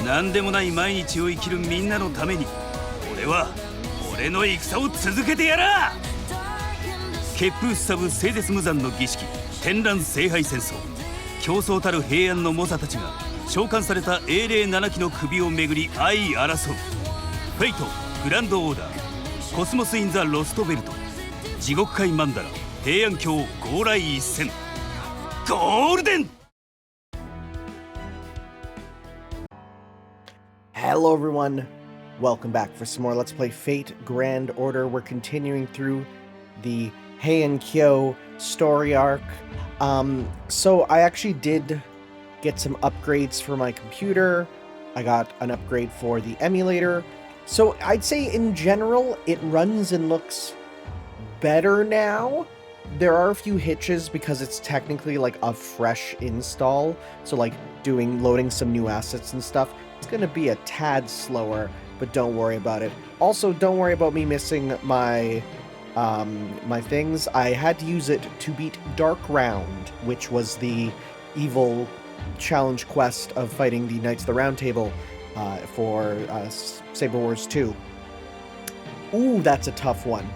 何でもない毎日を生きるみんなのために俺は俺の戦を続けてやらあ。血風すさぶ聖絶無残の儀式天覧聖杯戦争。競争たる平安の猛者たちが召喚された英霊7機の首をめぐり相争う。フェイトグランドオーダーコスモス・イン・ザ・ロストベルト地獄界マンダラ平安京豪来一戦ゴールデン。 Hello everyone, welcome back for some more Let's Play Fate Grand Order. We're continuing through the Heian-Kyo story arc. So I actually did get some upgrades for my computer. I got an upgrade for the emulator. So I'd say in general, it runs and looks better now. There are a few hitches because it's technically like a fresh install. So like loading some new assets and stuff, it's going to be a tad slower, but don't worry about it. Also, don't worry about me missing my my things. I had to use it to beat Dark Round, which was the evil challenge quest of fighting the Knights of the Round Table for Saber Wars 2. Ooh, that's a tough one.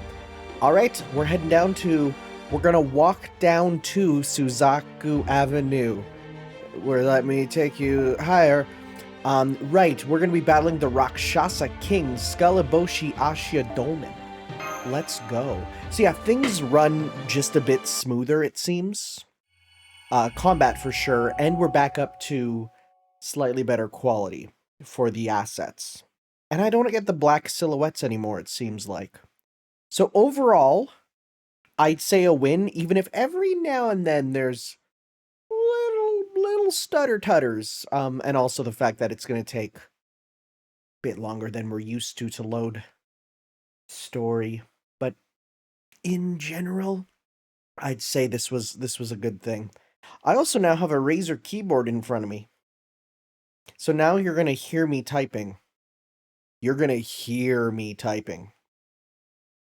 Alright, we're heading down to... We're gonna walk down to Suzaku Avenue. Let me take you higher. Right, we're gonna be battling the Rakshasa King, Skulleboshi Ashia Dolmen. Let's go. So yeah, things run just a bit smoother, it seems. Combat for sure, and we're back up to slightly better quality for the assets. And I don't get the black silhouettes anymore, it seems like. So overall, I'd say a win, even if every now and then there's little stutter-tutters. And also the fact that it's going to take a bit longer than we're used to load story. But in general, I'd say this was a good thing. I also now have a Razer keyboard in front of me. So now you're going to hear me typing. You're going to hear me typing.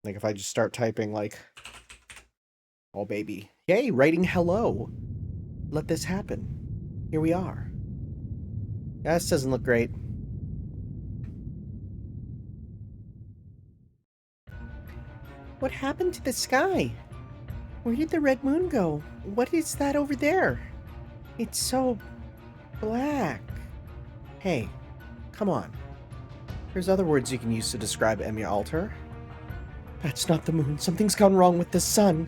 Like if I just start typing like, oh baby, yay, writing hello. Let this happen. Here we are. Yeah, this doesn't look great. What happened to the sky? Where did the red moon go? What is that over there? It's so black. Hey, come on. There's other words you can use to describe Emiya Alter. That's not the moon. Something's gone wrong with the sun.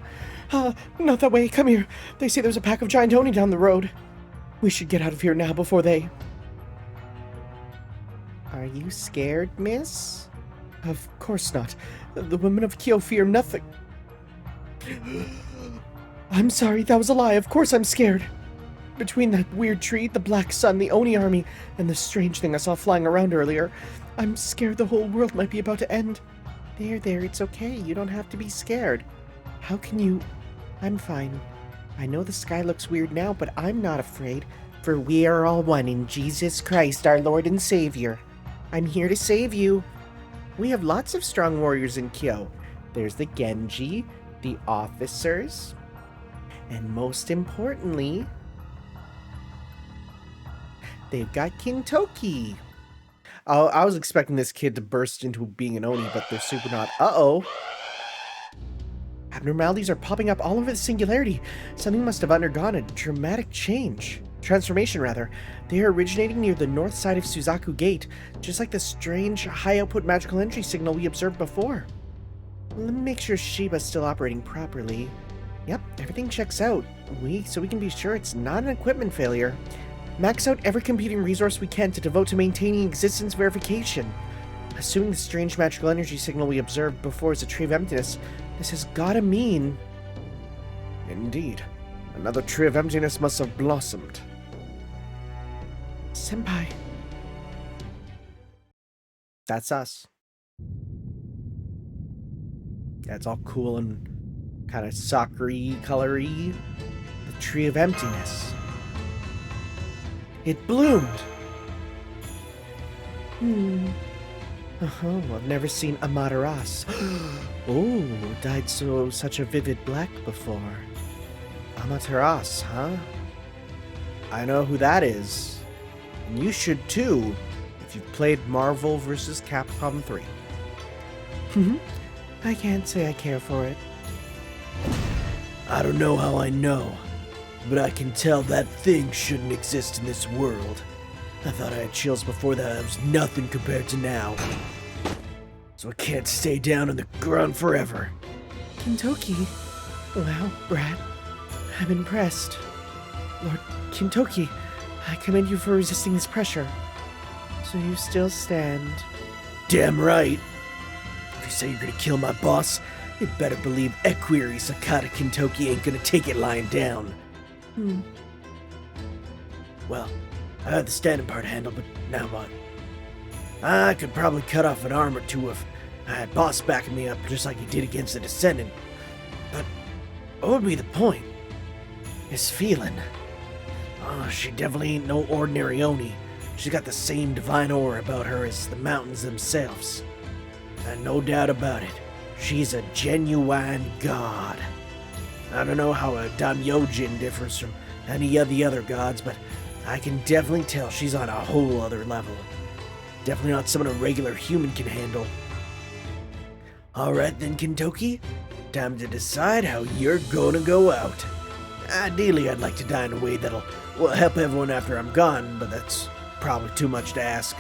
Not that way. Come here. They say there's a pack of giant oni down the road. We should get out of here now before they... Are you scared, miss? Of course not. The women of Kyo fear nothing. I'm sorry, that was a lie. Of course I'm scared. Between that weird tree, the black sun, the Oni army, and the strange thing I saw flying around earlier, I'm scared the whole world might be about to end. There, it's okay. You don't have to be scared. How can you... I'm fine. I know the sky looks weird now, but I'm not afraid, for we are all one in Jesus Christ, our Lord and Savior. I'm here to save you. We have lots of strong warriors in Kyo. There's the Genji, the officers, and most importantly, they've got King Toki. Oh, I was expecting this kid to burst into being an Oni, but they're super not. Uh-oh. Abnormalities are popping up all over the singularity. Something must have undergone a dramatic transformation rather. They are originating near the north side of Suzaku Gate, just like the strange high-output magical energy signal we observed before. Let me make sure Shiba's still operating properly. Yep, everything checks out. So we can be sure it's not an equipment failure. Max out every computing resource we can to devote to maintaining existence verification. Assuming the strange magical energy signal we observed before is a tree of emptiness, this has gotta mean... Indeed. Another tree of emptiness must have blossomed. Senpai. That's us. Yeah, it's all cool and kind of soccer-y, color-y. The tree of emptiness. It bloomed! I've never seen Amaterasu. Oh, dyed such a vivid black before. Amaterasu, huh? I know who that is. And you should too, if you've played Marvel vs. Capcom 3. I can't say I care for it. I don't know how I know, but I can tell that thing shouldn't exist in this world. I thought I had chills before that. It was nothing compared to now. So I can't stay down on the ground forever. Kintoki. Wow, Brad. I'm impressed. Lord Kintoki, I commend you for resisting this pressure. So you still stand. Damn right. If you say you're gonna kill my boss, you better believe Equiri Sakata Kintoki ain't gonna take it lying down. Well, I had the standing part handled, but now what? I could probably cut off an arm or two if I had boss backing me up just like he did against the Descendant. But what would be the point? His feeling. Oh, she definitely ain't no ordinary Oni. She's got the same divine aura about her as the mountains themselves. And no doubt about it, she's a genuine god. I don't know how a Daimyojin differs from any of the other gods, but I can definitely tell she's on a whole other level. Definitely not someone a regular human can handle. Alright then, Kintoki. Time to decide how you're gonna go out. Ideally, I'd like to die in a way that'll help everyone after I'm gone, but that's probably too much to ask.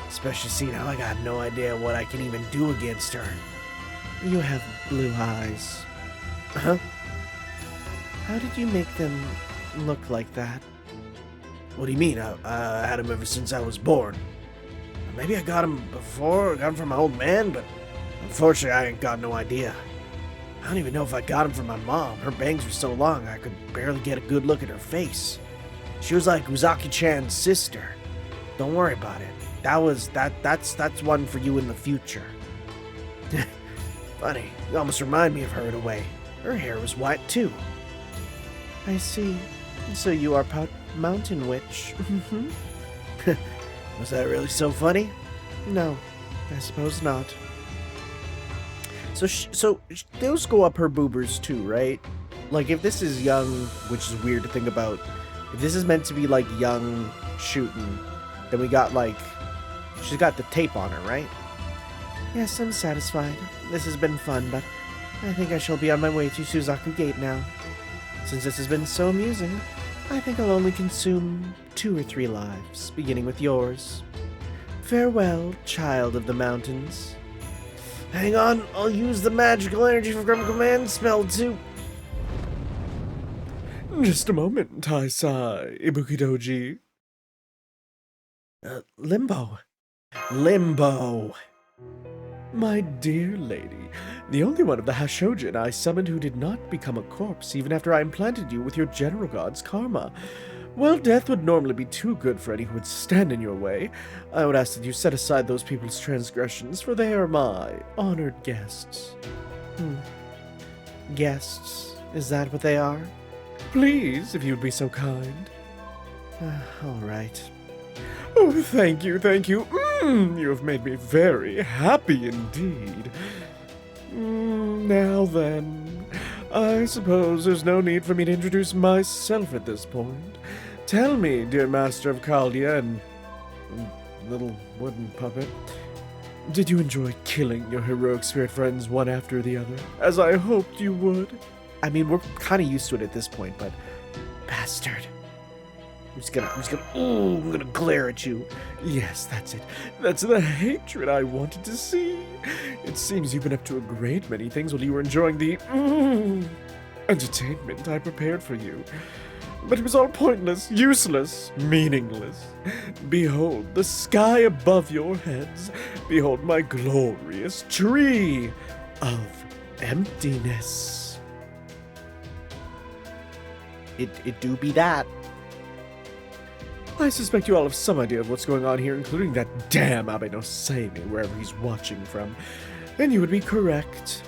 Especially seeing how I got no idea what I can even do against her. You have blue eyes. Huh? How did you make them look like that? What do you mean? I had them ever since I was born. Maybe I got them before, got them from my old man, but unfortunately I ain't got no idea. I don't even know if I got them from my mom. Her bangs were so long I could barely get a good look at her face. She was like Uzaki-chan's sister. Don't worry about it. That's one for you in the future. Funny, you almost remind me of her in a way. Her hair was white too. I see. So you are Mountain Witch. Was that really so funny? No, I suppose not. So those go up her boobers too, right? Like, if this is young, which is weird to think about, if this is meant to be, like, young shooting, then we got, like, she's got the tape on her, right? Yes, I'm satisfied. This has been fun, but I think I shall be on my way to Suzaku Gate now. Since this has been so amusing, I think I'll only consume 2 or 3 lives, beginning with yours. Farewell, child of the mountains. Hang on, I'll use the magical energy from command spell too. Just a moment, Taisai, Ibukidoji. Limbo. Limbo. My dear lady, the only one of the Hashojin I summoned who did not become a corpse even after I implanted you with your general god's karma. While death would normally be too good for any who would stand in your way, I would ask that you set aside those people's transgressions, for they are my honored guests. Guests? Is that what they are? Please, if you'd be so kind. All right. Oh, thank you, thank you. You have made me very happy indeed. Now then, I suppose there's no need for me to introduce myself at this point. Tell me, dear master of Chaldea and little wooden puppet, did you enjoy killing your heroic spirit friends one after the other, as I hoped you would? I mean, we're kind of used to it at this point, but bastard. I'm gonna glare at you. Yes, that's it. That's the hatred I wanted to see. It seems you've been up to a great many things while you were enjoying the entertainment I prepared for you. But it was all pointless, useless, meaningless. Behold the sky above your heads. Behold my glorious tree of emptiness. It do be that. I suspect you all have some idea of what's going on here, including that damn Abe no Seimi, wherever he's watching from. And you would be correct.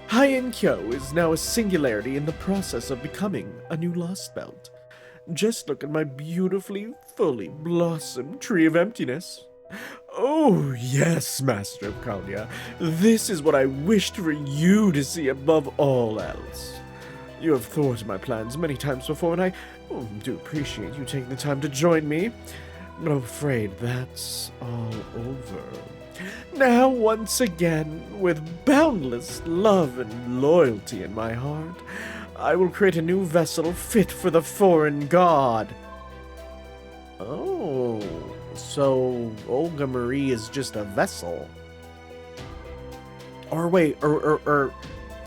Heian-Kyo is now a singularity in the process of becoming a new lost belt. Just look at my beautifully, fully blossomed tree of emptiness. Oh, yes, Master of Chaldea. This is what I wished for you to see above all else. You have thwarted my plans many times before, and I do appreciate you taking the time to join me. but I'm afraid that's all over. Now, once again, with boundless love and loyalty in my heart, I will create a new vessel fit for the foreign god. Oh, so Olga Marie is just a vessel. Or wait,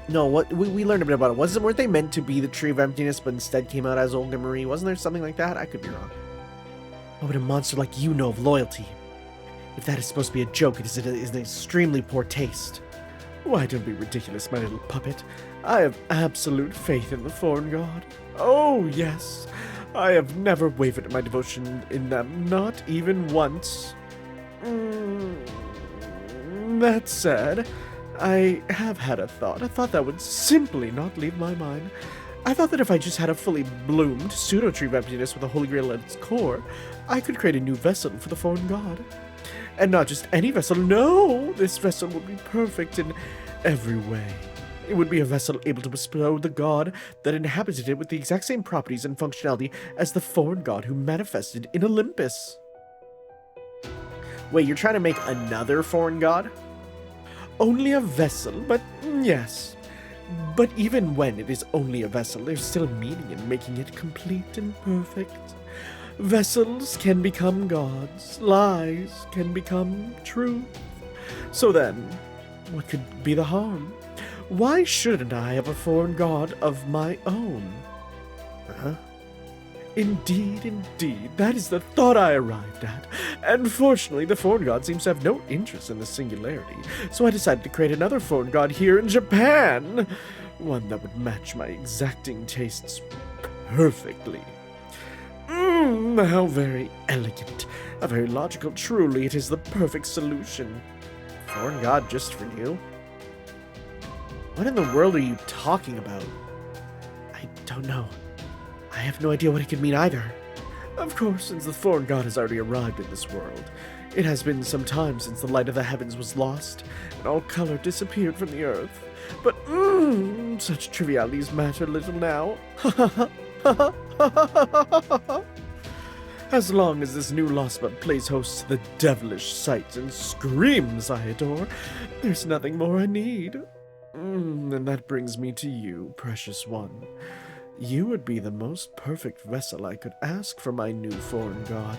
no, what we learned a bit about it. Weren't they meant to be the Tree of Emptiness, but instead came out as Olga Marie? Wasn't there something like that? I could be wrong. What would a monster like you know of loyalty? If that is supposed to be a joke, it is an extremely poor taste. Why, don't be ridiculous, my little puppet. I have absolute faith in the foreign god. Oh, yes. I have never wavered in my devotion in them, not even once. That said, I have had a thought that would simply not leave my mind. I thought that if I just had a fully bloomed pseudo-tree of emptiness with a holy grail at its core, I could create a new vessel for the foreign god. And not just any vessel, no! This vessel would be perfect in every way. It would be a vessel able to bestow the god that inhabited it with the exact same properties and functionality as the foreign god who manifested in Olympus. Wait, you're trying to make another foreign god? Only a vessel, but yes. But even when it is only a vessel, there's still meaning in making it complete and perfect. Vessels can become gods, lies can become truth. So then, what could be the harm? Why shouldn't I have a foreign god of my own? Indeed, that is the thought I arrived at. And fortunately, the foreign god seems to have no interest in the singularity, so I decided to create another foreign god here in Japan. One that would match my exacting tastes perfectly. How very elegant. How very logical. Truly, it is the perfect solution. Foreign god just for you? What in the world are you talking about? I don't know. I have no idea what it could mean either. Of course, since the foreign god has already arrived in this world, it has been some time since the light of the heavens was lost, and all color disappeared from the earth. But, such trivialities matter little now. As long as this new lost bud plays host to the devilish sights and screams I adore, there's nothing more I need. And that brings me to you, precious one. You would be the most perfect vessel I could ask for my new foreign god.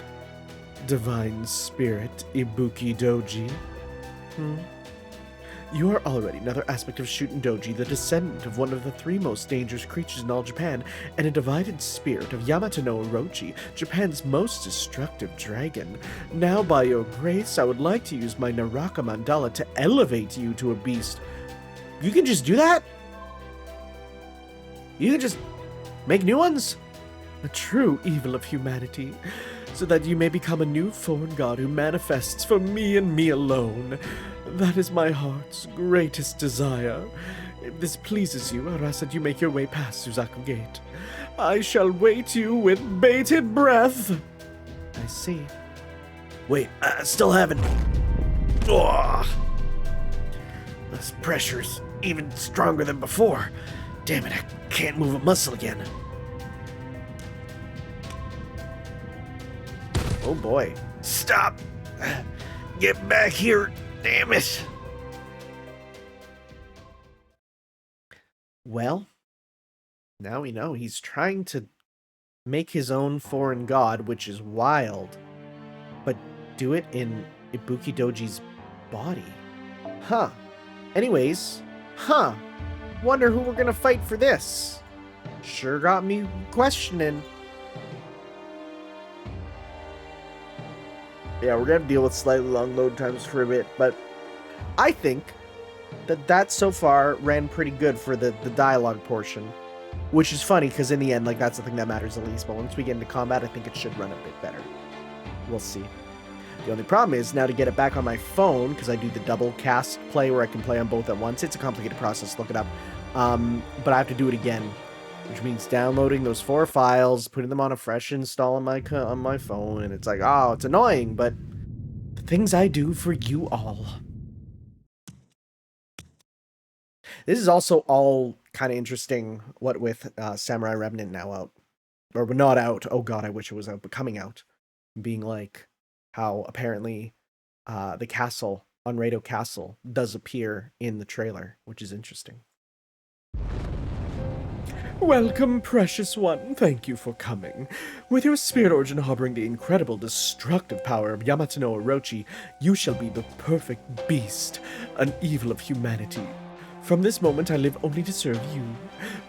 Divine Spirit Ibuki Doji. You are already another aspect of Shuten Doji, the descendant of one of the three most dangerous creatures in all Japan, and a divided spirit of Yamato no Orochi, Japan's most destructive dragon. Now, by your grace, I would like to use my Naraka Mandala to elevate you to a beast. You can just do that? You can just make new ones? A true evil of humanity, so that you may become a new foreign god who manifests for me and me alone. That is my heart's greatest desire. If this pleases you, I ask that you make your way past Suzaku Gate. I shall wait you with bated breath. I see. Wait, I still haven't... Ugh. This pressure's even stronger than before. Damn it, I can't move a muscle again. Oh boy. Stop! Get back here! Damn it! Well, now we know he's trying to make his own foreign god, which is wild, but do it in Ibuki Doji's body. Huh. Anyways, wonder who we're gonna fight for this. Sure got me questioning. Yeah, we're gonna deal with slightly long load times for a bit, but I think that so far ran pretty good for the dialogue portion, which is funny because in the end, like, that's the thing that matters the least. But once we get into combat, I think it should run a bit better. We'll see. The only problem is now to get it back on my phone, because I do the double cast play where I can play on both at once. It's a complicated process. Look it up. But I have to do it again, which means downloading those 4 files, putting them on a fresh install on my phone, and it's like, oh, it's annoying, but the things I do for you all. This is also all kind of interesting, what with Samurai Remnant now out. Or not out. Oh god, I wish it was out, but coming out. being like how apparently the castle, Onredo Castle, does appear in the trailer, which is interesting. Welcome, precious one. Thank you for coming. With your spirit origin harboring the incredible destructive power of Yamato no Orochi, you shall be the perfect beast, an evil of humanity. From this moment, I live only to serve you.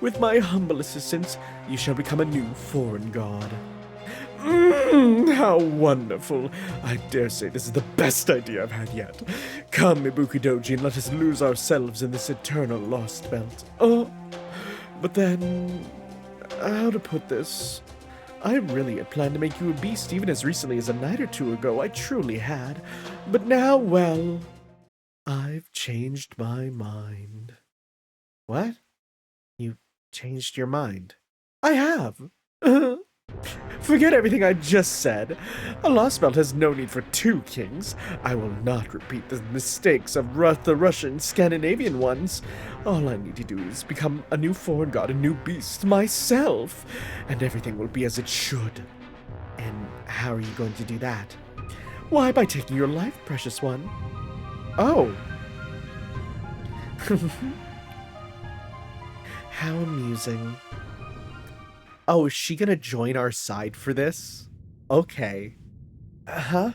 With my humble assistance, you shall become a new foreign god. How wonderful. I dare say this is the best idea I've had yet. Come, Ibuki Doji, and let us lose ourselves in this eternal lost belt. Oh, but then, how to put this? I really had planned to make you a beast even as recently as a night or two ago. I truly had. But now, well, I've changed my mind. What? You changed your mind? I have. Forget everything I just said. A lost belt has no need for two kings. I will not repeat the mistakes of the Russian Scandinavian ones. All I need to do is become a new foreign god, a new beast, myself, and everything will be as it should. And how are you going to do that? Why, by taking your life, precious one. Oh. How amusing. Oh, is she gonna join our side for this? Okay. Huh?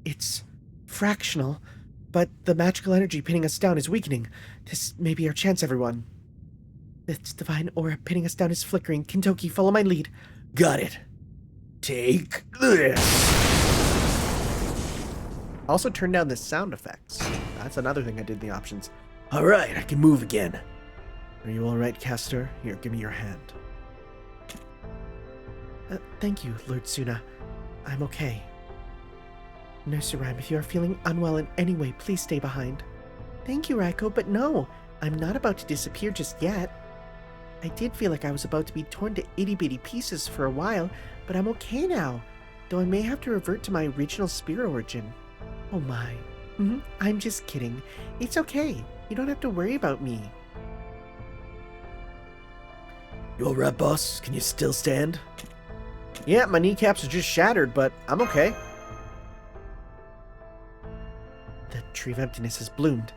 It's fractional, but the magical energy pinning us down is weakening. This may be our chance, everyone. This divine aura pinning us down is flickering. Kintoki, follow my lead. Got it. Take this. Also turn down the sound effects. That's another thing I did in the options. Alright, I can move again. Are you alright, Castor? Here, give me your hand. Thank you, Lord Suna. I'm okay. Nurse Rhyme, if you are feeling unwell in any way, please stay behind. Thank you, Raiko, but no, I'm not about to disappear just yet. I did feel like I was about to be torn to itty-bitty pieces for a while, but I'm okay now, though I may have to revert to my original spirit origin. Oh my. I'm just kidding. It's okay. You don't have to worry about me. You alright, boss? Can you still stand? Yeah, my kneecaps are just shattered, but I'm okay. The Tree of Emptiness has bloomed,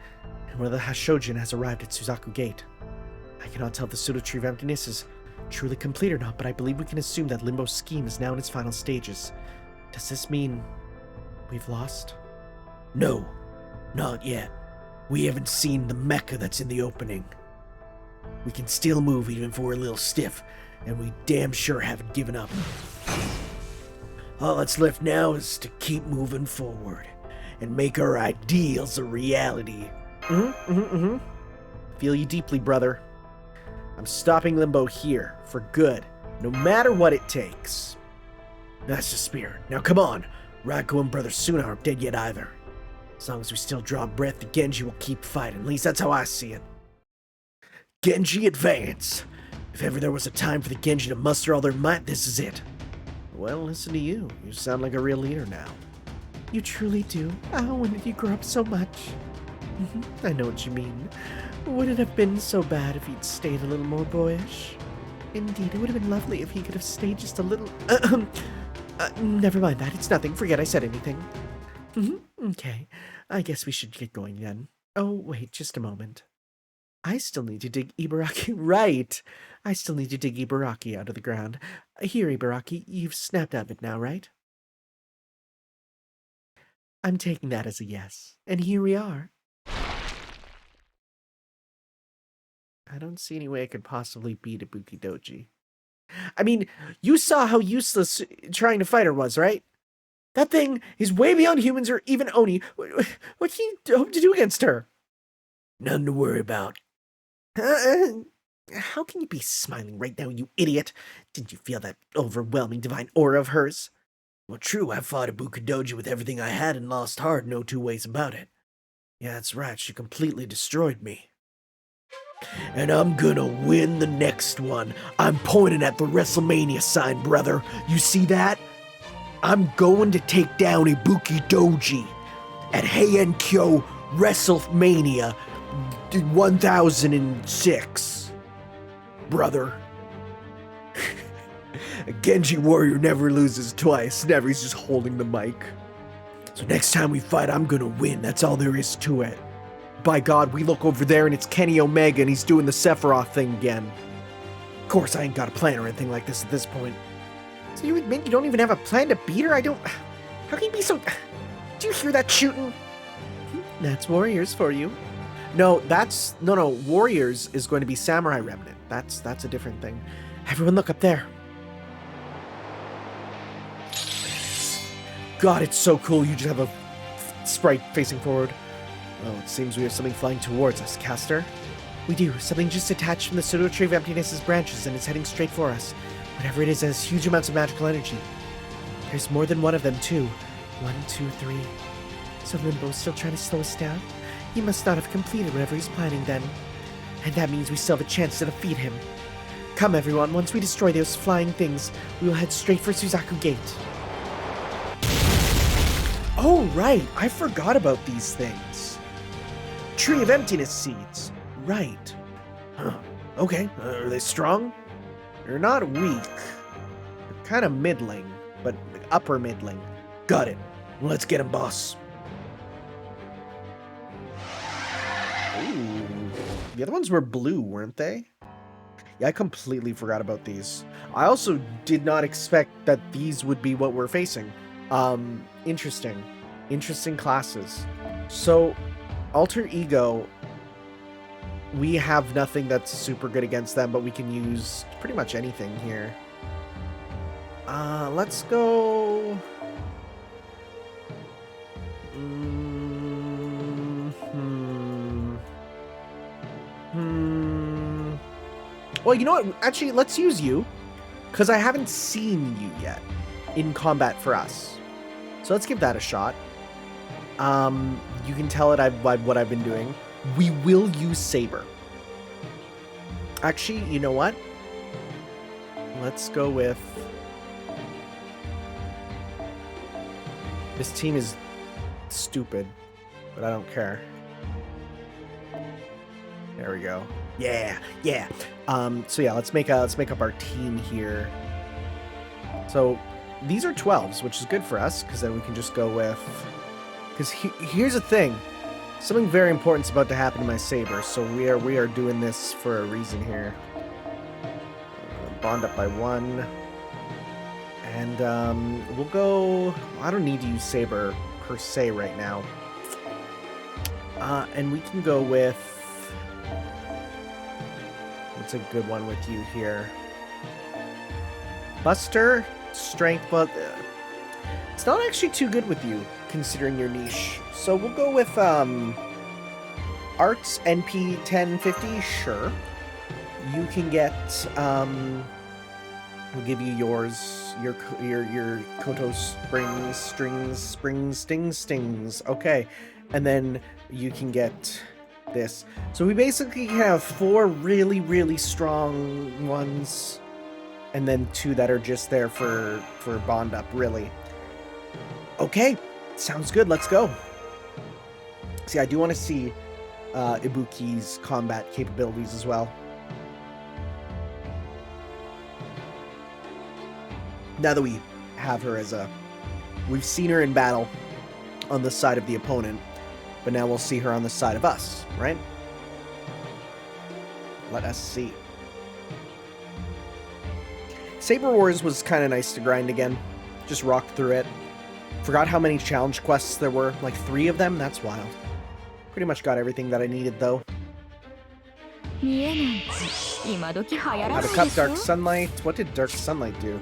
and one of the Hashojin has arrived at Suzaku Gate. I cannot tell if the Pseudo Tree of Emptiness is truly complete or not, but I believe we can assume that Limbo's scheme is now in its final stages. Does this mean we've lost? No, not yet. We haven't seen the mecha that's in the opening. We can still move even if we're a little stiff, and we damn sure haven't given up. All that's left now is to keep moving forward and make our ideals a reality. Feel you deeply, brother. I'm stopping Limbo here, for good, no matter what it takes. That's the spirit. Now come on, Raiko and Brother Suna aren't dead yet either. As long as we still draw breath, the Genji will keep fighting. At least that's how I see it. Genji, advance! If ever there was a time for the Genji to muster all their might, this is it. Well, listen to you. You sound like a real leader now. You truly do. Oh, when did you grow up so much? I know what you mean. Would it have been so bad if he'd stayed a little more boyish? Indeed, it would have been lovely if he could have stayed just a little... never mind that. It's nothing. Forget I said anything. Okay. I guess we should get going then. Oh, wait, just a moment. I still need to dig Ibaraki. Right! I still need to dig Ibaraki out of the ground. Here, Ibaraki, you've snapped out of it now, right? I'm taking that as a yes. And here we are. I don't see any way I could possibly beat Ibuki Doji. I mean, you saw how useless trying to fight her was, right? That thing is way beyond humans or even Oni. What can you hope to do against her? Nothing to worry about. How can you be smiling right now, you idiot? Didn't you feel that overwhelming divine aura of hers? Well, true, I fought Ibuki Doji with everything I had and lost hard, no two ways about it. Yeah, that's right, she completely destroyed me. And I'm gonna win the next one. I'm pointing at the WrestleMania sign, brother. You see that? I'm going to take down Ibuki Doji at Heian-Kyo WrestleMania 1006. Brother. A Genji warrior never loses twice. Never, he's just holding the mic. So next time we fight, I'm gonna win. That's all there is to it. By God, we look over there and it's Kenny Omega and he's doing the Sephiroth thing again. Of course, I ain't got a plan or anything like this at this point. So you admit you don't even have a plan to beat her? How can you be so... Do you hear that shooting? That's Warriors for you. No, No, Warriors is going to be Samurai Remnant. That's a different thing. Everyone look up there. God, it's so cool. You just have a sprite facing forward. Oh, it seems we have something flying towards us, Caster. We do. Something just detached from the pseudo tree of emptiness's branches and is heading straight for us. Whatever it is has huge amounts of magical energy. There's more than one of them, too. 1, 2, 3. So Limbo's still trying to slow us down? He must not have completed whatever he's planning then. And that means we still have a chance to defeat him. Come, everyone. Once we destroy those flying things, we will head straight for Suzaku Gate. Oh, right. I forgot about these things. Tree of Emptiness seeds. Right. Huh. Okay. Are they strong? They're not weak. They're kind of middling, but upper middling. Got it. Let's get him, boss. Ooh. The other ones were blue, weren't they? Yeah, I completely forgot about these. I also did not expect that these would be what we're facing. Interesting. Interesting classes. So, Alter Ego, we have nothing that's super good against them, but we can use pretty much anything here. Let's go... Well, you know what? Actually, let's use you, because I haven't seen you yet in combat for us. So let's give that a shot. You can tell it what I've been doing. We will use Saber. Actually, you know what? Let's go with... This team is stupid, but I don't care. There we go. Yeah. So yeah, let's make up our team here. So these are 12s, which is good for us, because then we can just go with... Because here's the thing. Something very important is about to happen to my Saber, so we are doing this for a reason here. Bond up by 1. And we'll go... I don't need to use Saber per se right now. And we can go with... What's a good one with you here? Buster, Strength, but it's not actually too good with you, considering your niche. So we'll go with Arts NP 1050, sure. You can get we'll give you yours, your Koto stings. Okay. And then you can get this. So we basically have 4 really, really strong ones, and then 2 that are just there for bond up, really. Okay, sounds good. Let's go. See, I do want to see Ibuki's combat capabilities as well. Now that we have her as a... We've seen her in battle on the side of the opponent, but now we'll see her on the side of us, right? Let us see. Saber Wars was kind of nice to grind again. Just rocked through it. Forgot how many challenge quests there were. Like 3 of them? That's wild. Pretty much got everything that I needed, though. How to cut Dark Sunlight. What did Dark Sunlight do?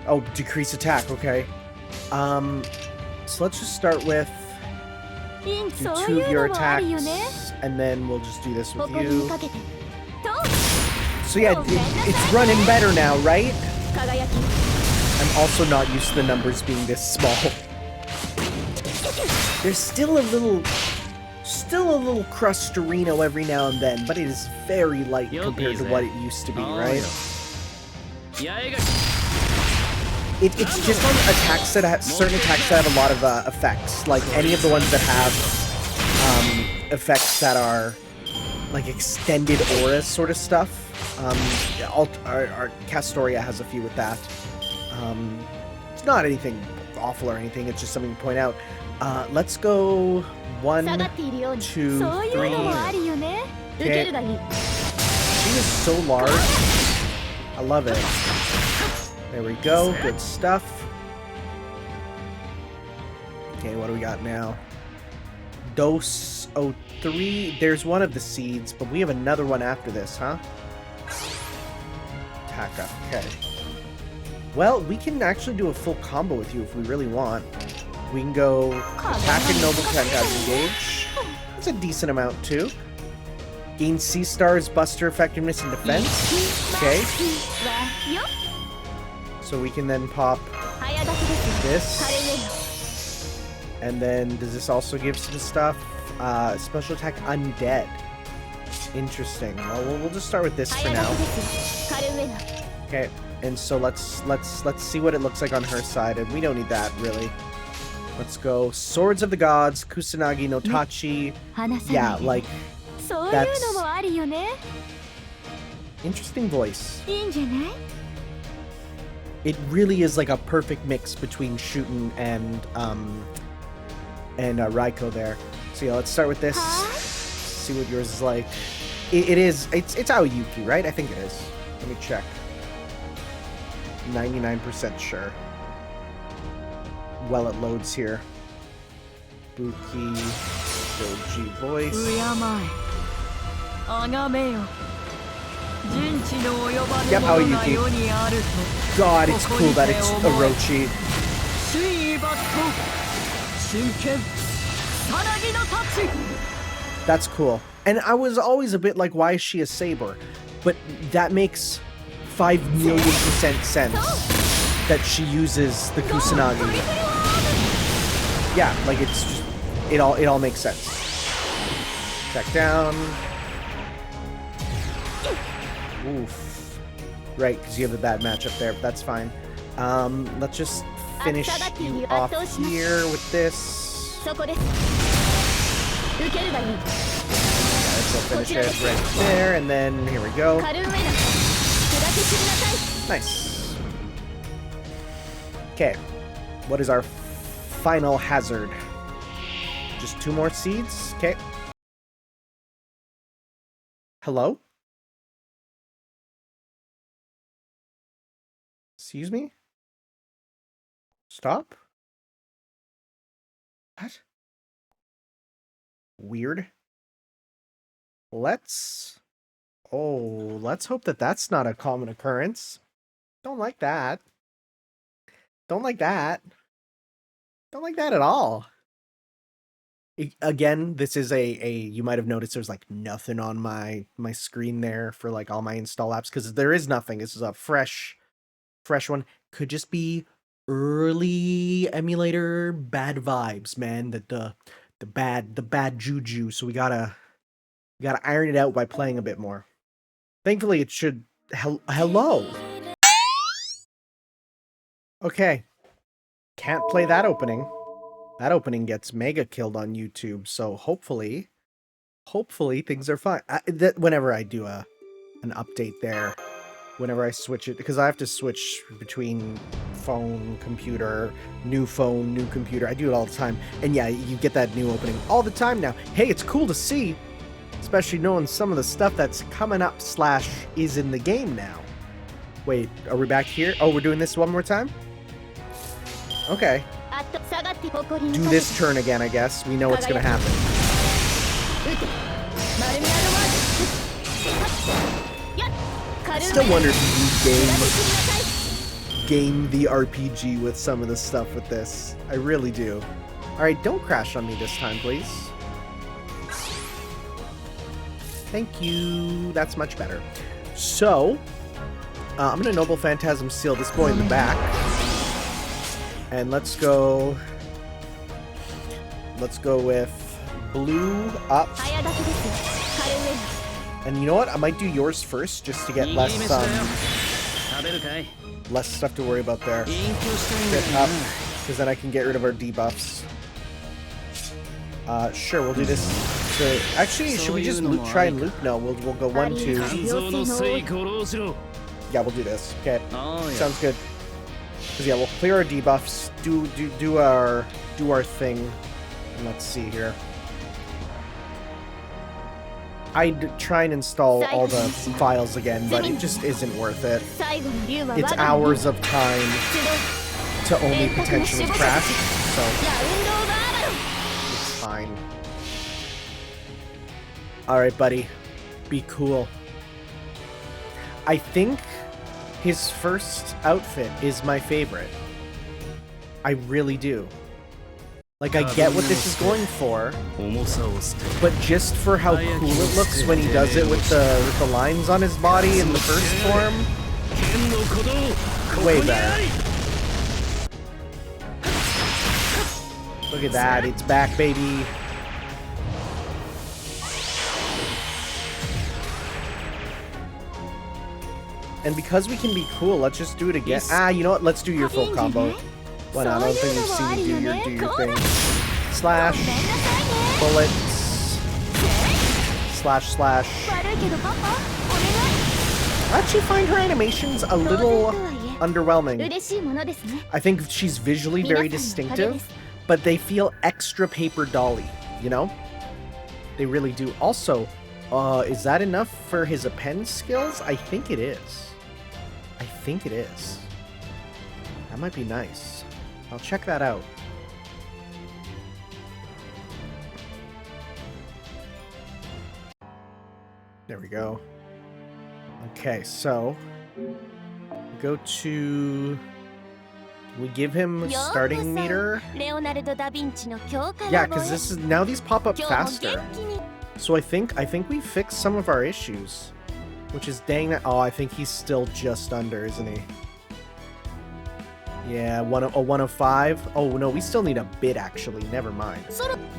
Oh, decrease attack. Okay. So let's just start with... Do 2 of your attacks, and then we'll just do this with you. So yeah, it's running better now, right? I'm also not used to the numbers being this small. There's still a little crustarino every now and then, but it is very light compared to what it used to be, right? It's just on attacks that have certain attacks that have a lot of effects, like any of the ones that have effects that are like extended aura sort of stuff. Our Castoria has a few with that. It's not anything awful or anything, it's just something to point out. Let's go 1, 2, 3. Okay. She is so large. I love it. There we go. Good stuff. Okay, what do we got now? Dose 03. There's one of the seeds, but we have another one after this, huh? Attack up. Okay. Well, we can actually do a full combo with you if we really want. We can go attack and noble phantasm engage. That's a decent amount too. Gain C stars, buster effectiveness, and defense. Okay. So we can then pop this. And then does this also give some stuff? Special attack undead. Interesting. Well, we'll just start with this for now. Okay. And so let's see what it looks like on her side, and we don't need that really. Let's go Swords of the Gods, Kusanagi no Tachi. Yeah, like that's interesting voice. It really is like a perfect mix between shooting and Raiko there. So yeah, let's start with this. See what yours is like. It's Aoyuki, right? I think it is. Let me check. 99% sure. Well, it loads here. Buki, Doji voice. Yep, Aoyuki. God, it's cool that it's Orochi. That's cool. And I was always a bit like, why is she a saber? But that makes 5,000,000% sense that she uses the Kusanagi. Yeah, like it's just, it all makes sense. Check down. Oof. Right, because you have a bad matchup there, but that's fine. Let's just finish you off here with this. Yeah, let's finish it right there, and then here we go. Nice. Okay. What is our final hazard? Just 2 more seeds? Okay. Hello? Excuse me? Stop? What? Weird. Let's hope that that's not a common occurrence. Don't like that. Don't like that. Don't like that at all. Again, this is you might have noticed there's like nothing on my screen there for like all my install apps, because there is nothing. This is a fresh one. Could just be early emulator bad vibes, man. That the bad juju. So we gotta iron it out by playing a bit more. Thankfully, it should... Hello! Okay. Can't play that opening. That opening gets mega killed on YouTube, so hopefully things are fine. Whenever I do an update there, whenever I switch it, because I have to switch between phone, computer, new phone, new computer. I do it all the time. And yeah, you get that new opening all the time now. Hey, it's cool to see. Especially knowing some of the stuff that's coming up / is in the game now. Wait, are we back here? Oh, we're doing this one more time? Okay. Do this turn again, I guess. We know what's gonna happen. I still wonder if you game the RPG with some of the stuff with this. I really do. Alright, don't crash on me this time, please. Thank you. That's much better. So, I'm gonna Noble Phantasm seal this boy in the back. And let's go with blue up. And you know what? I might do yours first just to get less stuff to worry about there. Get up, because then I can get rid of our debuffs. Sure, we'll do this. to... Actually, should we just try and loop? No, we'll go 1, 2. Yeah, we'll do this. Okay. Sounds good. Because yeah, we'll clear our debuffs, do our thing. And let's see here. I'd try and install all the files again, but it just isn't worth it. It's hours of time to only potentially crash, so it's fine. Alright, buddy. Be cool. I think his first outfit is my favorite. I really do. Like, I get what this is going for, but just for how cool it looks when he does it with the lines on his body in the first form, way better. Look at that, it's back, baby. And because we can be cool, let's just do it again. Ah, you know what? Let's do your full combo. Why not? I don't think we've seen you do your thing. Slash. Bullets. Slash, slash. I actually find her animations a little underwhelming. I think she's visually very distinctive, but they feel extra paper doll-y, you know? They really do. Also, is that enough for his append skills? I think it is. I think it is. That might be nice. I'll check that out. There we go. Okay, so go to... we give him starting meter? Yeah, because this is now these pop up faster. So I think we fixed some of our issues, which is dang that. Oh, I think he's still just under, isn't he? Yeah, 105. Oh no, we still need a bit actually. Never mind.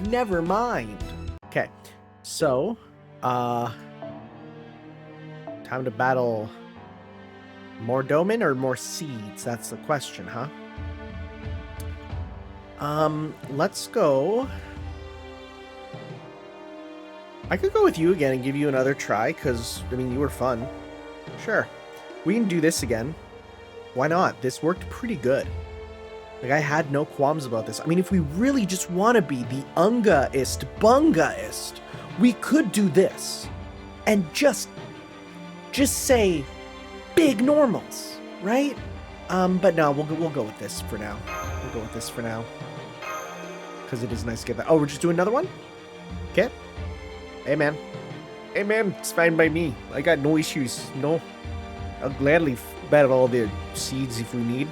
Never mind. Okay, so time to battle more Domin or more seeds. That's the question, huh? Let's go. I could go with you again and give you another try, because, I mean, you were fun. Sure. We can do this again. Why not? This worked pretty good. Like, I had no qualms about this. I mean, if we really just want to be the ungaist, bungaist, we could do this. And just say big normals, right? But no, we'll go with this for now. We'll go with this for now. Because it is nice to get that. Oh, we're just doing another one? Okay. Hey, man. Hey, man. It's fine by me. I got no issues. No. I'll gladly battle all their seeds if we need.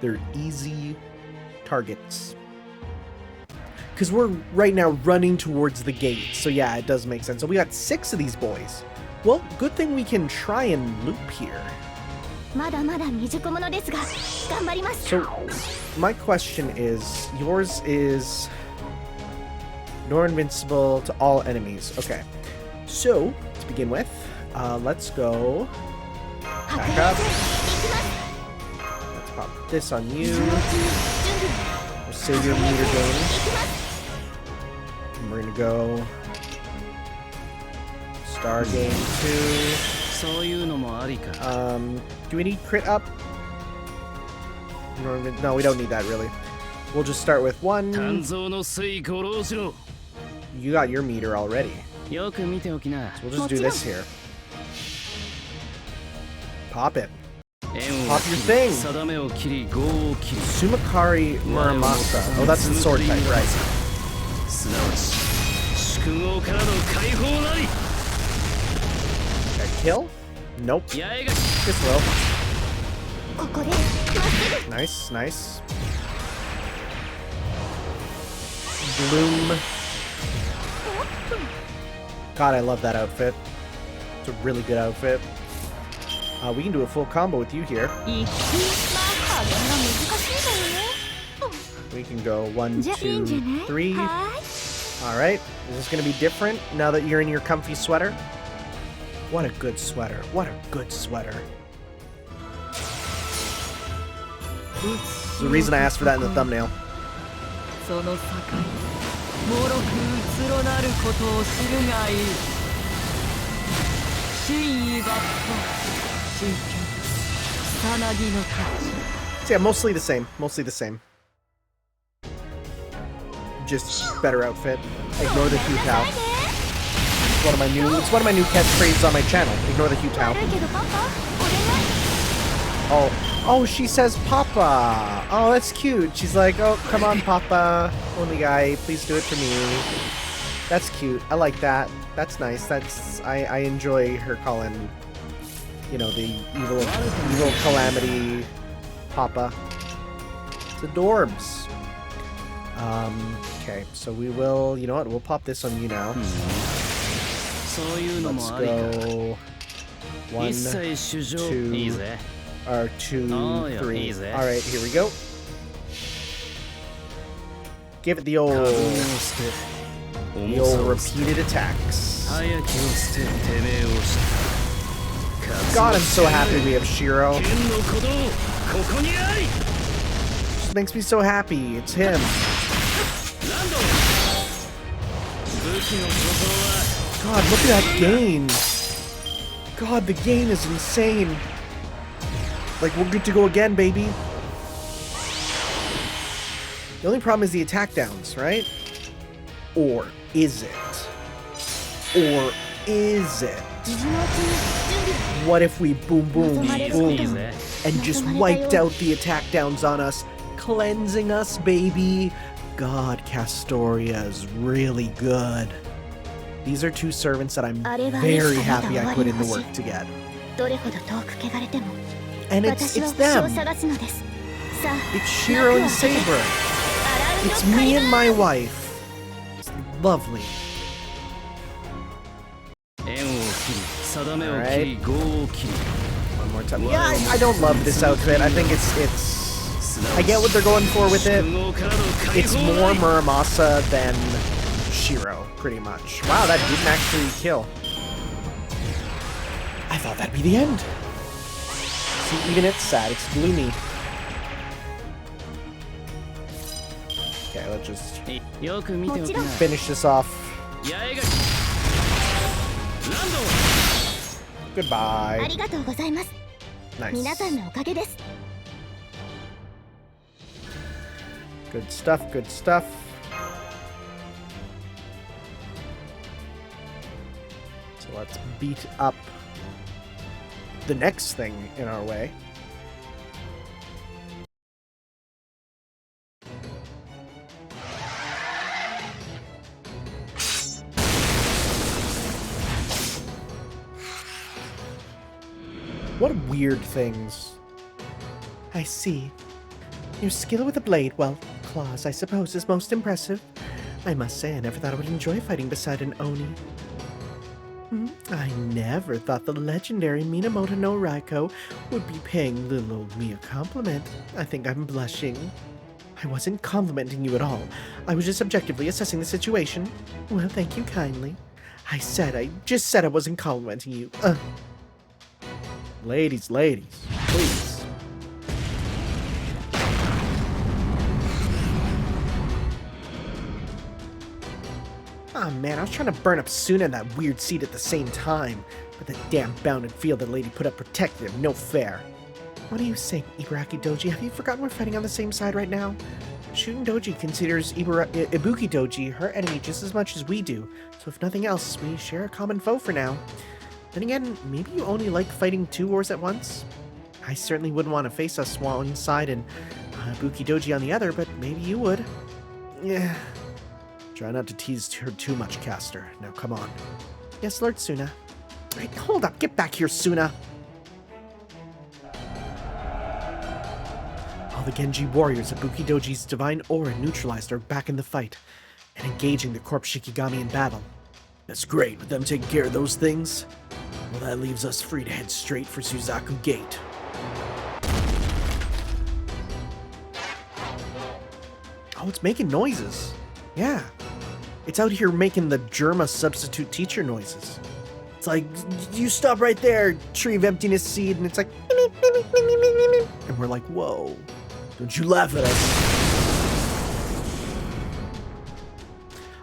They're easy targets. Because we're right now running towards the gate. So yeah, it does make sense. So we got 6 of these boys. Well, good thing we can try and loop here. So, my question is, yours is nor invincible to all enemies. Okay. So, to begin with, let's go back up. Let's pop this on you. We'll save your meter gain. And we're gonna go Star Game 2. Do we need crit up? No, we don't need that really. We'll just start with 1. You got your meter already. So we'll just do this here. Pop it. Pop your thing. Sumakari Muramasa. Oh, that's the sword type, right? Okay, kill? Nope. Just low. Nice, nice. Bloom. God, I love that outfit. It's a really good outfit. We can do a full combo with you here. We can go 1, 2, 3. Alright. Is this going to be different now that you're in your comfy sweater? What a good sweater. What a good sweater. There's the reason I asked for that in the thumbnail. もろくうつろなることを知るがいい。真意抜刀、真剣、さなぎの勝ち。 So yeah, mostly the same. Mostly the same. Just better outfit. Ignore the Hu Tao. It's one of my new catchphrases on my channel. Ignore the Hu Tao. Oh, she says Papa. Oh, that's cute. She's like, oh, come on, Papa. Only guy, please do it for me. That's cute. I like that. That's nice. I enjoy her calling, you know, the evil calamity Papa. It's adorbs. Okay, so we will, you know what, we'll pop this on you now. Let's go 1, 2, or 2, 3. Alright, here we go. Give it the old repeated attacks. God, I'm so happy we have Shiro. Just makes me so happy. It's him. God, look at that gain. God, the gain is insane. Like, we're good to go again, baby. The only problem is the attack downs, right? Or is it? Or is it? What if we boom, boom, boom, and just wiped out the attack downs on us, cleansing us, baby? God, Castoria is really good. These are two servants that I'm very happy I put in the work to get. And it's them. It's Shiro and Saber. It's me and my wife. It's lovely. Alright. One more time. Yeah, I don't love this outfit. I think it's I get what they're going for with it. It's more Muramasa than Shiro, pretty much. Wow, that didn't actually kill. I thought that'd be the end. See, even it's sad. It's gloomy. Okay, let's just finish this off. Goodbye. Nice. Good stuff, good stuff. So let's beat up the next thing in our way. What weird things. I see. Your skill with a blade, well, claws, I suppose, is most impressive. I must say, I never thought I would enjoy fighting beside an Oni. I never thought the legendary Minamoto no Raiko would be paying little old me a compliment. I think I'm blushing. I wasn't complimenting you at all. I was just objectively assessing the situation. Well, thank you kindly. I just said I wasn't complimenting you. Ladies, please. Oh man, I was trying to burn up Suna in that weird seat at the same time, but the damn bounded field that lady put up protected him, no fair. What do you say, Ibaraki Doji? Have you forgotten we're fighting on the same side right now? Shooting Doji considers Ibuki Doji her enemy just as much as we do, so if nothing else, we share a common foe for now. Then again, maybe you only like fighting two wars at once? I certainly wouldn't want to face us on one side and Ibuki Doji on the other, but maybe you would. Yeah. Try not to tease her too much, Caster. Now, come on. Yes, Lord Suna. Wait, hold up. Get back here, Suna. All the Genji warriors of Ibuki Doji's divine aura neutralized are back in the fight and engaging the Corpse Shikigami in battle. That's great, with them taking care of those things. Well, that leaves us free to head straight for Suzaku Gate. Oh, it's making noises. Yeah. It's out here making the Germa substitute teacher noises. It's like, you stop right there, tree of emptiness seed, and it's like, and we're like, whoa, don't you laugh at us.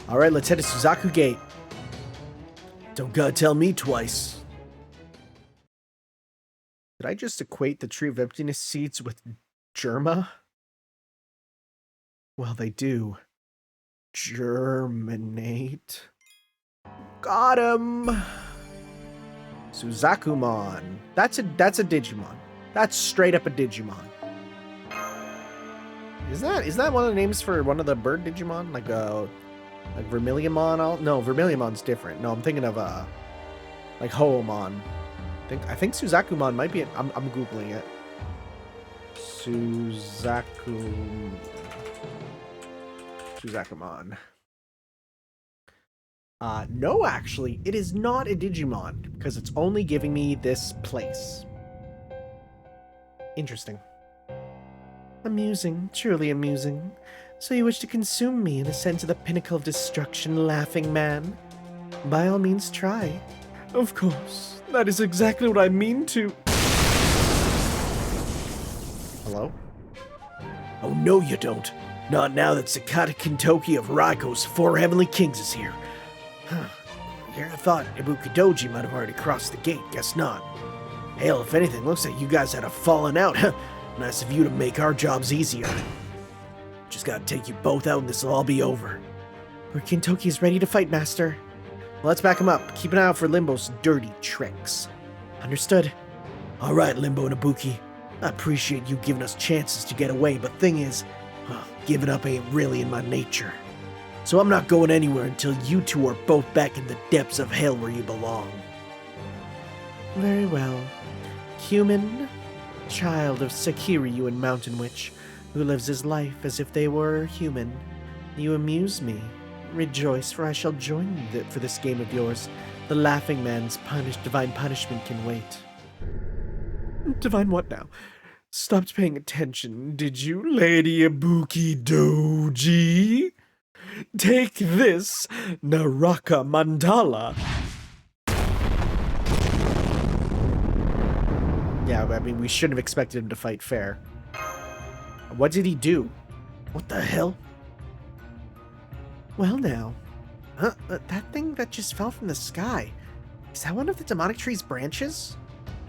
All right, let's head to Suzaku Gate. Don't gotta tell me twice. Did I just equate the Tree of Emptiness seeds with Germa? Well, they do. Germinate. Got him! Suzakumon. That's a Digimon. That's straight up a Digimon. Is that one of the names for one of the bird Digimon? Like Vermiliamon? No, Vermiliamon's different. No, I'm thinking of like Hoomon. I think Suzakumon might be. I'm googling it. Suzakumon. No, actually, it is not a Digimon because it's only giving me this place. Interesting. Amusing, truly amusing. So you wish to consume me and ascend to the pinnacle of destruction, laughing man? By all means, try. Of course, that is exactly what I mean to. Hello? Oh, no, you don't. Not now that Sakata Kintoki of Raiko's 4 Heavenly Kings is here. Huh. Here I thought Ibukidoji might have already crossed the gate. Guess not. Hell, if anything, looks like you guys had a falling out. Nice of you to make our jobs easier. Just gotta take you both out and this'll all be over. Where Kintoki is ready to fight, Master. Well, let's back him up. Keep an eye out for Limbo's dirty tricks. Understood. Alright, Limbo and Ibuki. I appreciate you giving us chances to get away, but thing is, giving up ain't really in my nature. So I'm not going anywhere until you two are both back in the depths of hell where you belong. Very well. Human, child of Sakiryu and Mountain Witch, who lives his life as if they were human. You amuse me. Rejoice, for I shall join for this game of yours. The laughing man's divine punishment can wait. Divine what now? Stopped paying attention, did you, Lady Ibukidoji? Take this, Naraka Mandala. Yeah, I mean, we shouldn't have expected him to fight fair. What did he do? What the hell? Well now. That thing that just fell from the sky. Is that one of the demonic tree's branches?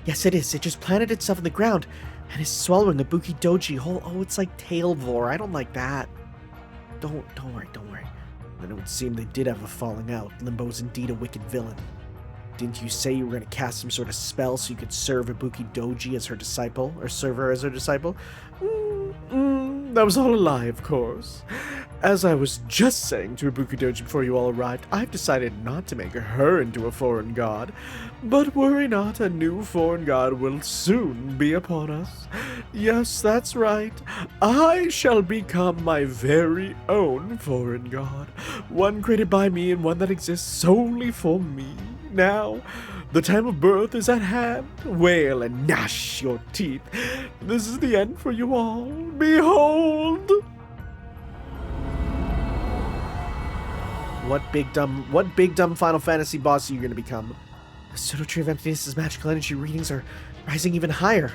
Yes, it is. It just planted itself in the ground and is swallowing Ibukidoji whole. Oh, it's like Tailvor. I don't like that. Don't worry. Then it would seem they did have a falling out. Limbo's indeed a wicked villain. Didn't you say you were going to cast some sort of spell so you could serve Ibukidoji as her disciple? Or serve her as her disciple? That was all a lie, of course. As I was just saying to Ibukidoji before you all arrived, I've decided not to make her into a foreign god. But worry not, a new foreign god will soon be upon us. Yes, that's right. I shall become my very own foreign god. One created by me and one that exists solely for me. Now, the time of birth is at hand. Wail and gnash your teeth. This is the end for you all. Behold! What big dumb Final Fantasy boss are you going to become? The Pseudo Tree of Emptiness's magical energy readings are rising even higher.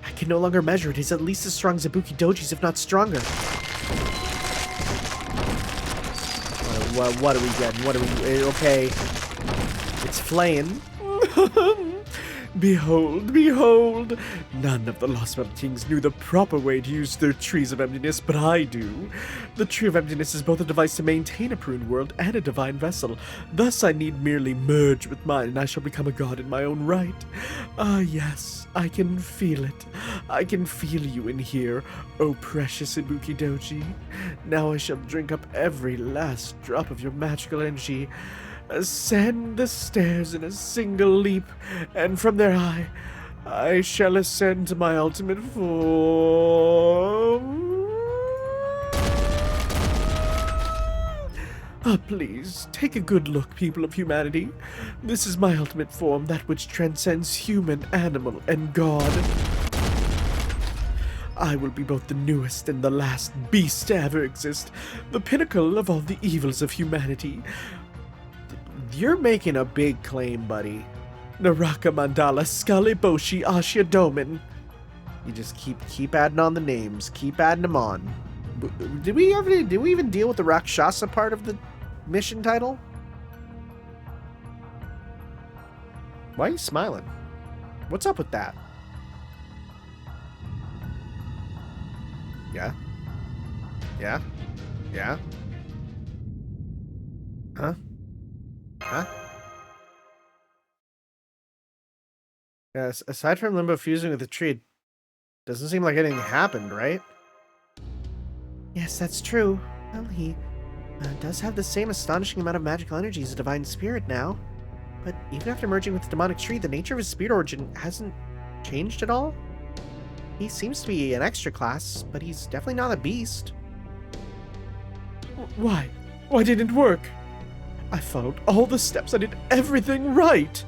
I can no longer measure it. It's at least as strong as Ibukidoji's, if not stronger. What are we getting? Okay. It's flaying. Behold, behold! None of the Lost Metal Kings knew the proper way to use their Trees of Emptiness, but I do. The Tree of Emptiness is both a device to maintain a pruned world and a divine vessel. Thus I need merely merge with mine, and I shall become a god in my own right. Ah, yes, I can feel it. I can feel you in here, oh precious Ibukidoji. Now I shall drink up every last drop of your magical energy. Ascend the stairs in a single leap, and from there I shall ascend to my ultimate form. Ah, please, take a good look, people of humanity. This is my ultimate form, that which transcends human, animal, and god. I will be both the newest and the last beast to ever exist, the pinnacle of all the evils of humanity. You're making a big claim, buddy. Naraka Mandala Skali Boshi Ashia Domin. You just keep adding on the names. Keep adding them on. Did we even deal with the Rakshasa part of the mission title? Why are you smiling? What's up with that? Yeah? Yeah? Yeah? Huh? Huh? Yes, aside from Limbo fusing with the tree, it doesn't seem like anything happened, right? Yes, that's true. Well, he does have the same astonishing amount of magical energy as a divine spirit now. But even after merging with the demonic tree, the nature of his spirit origin hasn't changed at all. He seems to be an extra class, but he's definitely not a beast. Why? Why didn't it work? I followed all the steps. I did everything right.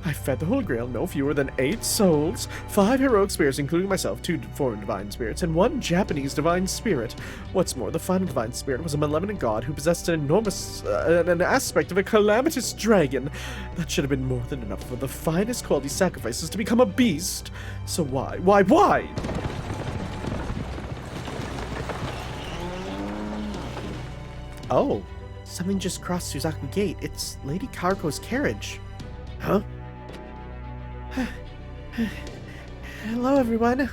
I fed the Holy Grail no fewer than 8 souls, 5 heroic spirits, including myself, 2 foreign divine spirits, and 1 Japanese divine spirit. What's more, the final divine spirit was a malevolent god who possessed an enormous an aspect of a calamitous dragon. That should have been more than enough for the finest quality sacrifices to become a beast. So why? Oh, something just crossed Suzaku Gate. It's Lady Karuko's carriage. Huh? Hello, everyone.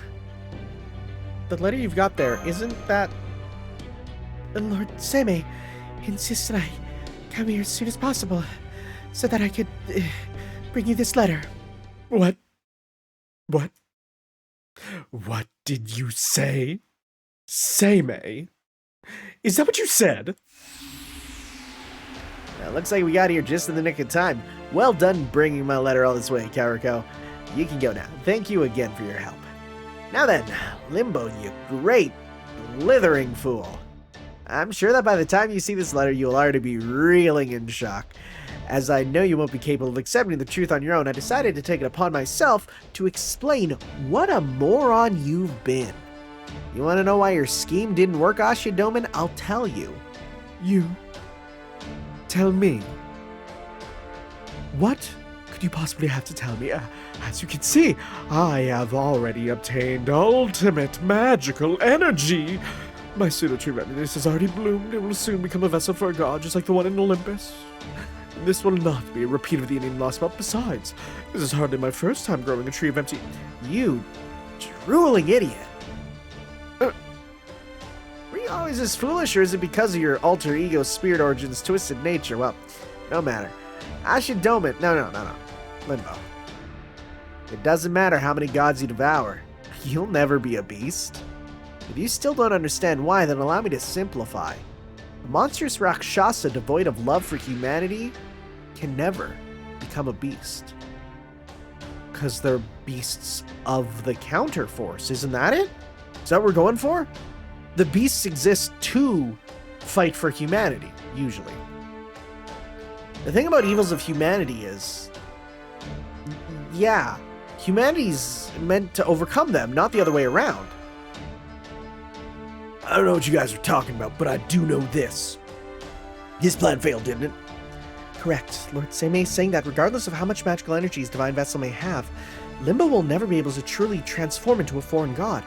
The letter you've got there, isn't that... Lord Seme insisted I come here as soon as possible so that I could bring you this letter. What did you say? Same? Is that what you said? Looks like we got here just in the nick of time. Well done bringing my letter all this way, Karuko. You can go now. Thank you again for your help. Now then, Limbo, you great, blithering fool. I'm sure that by the time you see this letter, you'll already be reeling in shock. As I know you won't be capable of accepting the truth on your own, I decided to take it upon myself to explain what a moron you've been. You want to know why your scheme didn't work, Ashidomen? I'll tell you. You tell me. What could you possibly have to tell me? As you can see, I have already obtained ultimate magical energy. My pseudo-tree readiness has already bloomed. It will soon become a vessel for a god, just like the one in Olympus. This will not be a repeat of the Indian lost spot. Besides, this is hardly my first time growing a tree of empty... You drooling idiot. Were you always this foolish, or is it because of your alter ego spirit origin's twisted nature? Well, no matter. Ashidomen. No. Limbo. It doesn't matter how many gods you devour. You'll never be a beast. If you still don't understand why, then allow me to simplify. A monstrous Rakshasa devoid of love for humanity can never become a beast. Because they're beasts of the counterforce, isn't that it? Is that what we're going for? The beasts exist to fight for humanity, usually. The thing about evils of humanity is... yeah, humanity's meant to overcome them, not the other way around. I don't know what you guys are talking about, but I do know this. His plan failed, didn't it? Correct. Lord Seme is saying that regardless of how much magical energy his divine vessel may have, Limbo will never be able to truly transform into a foreign god.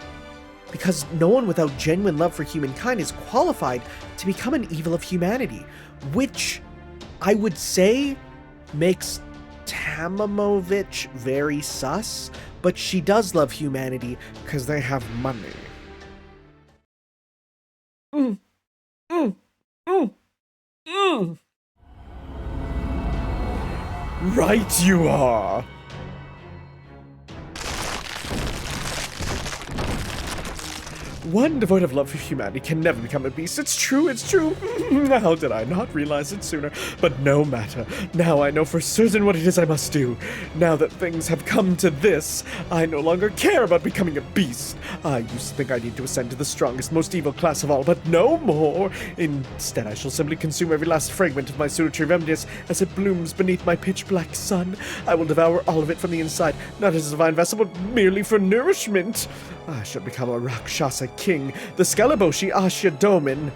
Because no one without genuine love for humankind is qualified to become an evil of humanity, which I would say makes Tamamovich very sus, but she does love humanity because they have money. Right you are! One devoid of love for humanity can never become a beast. It's true. How did I not realize it sooner? But no matter. Now I know for certain what it is I must do. Now that things have come to this, I no longer care about becoming a beast. I used to think I need to ascend to the strongest, most evil class of all, but no more. Instead, I shall simply consume every last fragment of my pseudo-tree remedies as it blooms beneath my pitch-black sun. I will devour all of it from the inside, not as a divine vessel, but merely for nourishment. I shall become a Rakshasa king, the Skalaboshi Ashidomen.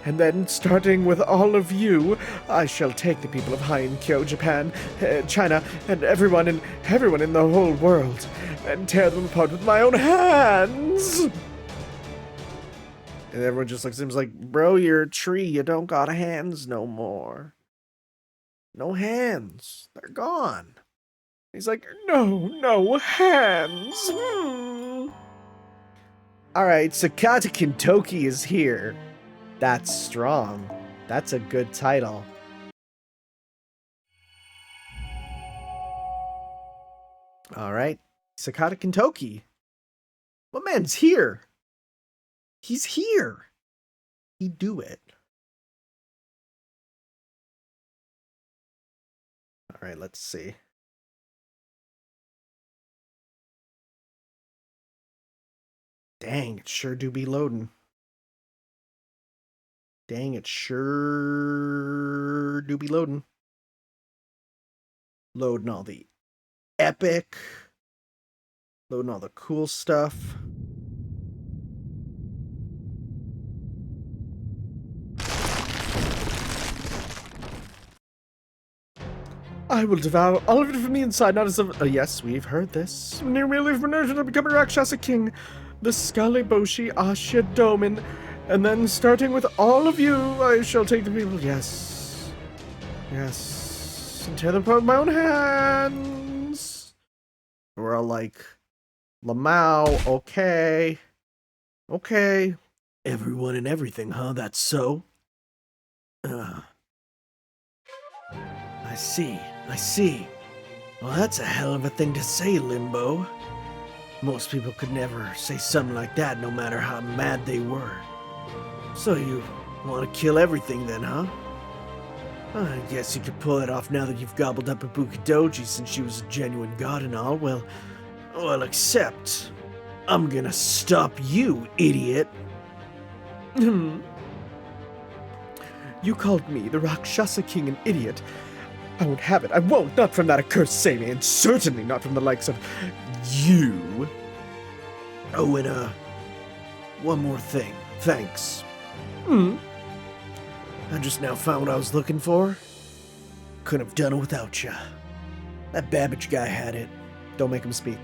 And then, starting with all of you, I shall take the people of Heian-Kyo, Japan, China, and everyone in the whole world, and tear them apart with my own hands! And everyone just looks at him and is like, bro, you're a tree. You don't got hands no more. No hands. They're gone. He's like, no hands. All right, Sakata Kintoki is here. That's strong. That's a good title. All right, Sakata Kintoki. My man's here. He's here. He do it. All right, let's see. Dang, it sure do be loading. Dang, it sure do be loading. Loading all the epic. Loading all the cool stuff. I will devour all of it from the inside, not as a... yes, we've heard this. Near me live Minerva to become a Rakshasa king. The Skaliboshi Asha Domin. And then, starting with all of you, I shall take the people... Yes. Yes. And tear them apart with my own hands. We're all like, Lamau, okay. Okay. Everyone and everything, huh? That's so? I see. Well, that's a hell of a thing to say, Limbo. Most people could never say something like that, no matter how mad they were. So you want to kill everything then, huh? I guess you could pull it off now that you've gobbled up Ibuki Doji since she was a genuine god and all. Well, except I'm gonna stop you, idiot. You called me, the Rakshasa king, an idiot. I won't have it. I won't. Not from that accursed Sany, and certainly not from the likes of you. Oh, and one more thing. Thanks. Hmm? I just now found what I was looking for. Couldn't have done it without ya. That Babbage guy had it. Don't make him speak.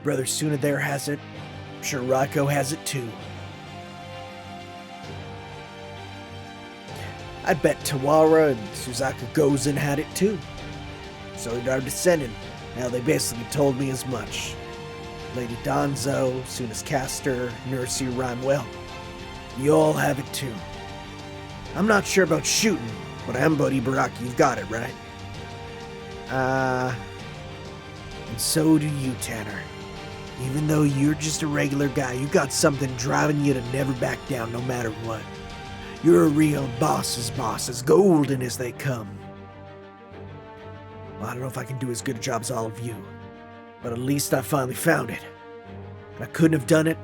Brother Suna there has it. I'm sure Raiko has it too. I bet Tawara and Suzaka Gozen had it too. So did our descendant. Now they basically told me as much. Lady Danzo, Suna's caster, Nurse rhyme well. You all have it too. I'm not sure about shooting, but Ambody Baraki, you've got it, right? And so do you, Tanner. Even though you're just a regular guy, you got something driving you to never back down no matter what. You're a real boss's boss, as golden as they come. Well, I don't know if I can do as good a job as all of you, but at least I finally found it. And I couldn't have done it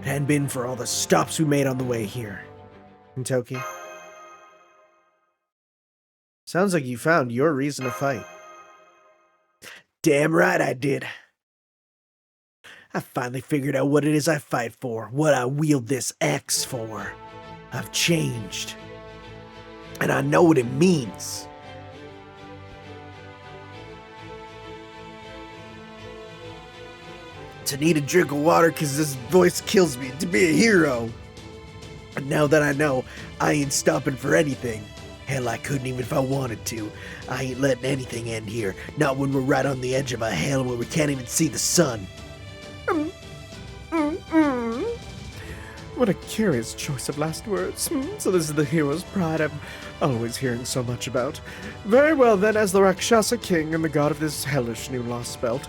if it hadn't been for all the stops we made on the way here. Kintoki. Sounds like you found your reason to fight. Damn right I did. I finally figured out what it is I fight for, what I wield this axe for. I've changed. And I know what it means. To need a drink of water because this voice kills me. To be a hero. And now that I know, I ain't stopping for anything. Hell, I couldn't even if I wanted to. I ain't letting anything end here. Not when we're right on the edge of a hell where we can't even see the sun. What a curious choice of last words. So this is the hero's pride I'm always hearing so much about. Very well then, as the Rakshasa king and the god of this hellish new lost belt,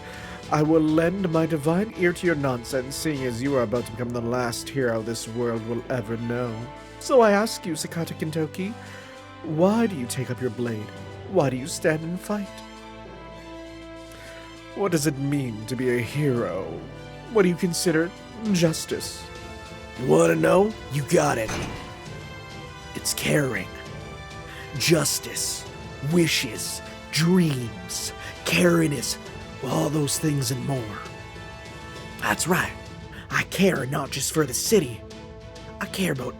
I will lend my divine ear to your nonsense, seeing as you are about to become the last hero this world will ever know. So I ask you, Sakata Kintoki, why do you take up your blade? Why do you stand and fight? What does it mean to be a hero? What do you consider justice? You want to know? You got it. It's caring. Justice. Wishes. Dreams. Caring is all those things and more. That's right. I care not just for the city. I care about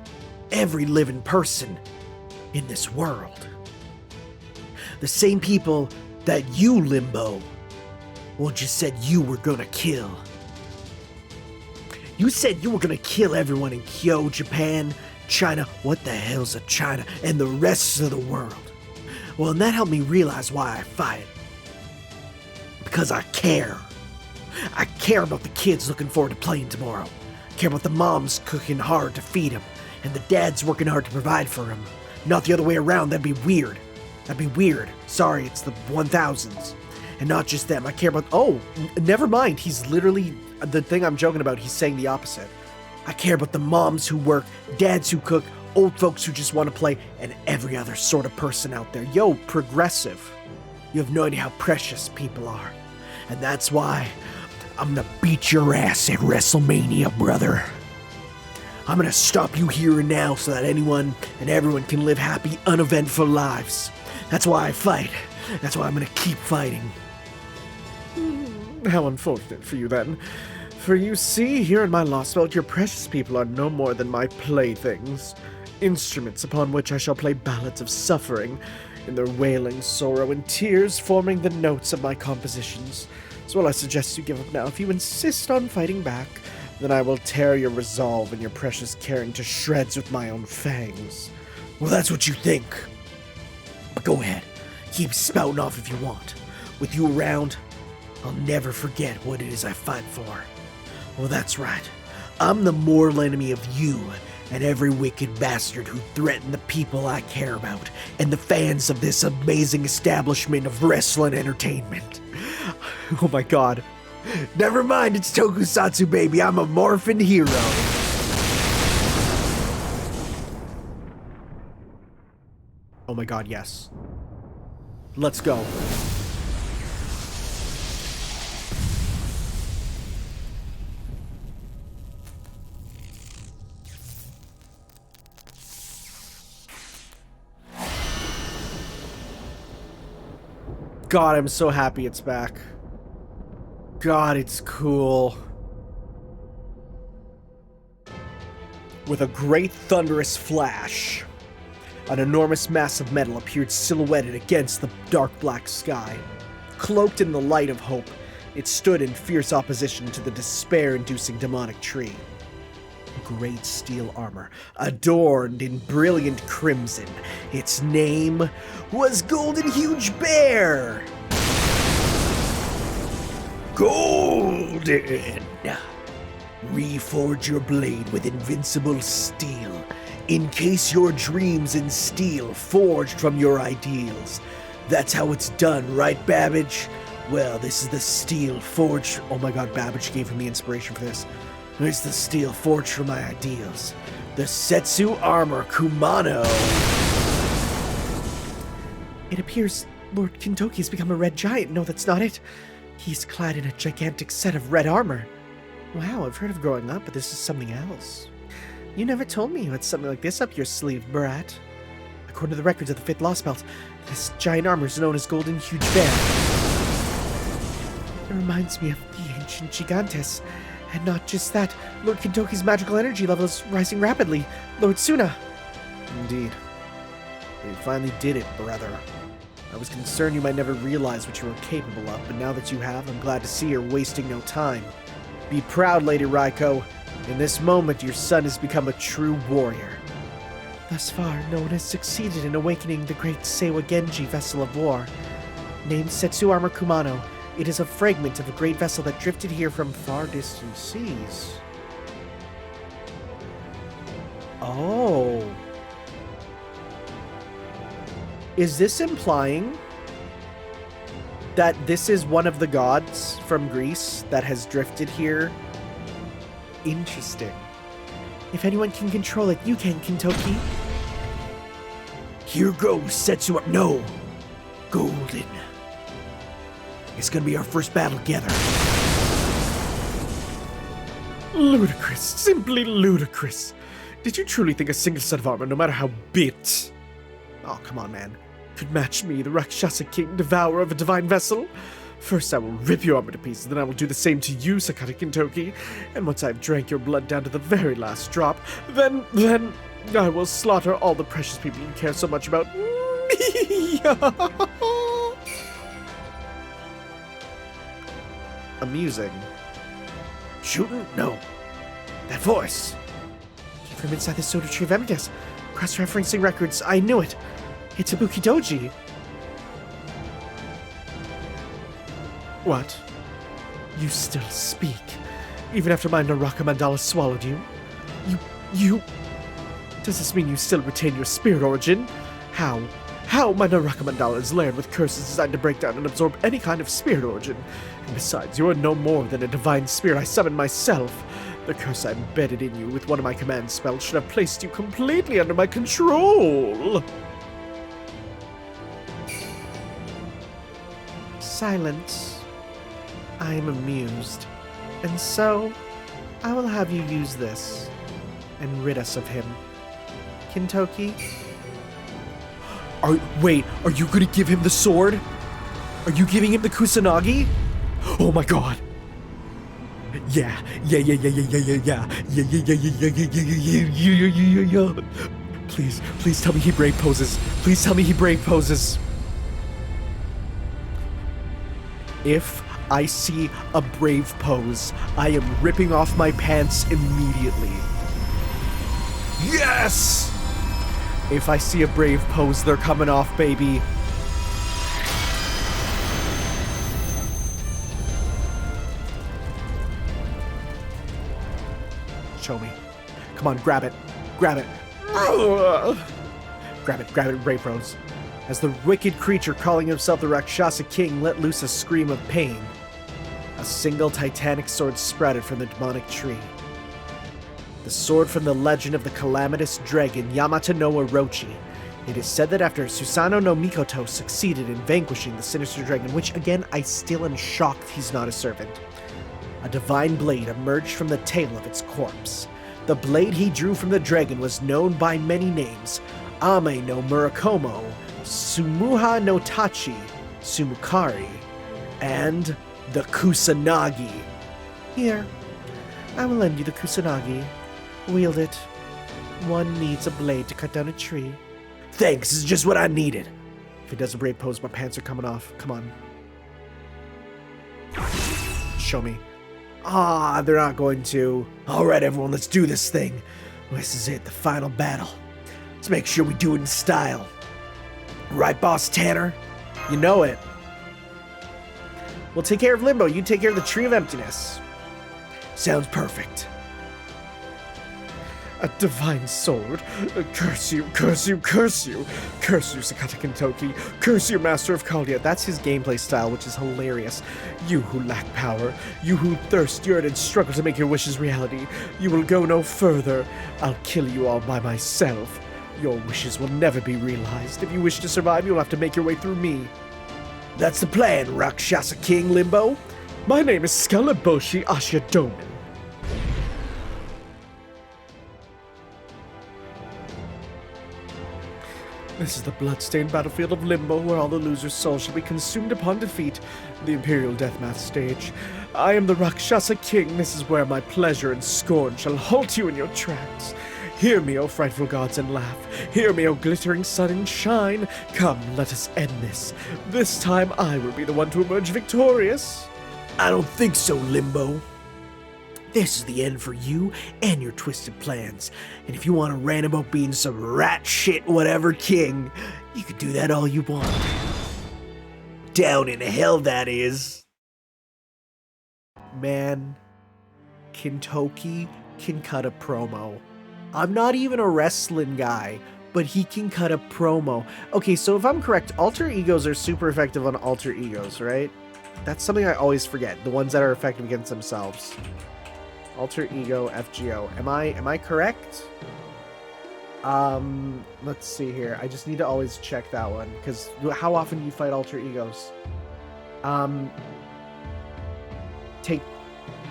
every living person in this world. The same people that you, Limbo, just said you were gonna kill. You said you were gonna kill everyone in Kyo, Japan, China, what the hell's a China, and the rest of the world. Well, and that helped me realize why I fight. Because I care. I care about the kids looking forward to playing tomorrow. I care about the moms cooking hard to feed them, and the dads working hard to provide for them. Not the other way around, that'd be weird. That'd be weird. Sorry, it's the 1000s. And not just them, I care about... Oh, never mind, he's literally... The thing I'm joking about, he's saying the opposite. I care about the moms who work, dads who cook, old folks who just want to play, and every other sort of person out there. Yo, progressive. You have no idea how precious people are. And that's why I'm gonna beat your ass at WrestleMania, brother. I'm gonna stop you here and now so that anyone and everyone can live happy, uneventful lives. That's why I fight. That's why I'm gonna keep fighting. How unfortunate for you, then. For you see, here in my lost world, your precious people are no more than my playthings. Instruments upon which I shall play ballads of suffering, in their wailing sorrow and tears forming the notes of my compositions. So I suggest you give up now. If you insist on fighting back, then I will tear your resolve and your precious caring to shreds with my own fangs. Well, that's what you think. But go ahead. Keep spouting off if you want. With you around, I'll never forget what it is I fight for. Well, that's right. I'm the mortal enemy of you and every wicked bastard who threaten the people I care about and the fans of this amazing establishment of wrestling entertainment. Oh my god. Never mind, it's Tokusatsu, baby. I'm a morphin' hero. Oh my god, yes. Let's go. God, I'm so happy it's back. God, it's cool. With a great thunderous flash, an enormous mass of metal appeared silhouetted against the dark black sky. Cloaked in the light of hope, it stood in fierce opposition to the despair-inducing demonic tree. Great steel armor, adorned in brilliant crimson. Its name was Golden Huge Bear! Golden! Reforge your blade with invincible steel. Encase your dreams in steel forged from your ideals. That's how it's done, right, Babbage? Well, this is the steel forged... Oh my god, Babbage gave him the inspiration for this. It's the steel forged from my ideals. The Setsu Armor Kumano. It appears Lord Kintoki has become a red giant. No, that's not it. He's clad in a gigantic set of red armor. Wow, I've heard of growing up, but this is something else. You never told me you had something like this up your sleeve, brat. According to the records of the 5th Lost Belt, this giant armor is known as Golden Huge Bear. It reminds me of the ancient Gigantes. And not just that, Lord Kintoki's magical energy level is rising rapidly. Lord Suna. Indeed. You finally did it, brother. I was concerned you might never realize what you were capable of, but now that you have, I'm glad to see you're wasting no time. Be proud, Lady Raiko. In this moment, your son has become a true warrior. Thus far, no one has succeeded in awakening the great Seiwa Genji vessel of war. Named Setsu Armor Kumano, it is a fragment of a great vessel that drifted here from far distant seas. Oh. Is this implying that this is one of the gods from Greece that has drifted here? Interesting. If anyone can control it, you can, Kintoki. Here goes Setsu... No! Golden. It's gonna be our first battle together. Ludicrous. Simply ludicrous. Did you truly think a single set of armor, no matter how bit... Oh, come on, man. Could match me, the Rakshasa King, devourer of a divine vessel? First I will rip your armor to pieces, then I will do the same to you, Sakata Kintoki. And once I've drank your blood down to the very last drop, then I will slaughter all the precious people you care so much about. Amusing. Shooting? No. That voice! Came from inside the Soda Tree of Emptiness. Cross-referencing records, I knew it. It's Ibuki Doji. What? You still speak, even after my Naraka Mandala swallowed you? You... Does this mean you still retain your spirit origin? How? How my Naraka Mandala is layered with curses designed to break down and absorb any kind of spirit origin? And besides, you are no more than a divine spirit I summoned myself. The curse I embedded in you with one of my command spells should have placed you completely under my control. Silence. I am amused. And so, I will have you use this and rid us of him. Kintoki? Wait, are you gonna give him the sword? Are you giving him the Kusanagi? Oh my god. Yeah. Please tell me he brave poses. Please tell me he brave poses. If I see a brave pose, I am ripping off my pants immediately. Yes! If I see a brave pose, they're coming off, baby. Show me. Come on, grab it. Grab it. Grab it, brave pose. As the wicked creature calling himself the Rakshasa King let loose a scream of pain, a single titanic sword sprouted from the demonic tree. The sword from the legend of the calamitous dragon Yamata no Orochi. It is said that after Susanoo no Mikoto succeeded in vanquishing the sinister dragon, which again I still am shocked he's not a servant, a divine blade emerged from the tail of its corpse. The blade he drew from the dragon was known by many names: Ame no Murakomo, Sumuha no Tachi, Sumukari, and the Kusanagi. Here, I will lend you the Kusanagi. Wield it. One needs a blade to cut down a tree. Thanks, this is just what I needed. If he does a brave pose, my pants are coming off. Come on. Show me. Ah, they're not going to. Alright everyone, let's do this thing. This is it, the final battle. Let's make sure we do it in style. Right, Boss Tanner? You know it. We'll take care of Limbo. You take care of the Tree of Emptiness. Sounds perfect. A divine sword. Curse you, curse you, curse you. Curse you, Sakata Kintoki. Curse you, Master of Kalia. That's his gameplay style, which is hilarious. You who lack power. You who thirst, yearn, and struggle to make your wishes reality. You will go no further. I'll kill you all by myself. Your wishes will never be realized. If you wish to survive, you'll have to make your way through me. That's the plan, Rakshasa King Limbo. My name is Skalaboshi Ashidomen. This is the blood-stained battlefield of Limbo, where all the losers' souls shall be consumed upon defeat. The Imperial Deathmatch stage. I am the Rakshasa King. This is where my pleasure and scorn shall halt you in your tracks. Hear me, O frightful gods, and laugh. Hear me, O glittering sun, and shine. Come, let us end this. This time I will be the one to emerge victorious. I don't think so, Limbo. This is the end for you and your twisted plans. And if you want to rant about being some rat shit whatever king, you could do that all you want. Down in hell, that is. Man, Kintoki can cut a promo. I'm not even a wrestling guy, but he can cut a promo. Okay, so if I'm correct, alter egos are super effective on alter egos, right? That's something I always forget. The ones that are effective against themselves. Alter ego, FGO. Am I correct? Let's see here. I just need to always check that one, because how often do you fight alter egos?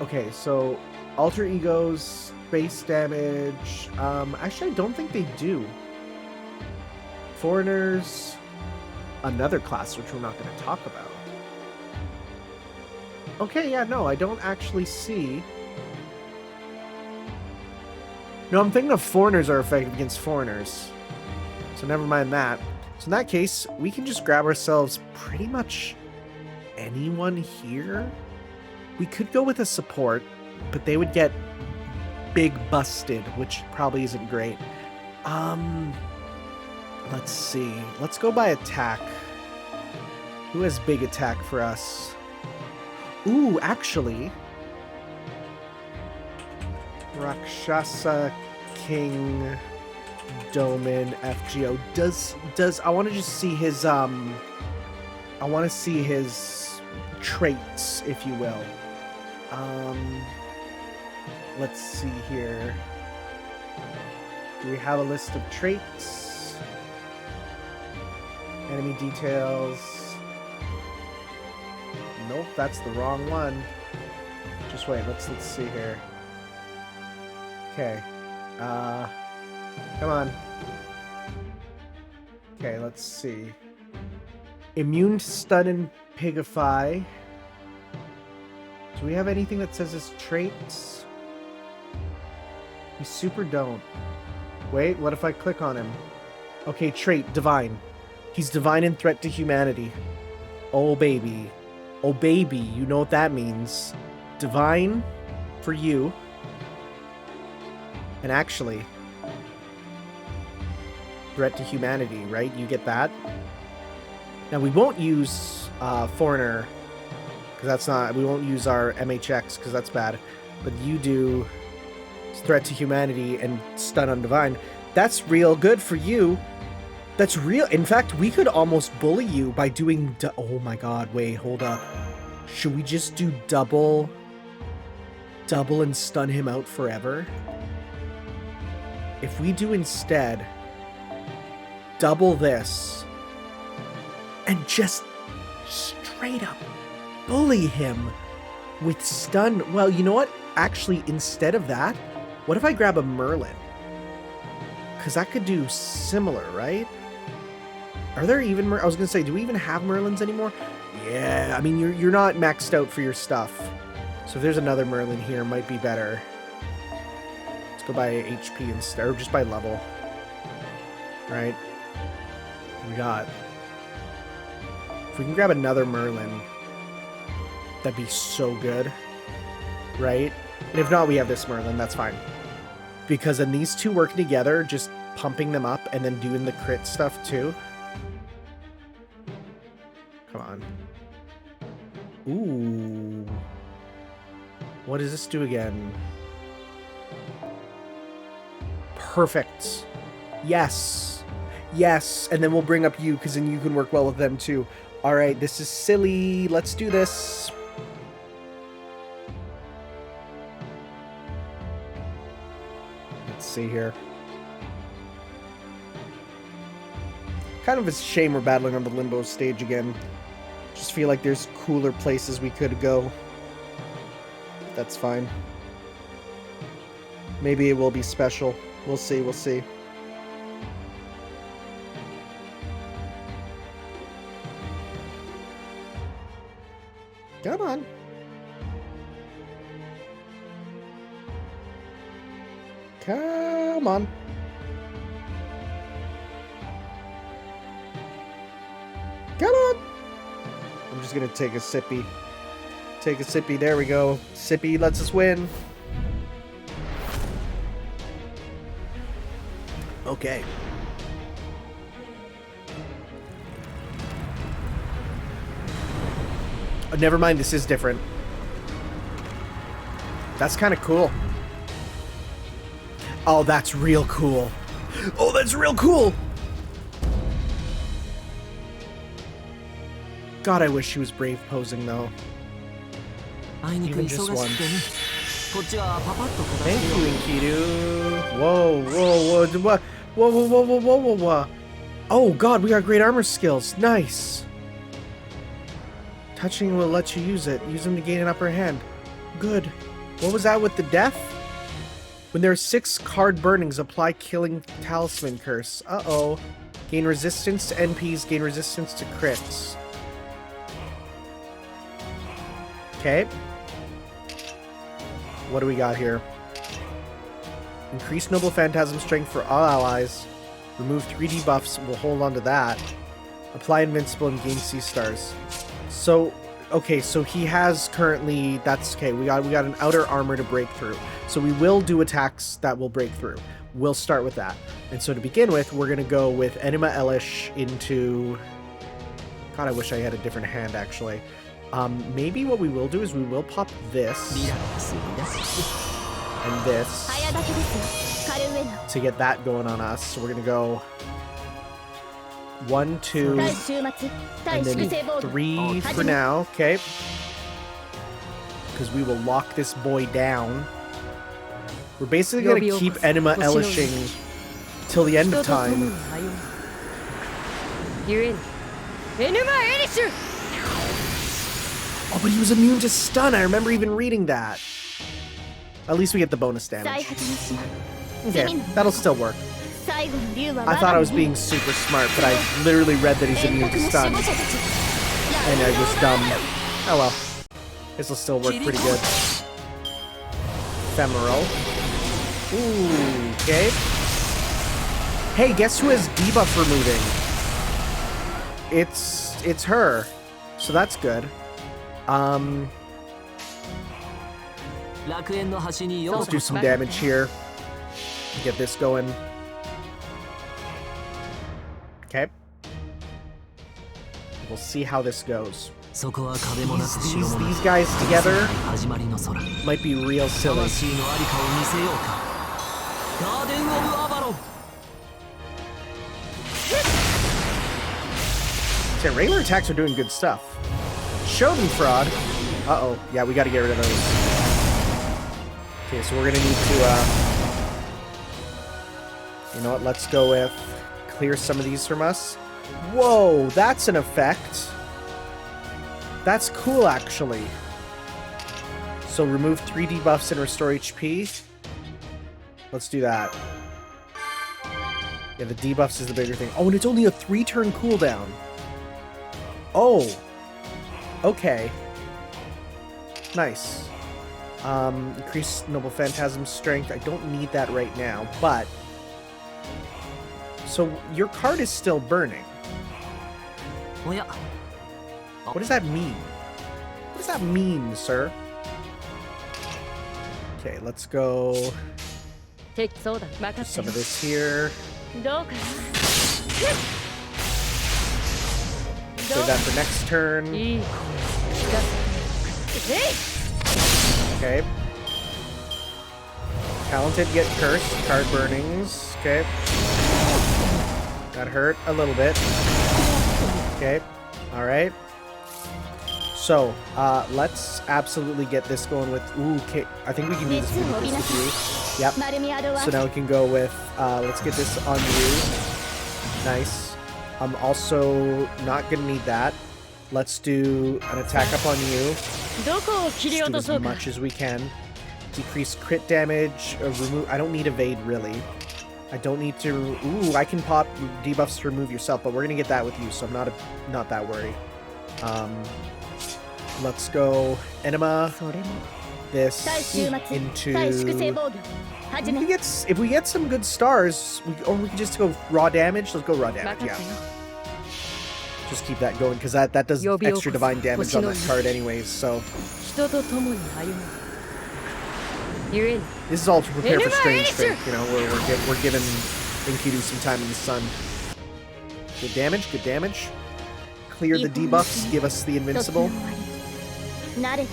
Okay, so alter egos, base damage. Actually, I don't think they do. Foreigners, another class which we're not going to talk about. Okay, yeah, no, I don't actually see. No, I'm thinking of foreigners are effective against foreigners. So never mind that. So in that case, we can just grab ourselves pretty much anyone here. We could go with a support, but they would get big busted, which probably isn't great. Let's see. Let's go by attack. Who has big attack for us? Ooh, actually, Rakshasa King Domin FGO does I want to just see his I want to see his traits, if you will. Let's see here. Do we have a list of traits? Enemy details. Nope, that's the wrong one. Just wait, let's see here. Okay. Come on. Okay, let's see. Immune to stun and pigify. Do we have anything that says his traits? We super don't. Wait, what if I click on him? Okay, trait, divine. He's divine in threat to humanity. Oh, baby. Oh, baby, you know what that means. Divine for you. And actually, threat to humanity, right? You get that? Now, we won't use Foreigner, because that's not... We won't use our MHX, because that's bad. But you do threat to humanity and stun on divine. That's real good for you. That's real. In fact, we could almost bully you by doing... Oh my god, wait, hold up. Should we just do double and stun him out forever? If we do instead double this and just straight up bully him with stun... Well, you know what? Actually, instead of that, what if I grab a Merlin? Because that could do similar, right? Are there even... I was going to say, do we even have Merlins anymore? Yeah, I mean, you're not maxed out for your stuff. So if there's another Merlin here, it might be better. Let's go by HP instead, or just by level. Right? We got... If we can grab another Merlin, that'd be so good. Right? And if not, we have this Merlin, that's fine. Because then these two working together, just pumping them up and then doing the crit stuff too. Come on. Ooh. What does this do again? Perfect. Yes. Yes. And then we'll bring up you, because then you can work well with them too. Alright, this is silly. Let's do this. Let's see here. Kind of a shame we're battling on the Limbo stage again. Just feel like there's cooler places we could go. That's fine. Maybe it will be special. We'll see, we'll see. Come on. Come on. Come on. I'm just gonna take a sippy. Take a sippy. There we go. Sippy lets us win. Okay. Oh, never mind. This is different. That's kind of cool. Oh, that's real cool. Oh, that's real cool. God, I wish she was brave posing, though. Even just once. Thank you, Enkidu. Whoa, whoa, whoa, whoa, whoa, whoa, whoa, whoa, whoa, whoa. Oh, God, we got great armor skills. Nice. Touching will let you use it. Use them to gain an upper hand. Good. What was that with the death? When there are 6 card burnings, apply killing talisman curse. Uh-oh. Gain resistance to NPs, gain resistance to crits. Okay. What do we got here? Increase Noble Phantasm Strength for all allies. Remove 3 debuffs. We'll hold on to that. Apply Invincible and gain C stars. So, okay, so he has currently, that's okay, we got an outer armor to break through. So we will do attacks that will break through. We'll start with that. And so to begin with, we're going to go with Enema Elish into... God, I wish I had a different hand, actually. Maybe what we will do is we will pop this and this to get that going on us. So we're going to go 1, 2, and then 3 for now, okay? Because we will lock this boy down. We're basically going to keep Enema Elishing till the end of time. You're in. Enema Elisher! Oh, but he was immune to stun. I remember even reading that. At least we get the bonus damage. Okay, that'll still work. I thought I was being super smart, but I literally read that he's immune to stun. And I was dumb. Oh well. This will still work pretty good. Ephemeral. Ooh, okay. Hey, guess who has debuff removing? It's her. So that's good. Let's do some damage here. Get this going. Okay. We'll see how this goes. These guys together might be real silly. Okay, regular attacks are doing good stuff. Schadenfreude. Uh-oh. Yeah, we gotta get rid of those. Okay, so we're gonna need to, you know what, let's go with clear some of these from us. Whoa, that's an effect. That's cool, actually. So remove 3 debuffs and restore HP. Let's do that. Yeah, the debuffs is the bigger thing. Oh, and it's only a 3-turn cooldown. Oh. Okay. Nice. Increase Noble Phantasm strength. I don't need that right now, but... So, your card is still burning. What does that mean? What does that mean, sir? Okay, let's go... some of this here. Save that for next turn. Okay. Talented get cursed. Card burnings. Okay. That hurt a little bit. Okay. Alright. So, let's absolutely get this going with... Ooh, okay. I think we can do this with you. Yep. So now we can go with... let's get this on you. Nice. I'm also not going to need that. Let's do an attack up on you. Just do as much as we can. Decrease crit damage. Remove. I don't need evade, really. I don't need to... Ooh, I can pop debuffs to remove yourself, but we're going to get that with you, so I'm not that worried. Let's go Enema. This into... If we get some good stars, or we can just go raw damage. Let's go raw damage, yeah. Just keep that going, because that does extra divine damage on that card anyways, so... This is all to prepare for Strange Fate, you know, we're giving Enkidu some time in the sun. Good damage, good damage. Clear the debuffs, give us the invincible. Nice.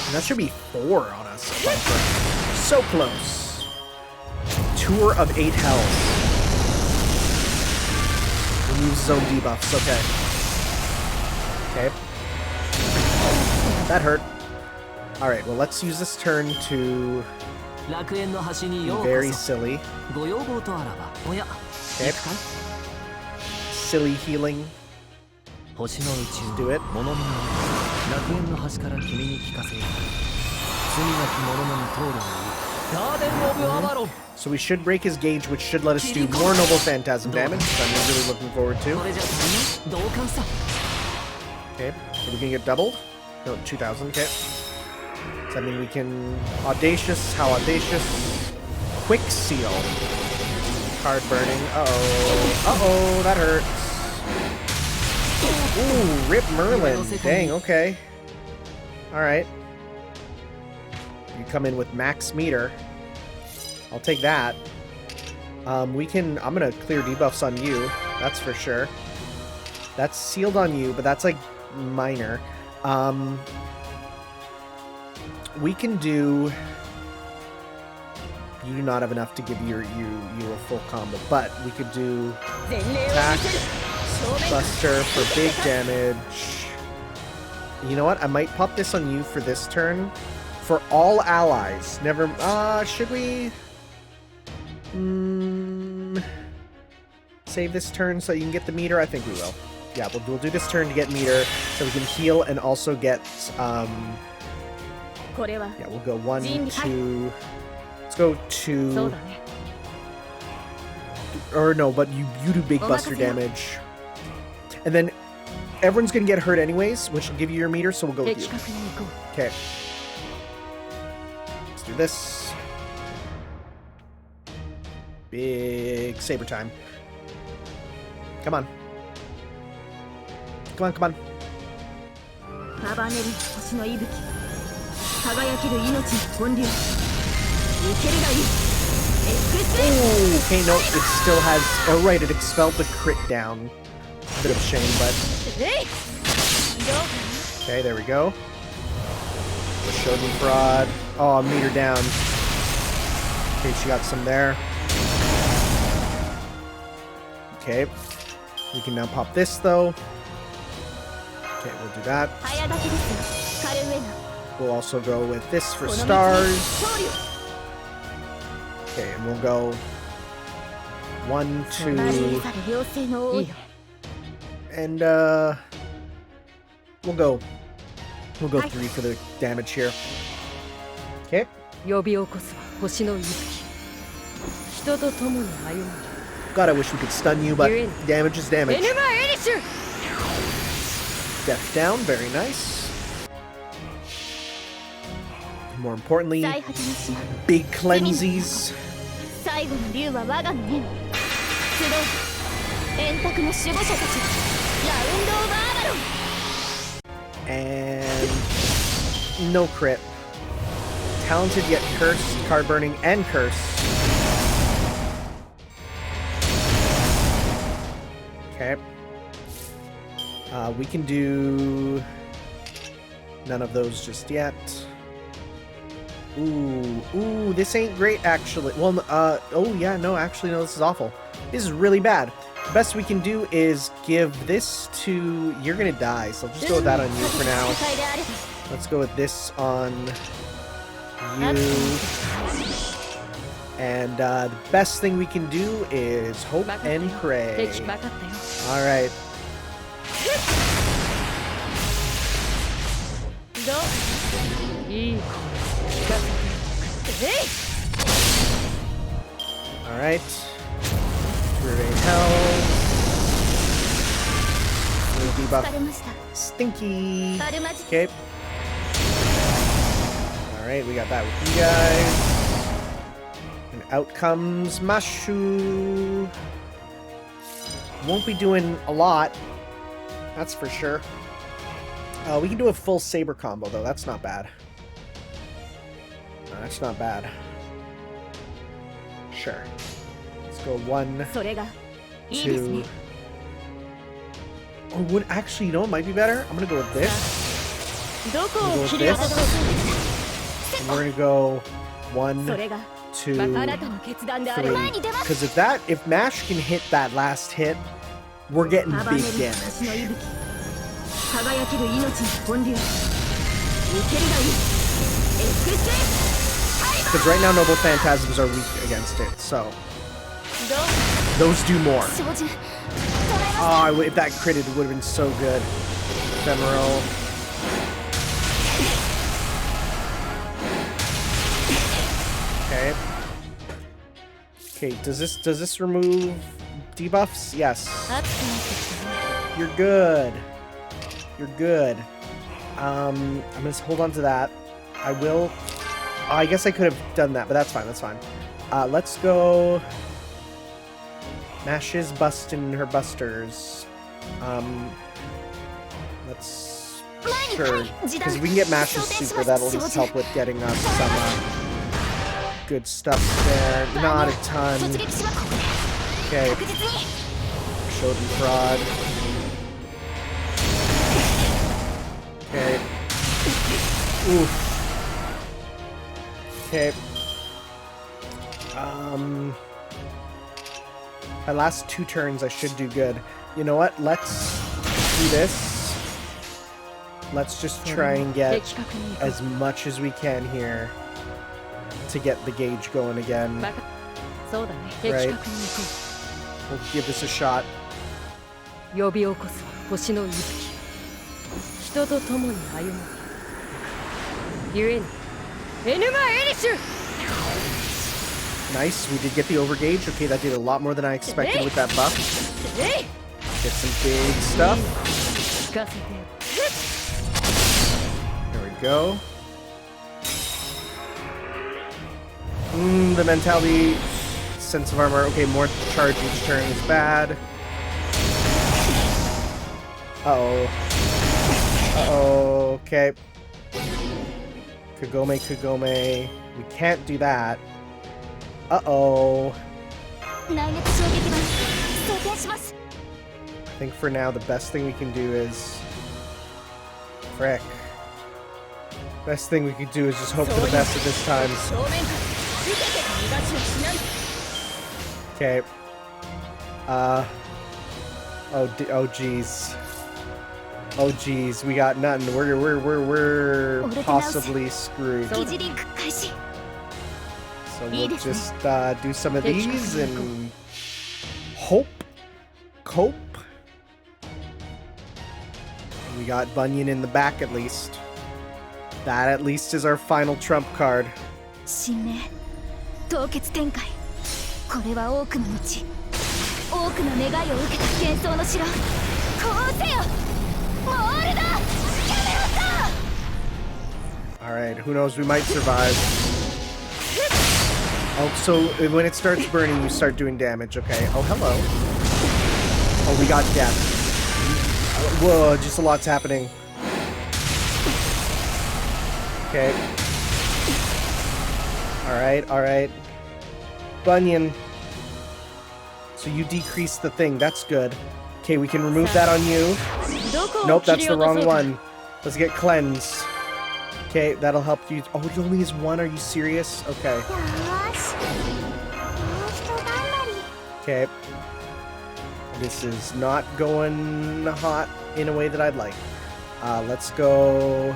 And that should be 4 on us. So close. Tour of 8 Hells. Remove zone debuffs. Okay. Okay. That hurt. Alright, well, let's use this turn to be very silly. Okay. Silly healing. Let's do it. So we should break his gauge, which should let us do more Noble Phantasm damage, which I'm really looking forward to. Okay, are we gonna get doubled? No, 2,000, okay. Does that mean we can... Audacious, how audacious? Quick Seal. Card burning. Uh-oh. Uh-oh, that hurts. Ooh, Rip Merlin. Dang, okay. Alright. You come in with max meter. I'll take that. I'm gonna clear debuffs on you. That's for sure. That's sealed on you, but that's like minor. We can do... You do not have enough to give you a full combo, but we could do attack, buster for big damage. You know what? I might pop this on you for this turn. For all allies. Never... should we... save this turn so you can get the meter? I think we will. Yeah, we'll do this turn to get meter so we can heal and also get... yeah, we'll go 1, 2... Let's go 2... Or no, but you do big buster damage. And then everyone's gonna get hurt anyways, which will give you your meter, so we'll go with you. Okay. Let's do this. Big saber time. Come on. Come on, come on. Ooh, okay, no, it still has... Oh, right, it expelled the crit down. A bit of a shame, but... Okay, there we go. Shogun fraud. Oh, meter down. Okay, she got some there. Okay. We can now pop this, though. Okay, we'll do that. We'll also go with this for stars. Okay, and we'll go 1, 2, and we'll go 3 for the damage here. Okay. God, I wish we could stun you, but damage is damage. Death down, very nice. More importantly, big cleansies. And no crit. Talented yet cursed, card burning and curse. Okay. We can do none of those just yet. Ooh, this ain't great, actually. Well, oh yeah, no, actually, no, this is awful. This is really bad. The best we can do is give this to... You're gonna die, so just go with that on you for now. Let's go with this on you. And the best thing we can do is hope and pray. Alright. Alright. Retain health. Debuff. Stinky. Okay. Alright, we got that with you guys. And out comes Mashu. Won't be doing a lot. That's for sure. We can do a full saber combo, though. That's not bad. No, that's not bad. Sure. Let's go 1, 2. Or would actually, you know, it might be better. I'm gonna go with this. I'm gonna go with this. And we're gonna go 1, 2, 3. Because if Mash can hit that last hit, we're getting big damage. Because right now Noble Phantasms are weak against it, so those do more. Oh, if that critted, it would have been so good. Ephemeral. Okay. Okay, does this remove debuffs? Yes. You're good. You're good. I'm gonna hold on to that. I will... Oh, I guess I could have done that, but that's fine, that's fine. Let's go... Mash is busting her busters. Let's... Sure. Because we can get Mash's super, that'll at least help with getting us some good stuff there. Not a ton. Okay. Schadenfreude. Okay. Oof. Okay. My last 2 turns I should do good. You know what? Let's do this. Let's just try and get as much as we can here to get the gauge going again. Right. We'll give this a shot. 呼び起こす星の息吹人と共に歩むゆえにエヌマエリシュ Nice, we did get the overgauge. Okay, that did a lot more than I expected with that buff. Get some big stuff. There we go. The mentality, sense of armor. Okay, more charge each turn is bad. Uh-oh. Uh-oh, okay. Kagome. We can't do that. Uh-oh. I think for now the best thing we can do is... Frick. Best thing we could do is just hope for the best at this time. Okay. Oh geez. Oh geez, we got nothing. We're possibly screwed. So we'll just do some of these and cope. We got Bunyan in the back at least. That at least is our final trump card. 新明凍結展開これは多くの道多くの願いを受けた幻想の城こうせよモールドキャメロット Alright, who knows, we might survive. Oh, so when it starts burning, you start doing damage. Okay. Oh, hello. Oh, we got death. Whoa, just a lot's happening. Okay. Alright. Bunyan. So you decrease the thing. That's good. Okay, we can remove that on you. Nope, that's the wrong one. Let's get cleanse. Okay, that'll help you. Oh, it only is 1. Are you serious? Okay. Okay. This is not going hot in a way that I'd like. Let's go...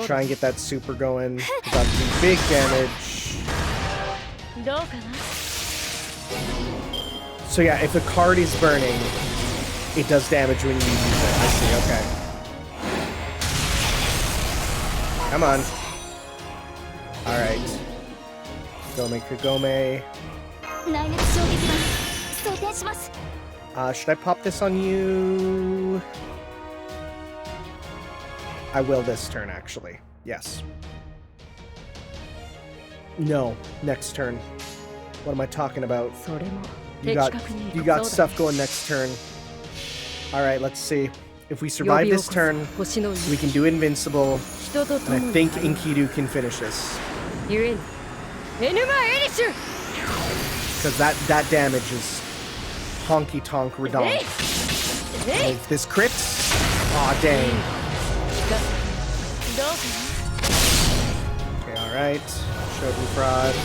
Try and get that super going. About to do big damage. So yeah, if the card is burning, it does damage when you use it. I see, okay. Come on. Alright. Kagome. Should I pop this on you? I will this turn, actually. Yes. No, next turn. What am I talking about? You got stuff going next turn. Alright, let's see. If we survive this turn, we can do Invincible, and I think Enkidu can finish us. Because that damage is honky-tonk redonk. If this crits, aw dang. Okay, alright. Schadenfreude.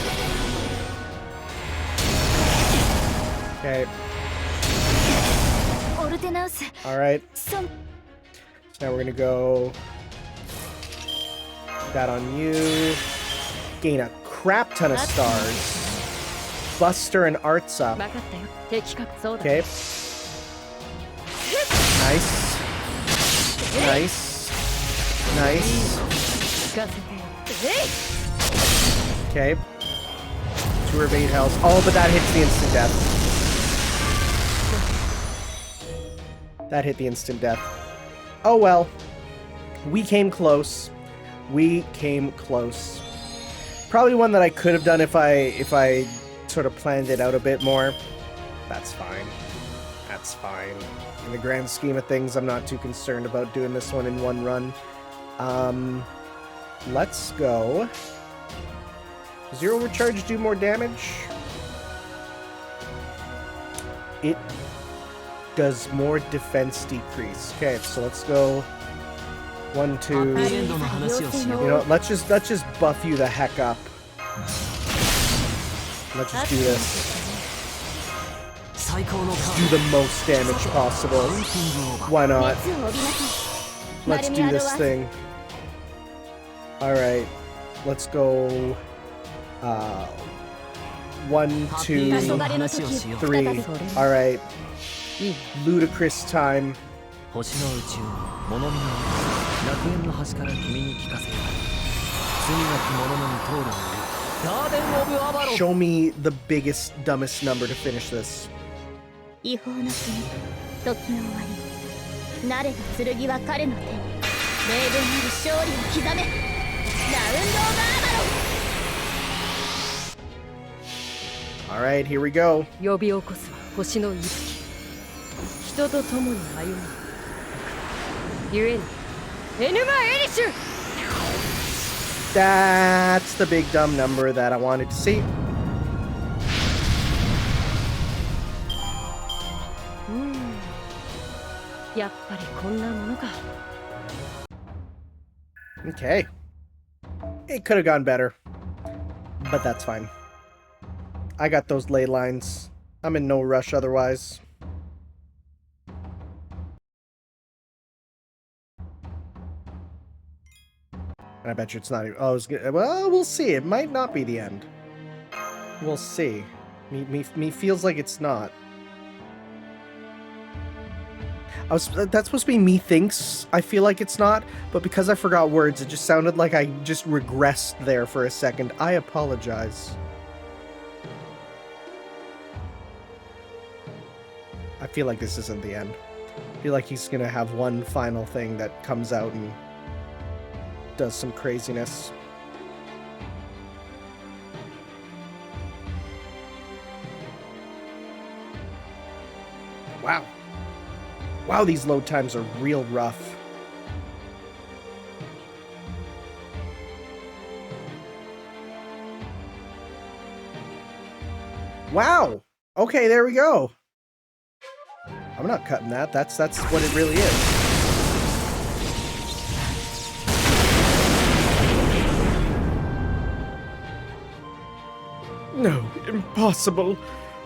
Okay. Alright. So now we're gonna go that on you. Gain a crap ton of stars. Buster and Arts up. Okay. Nice. Okay. 2 or 8 health. Oh, but that hits the instant death. That hit the instant death. Oh well. We came close. Probably one that I could have done if I sort of planned it out a bit more. That's fine. That's fine. In the grand scheme of things, I'm not too concerned about doing this one in one run. Let's go. Zero recharge do more damage? It does more defense decrease. Okay, so let's go 1, 2. You know what, let's just buff you the heck up. Let's just do this. Let's do the most damage possible. Why not? Let's do this thing. Alright. Let's go 1, 2, 3. Alright. Ludicrous time. Show me the biggest, dumbest number to finish this. 違法の国、時の終わり。慣れた剣は彼の手に。名分なる勝利を刻め。ラウンド・オブ・アバロン。 Alright, here we go. 呼び起こすは星の息吹。人と共に歩む。故に、エヌマ・エリシュ That's the big dumb number that I wanted to see. Okay. It could have gone better. But that's fine. I got those ley lines. I'm in no rush otherwise. And I bet you it's not even... Oh, well, we'll see. It might not be the end. We'll see. Me feels like it's not. That's supposed to be me thinks I feel like it's not, but because I forgot words, it just sounded like I just regressed there for a second. I apologize. I feel like this isn't the end. I feel like he's gonna have one final thing that comes out and does some craziness. Wow. Wow, these load times are real rough. Wow. Okay, there we go. I'm not cutting that. That's what it really is. No, impossible.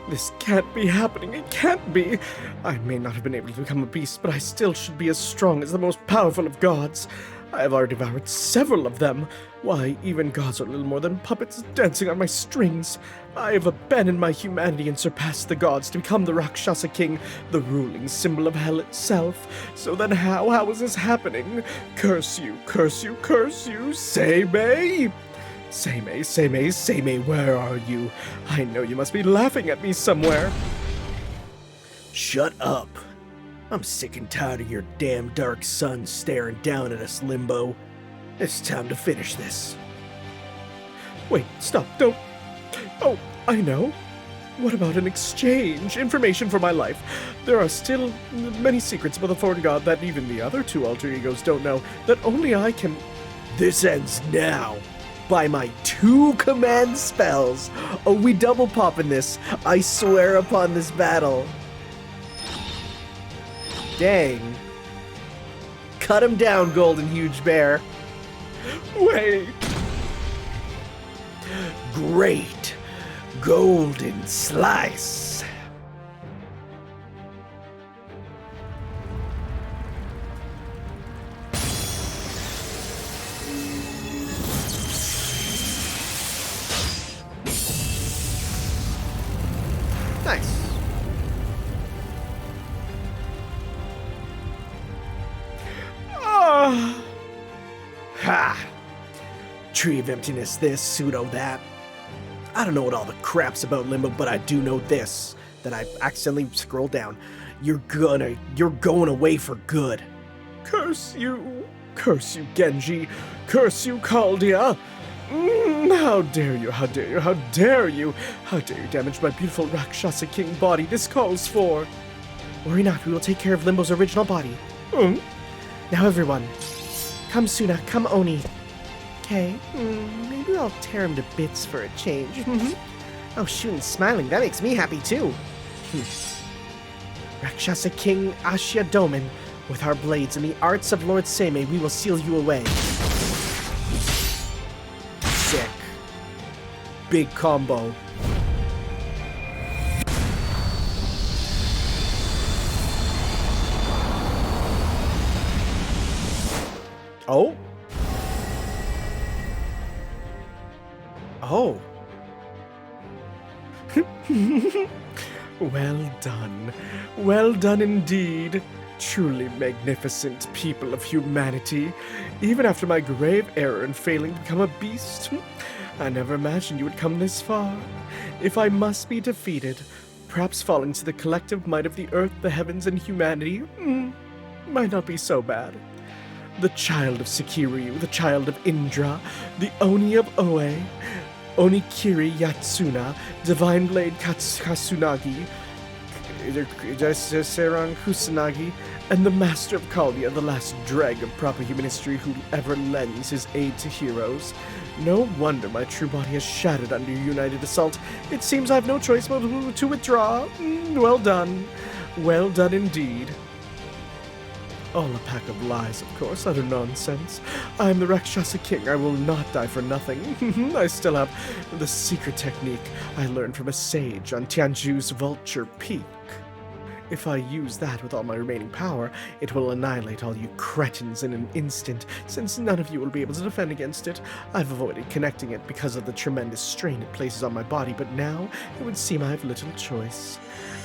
This can't be happening. It can't be. I may not have been able to become a beast, but I still should be as strong as the most powerful of gods. I have already devoured several of them. Why, even gods are little more than puppets dancing on my strings. I have abandoned my humanity and surpassed the gods to become the Rakshasa King, the ruling symbol of hell itself. So then how is this happening? Curse you, curse you, curse you, Samy! Samy, where are you? I know you must be laughing at me somewhere. Shut up. I'm sick and tired of your damn dark sun staring down at us, Limbo. It's time to finish this. Wait, stop, don't... Oh, I know. What about an exchange? Information for my life. There are still many secrets about the foreign god that even the other two alter egos don't know, that only I can... This ends now. By my 2 command spells. Oh, we double popping this. I swear upon this battle. Dang. Cut him down, Golden Huge Bear. Wait. Great. Golden Slice. Nice. Ha! Tree of Emptiness this, pseudo that. I don't know what all the crap's about, Limbo, but I do know this. That I accidentally scrolled down. You're going away for good. Curse you, Genji. Curse you, Caldia. How dare you, how dare you, how dare you! How dare you damage my beautiful Rakshasa King body? This calls for... Worry not, we will take care of Limbo's original body. Hmm? Now everyone, come Suna, come Oni. Okay, maybe I'll tear him to bits for a change. Oh, shoot, and smiling, that makes me happy too. Rakshasa King Ashia Domin, with our blades and the arts of Lord Seimei, we will seal you away. Sick. Big combo. Oh? Oh. Well done. Well done indeed. Truly magnificent people of humanity. Even after my grave error in failing to become a beast, I never imagined you would come this far. If I must be defeated, perhaps falling to the collective might of the earth, the heavens, and humanity, might not be so bad. The child of Sekiryu, the child of Indra, the Oni of Oe, Onikiri Yatsuna, Divine Blade Kasunagi, Serang Kusanagi, and the Master of Kaldea, the last dreg of proper human history who ever lends his aid to heroes. No wonder my true body has shattered under your united assault. It seems I have no choice but to withdraw. Well done. Well done indeed. All a pack of lies, of course, utter nonsense. I am the Rakshasa King. I will not die for nothing. I still have the secret technique I learned from a sage on Tianju's Vulture Peak. If I use that with all my remaining power, it will annihilate all you cretins in an instant, since none of you will be able to defend against it. I've avoided connecting it because of the tremendous strain it places on my body, but now it would seem I have little choice.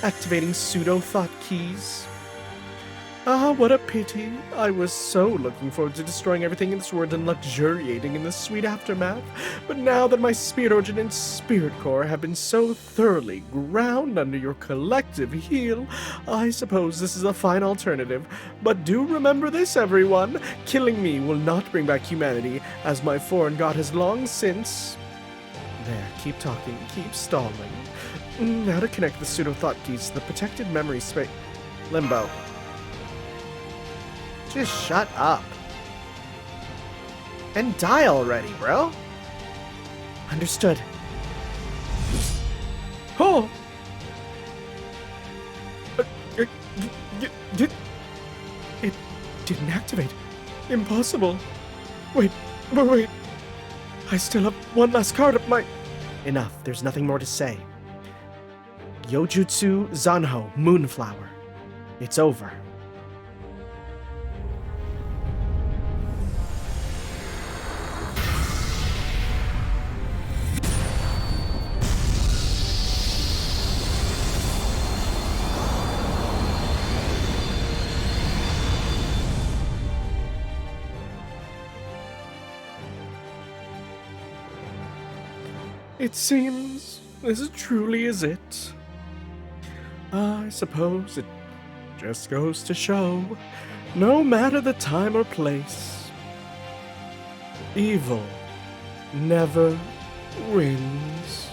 Activating pseudo-thought keys. Ah, what a pity. I was so looking forward to destroying everything in this world and luxuriating in the sweet aftermath. But now that my spirit origin and spirit core have been so thoroughly ground under your collective heel, I suppose this is a fine alternative. But do remember this, everyone. Killing me will not bring back humanity, as my foreign god has long since... There, keep talking, keep stalling. Now to connect the pseudo-thought keys to the protected memory space... Limbo. Just shut up. And die already, bro. Understood. Oh! It didn't activate. Impossible. Wait. I still have one last card up my... Enough. There's nothing more to say. Yojutsu Zanho, Moonflower. It's over. It seems this truly is it. I suppose it just goes to show, no matter the time or place, evil never wins.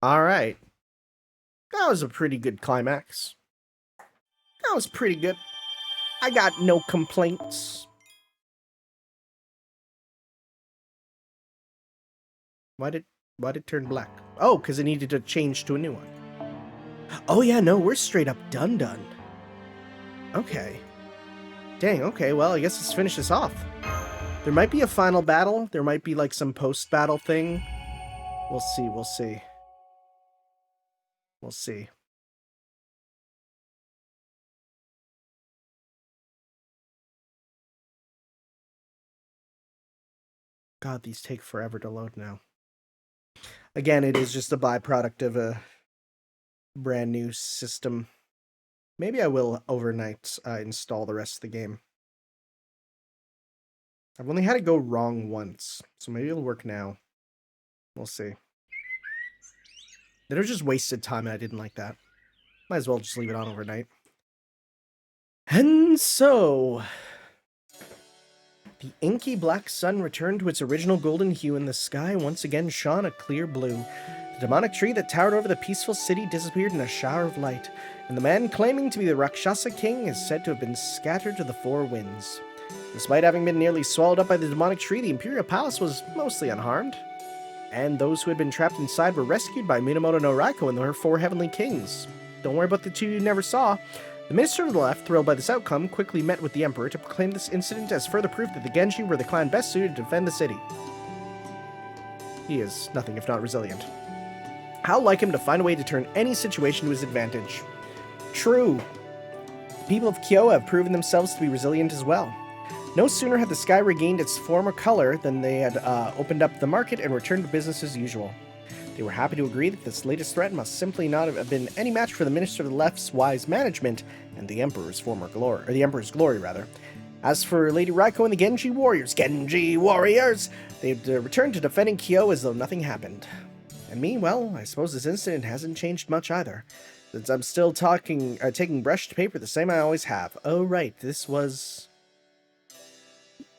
Alright. That was a pretty good climax. That was pretty good. I got no complaints. Why did it turn black? Oh, because it needed to change to a new one. Oh yeah, no, we're straight up done. Okay. Dang, okay, well, I guess let's finish this off. There might be a final battle. There might be like some post-battle thing. We'll see. God, these take forever to load now. Again, it is just a byproduct of a brand new system. Maybe I will overnight install the rest of the game. I've only had it go wrong once, so maybe it'll work now. We'll see. It was just wasted time and I didn't like that. Might as well just leave it on overnight. And so... The inky black sun returned to its original golden hue, and the sky once again shone a clear blue. The demonic tree that towered over the peaceful city disappeared in a shower of light, and the man claiming to be the Rakshasa king is said to have been scattered to the four winds. Despite having been nearly swallowed up by the demonic tree, the imperial palace was mostly unharmed, and those who had been trapped inside were rescued by Minamoto no Raiko and her four heavenly kings. Don't worry about the two you never saw. The minister of the left, thrilled by this outcome, quickly met with the emperor to proclaim this incident as further proof that the Genji were the clan best suited to defend the city. He is nothing if not resilient. How like him to find a way to turn any situation to his advantage. True. The people of Kyo have proven themselves to be resilient as well. No sooner had the sky regained its former color than they had opened up the market and returned to business as usual. They were happy to agree that this latest threat must simply not have been any match for the Minister of the Left's wise management and the Emperor's glory, rather. As for Lady Raiko and the Genji warriors, they'd returned to defending Kyo as though nothing happened. And me, well, I suppose this incident hasn't changed much either, since I'm still taking brushed paper the same I always have. Oh, right, this was...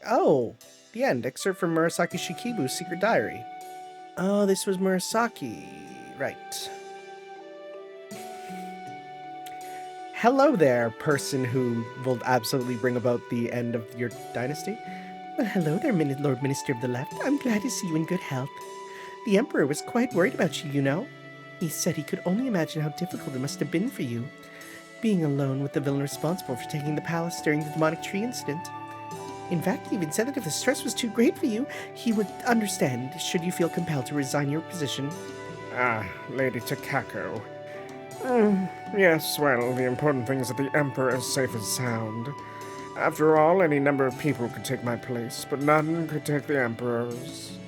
Oh, the end. Excerpt from Murasaki Shikibu's secret diary. Oh, this was Murasaki. Right. Hello there, person who will absolutely bring about the end of your dynasty. Well, hello there, Lord Minister of the Left. I'm glad to see you in good health. The Emperor was quite worried about you, you know. He said he could only imagine how difficult it must have been for you, being alone with the villain responsible for taking the palace during the demonic tree incident. In fact, he even said that if the stress was too great for you, he would understand should you feel compelled to resign your position. Ah, Lady Takako. Yes, well, the important thing is that the Emperor is safe and sound. After all, any number of people could take my place, but none could take the Emperor's.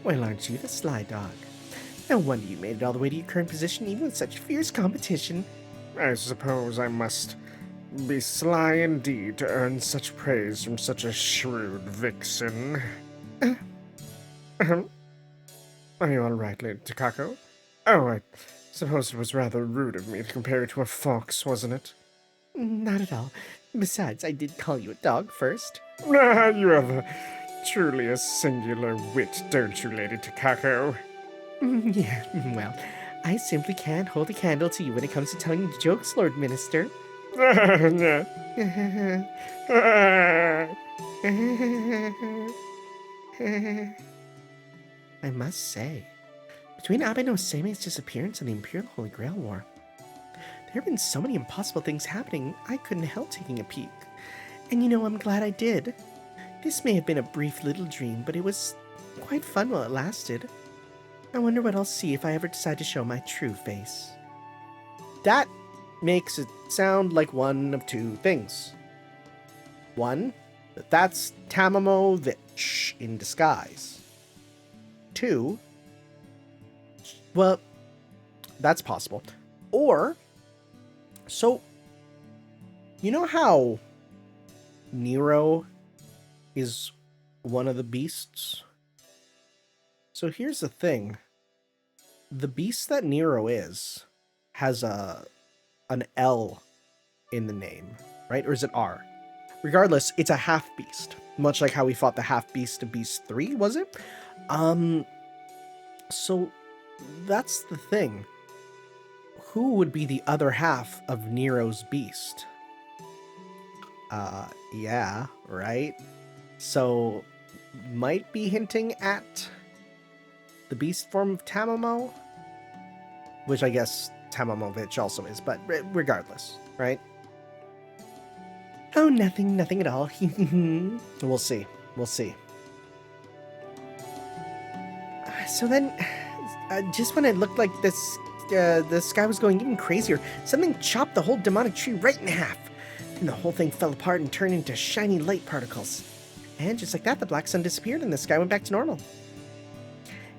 Well, aren't you the sly dog? No wonder you made it all the way to your current position, even with such fierce competition. I suppose I must be sly indeed to earn such praise from such a shrewd vixen. Are you all right, Lady Takako? Oh, I suppose it was rather rude of me to compare you to a fox, wasn't it? Not at all. Besides, I did call you a dog first. You have truly a singular wit, don't you, Lady Takako? Yeah, well, I simply can't hold a candle to you when it comes to telling jokes, Lord Minister. I must say, between Abe no Seime's disappearance and the Imperial Holy Grail War, there have been so many impossible things happening, I couldn't help taking a peek. And you know, I'm glad I did. This may have been a brief little dream, but it was quite fun while it lasted. I wonder what I'll see if I ever decide to show my true face. That makes it sound like one of two things. One, that's Tamamo Vich in disguise. Two, well, that's possible. Or, so, you know how Nero is one of the beasts? So here's the thing. The beast that Nero is has an L in the name, right? Or is it R? Regardless, it's a half-beast. Much like how we fought the half-beast of Beast 3, was it? So that's the thing. Who would be the other half of Nero's beast? Yeah, right? So, might be hinting at the beast form of Tamamo? Which I guess Tamamovich also is, but regardless, right? Oh, nothing at all. We'll see. So then, just when it looked like the sky was going even crazier, something chopped the whole demonic tree right in half. Then the whole thing fell apart and turned into shiny light particles. And just like that, the black sun disappeared and the sky went back to normal.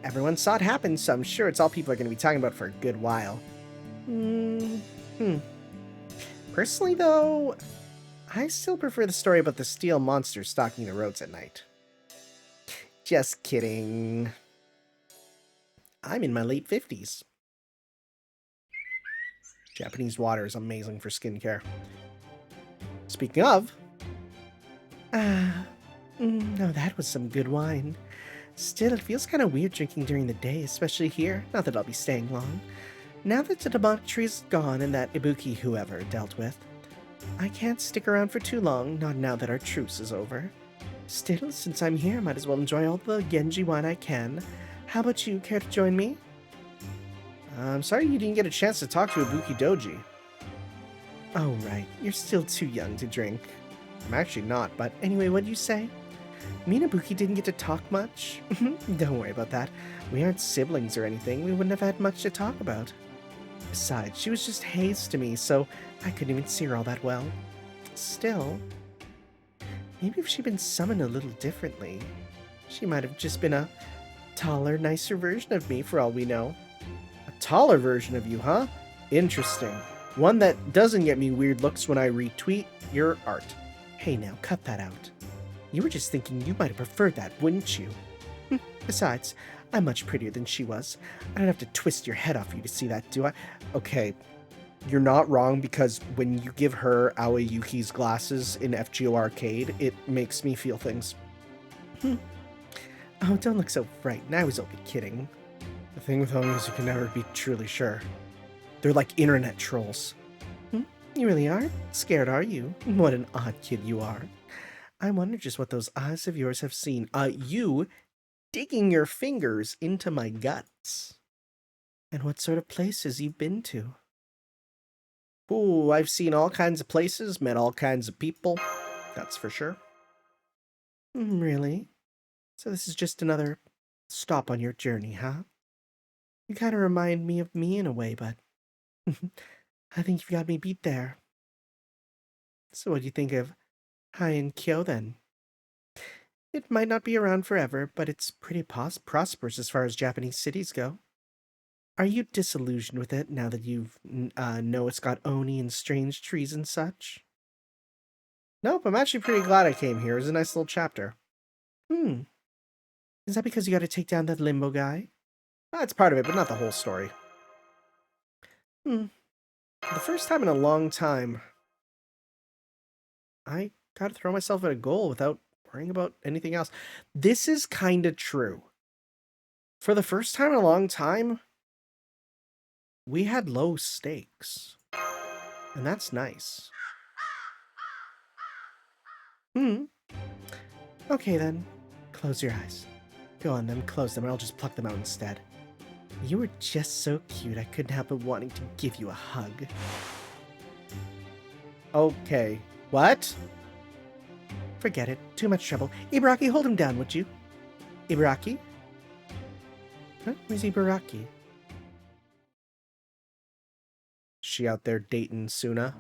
Everyone saw it happen, so I'm sure it's all people are going to be talking about for a good while. Personally, though, I still prefer the story about the steel monster stalking the roads at night. Just kidding. I'm in my late 50s. Japanese water is amazing for skincare. Speaking of, Now that was some good wine. Still, it feels kind of weird drinking during the day, especially here. Not that I'll be staying long. Now that the debauchery is gone and that Ibuki whoever dealt with, I can't stick around for too long, not now that our truce is over. Still, since I'm here, I might as well enjoy all the Genji wine I can. How about you? Care to join me? I'm sorry you didn't get a chance to talk to Ibuki Doji. Oh, right. You're still too young to drink. I'm actually not, but anyway, what'd you say? Me and Ibuki didn't get to talk much. Don't worry about that. We aren't siblings or anything. We wouldn't have had much to talk about. Besides, she was just haze to me, so I couldn't even see her all that well. Still, maybe if she'd been summoned a little differently, she might have just been a taller, nicer version of me for all we know. A taller version of you, huh? Interesting. One that doesn't get me weird looks when I retweet your art. Hey now, cut that out. You were just thinking you might have preferred that, wouldn't you? Besides, I'm much prettier than she was. I don't have to twist your head off for you to see that, do I? Okay, you're not wrong, because when you give her Aoi Yuki's glasses in FGO Arcade, it makes me feel things. Oh, don't look so frightened. I was only kidding. The thing with homies is you can never be truly sure. They're like internet trolls. You really are? Scared, are you? What an odd kid you are. I wonder just what those eyes of yours have seen. You digging your fingers into my guts. And what sort of places you've been to. Ooh, I've seen all kinds of places, met all kinds of people. That's for sure. Really? So this is just another stop on your journey, huh? You kind of remind me of me in a way, but I think you've got me beat there. So what do you think of Heian-Kyo then? It might not be around forever, but it's pretty prosperous as far as Japanese cities go. Are you disillusioned with it now that you know it's got oni and strange trees and such? Nope, I'm actually pretty glad I came here. It was a nice little chapter. Is that because you gotta take down that limbo guy? That's part of it, but not the whole story. The first time in a long time, I gotta throw myself at a goal without worrying about anything else. This is kinda true. For the first time in a long time, we had low stakes. And that's nice. Okay then. Close your eyes. Go on then, close them, and I'll just pluck them out instead. You were just so cute, I couldn't help but wanting to give you a hug. Okay. What? Forget it. Too much trouble. Ibaraki, hold him down, would you? Ibaraki? Huh? Where's Ibaraki? She out there dating Suna?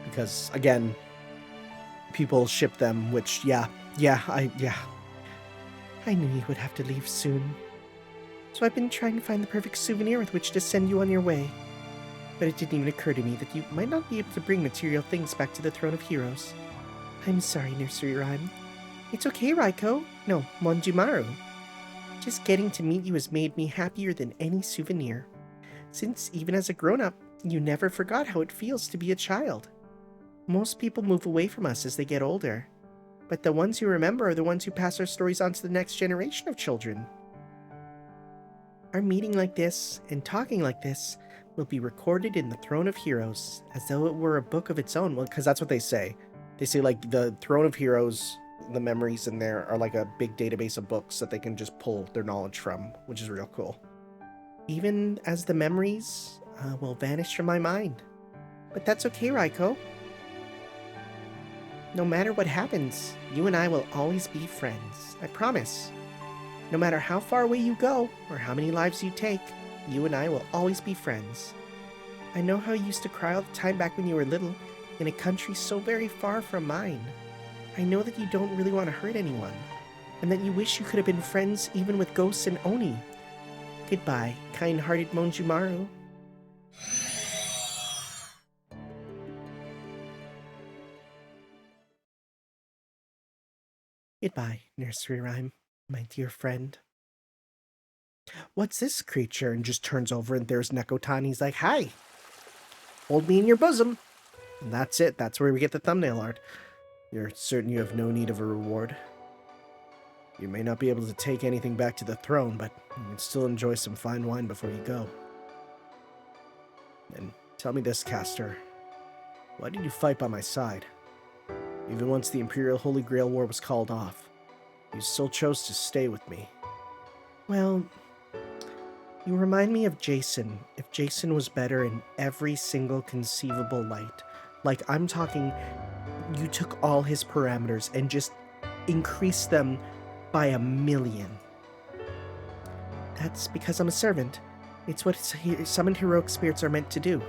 Because, again, people ship them, which, yeah. I knew you would have to leave soon. So I've been trying to find the perfect souvenir with which to send you on your way. But it didn't even occur to me that you might not be able to bring material things back to the Throne of Heroes. I'm sorry, Nursery Rhyme. It's okay, Raiko. No, Monjimaru. Just getting to meet you has made me happier than any souvenir. Since, even as a grown-up, you never forgot how it feels to be a child. Most people move away from us as they get older. But the ones who remember are the ones who pass our stories on to the next generation of children. Our meeting like this, and talking like this, will be recorded in the Throne of Heroes, as though it were a book of its own. Well, because that's what they say. They say, like, the Throne of Heroes, the memories in there are like a big database of books that they can just pull their knowledge from, which is real cool. Even as the memories will vanish from my mind. But that's okay, Raiko. No matter what happens, you and I will always be friends. I promise. No matter how far away you go, or how many lives you take, you and I will always be friends. I know how you used to cry all the time back when you were little, in a country so very far from mine. I know that you don't really want to hurt anyone, and that you wish you could have been friends even with ghosts and oni. Goodbye, kind-hearted Monjumaru. Goodbye, Nursery Rhyme, my dear friend. What's this creature? And just turns over and there's Nekotani. He's like, hi, hold me in your bosom. And that's it. That's where we get the thumbnail art. You're certain you have no need of a reward? You may not be able to take anything back to the throne, but you can still enjoy some fine wine before you go. And tell me this, Caster. Why did you fight by my side? Even once the Imperial Holy Grail War was called off, you still chose to stay with me. Well, you remind me of Jason. If Jason was better in every single conceivable light. Like, I'm talking, you took all his parameters and just increased them by 1,000,000. That's because I'm a servant. It's what summoned heroic spirits are meant to do.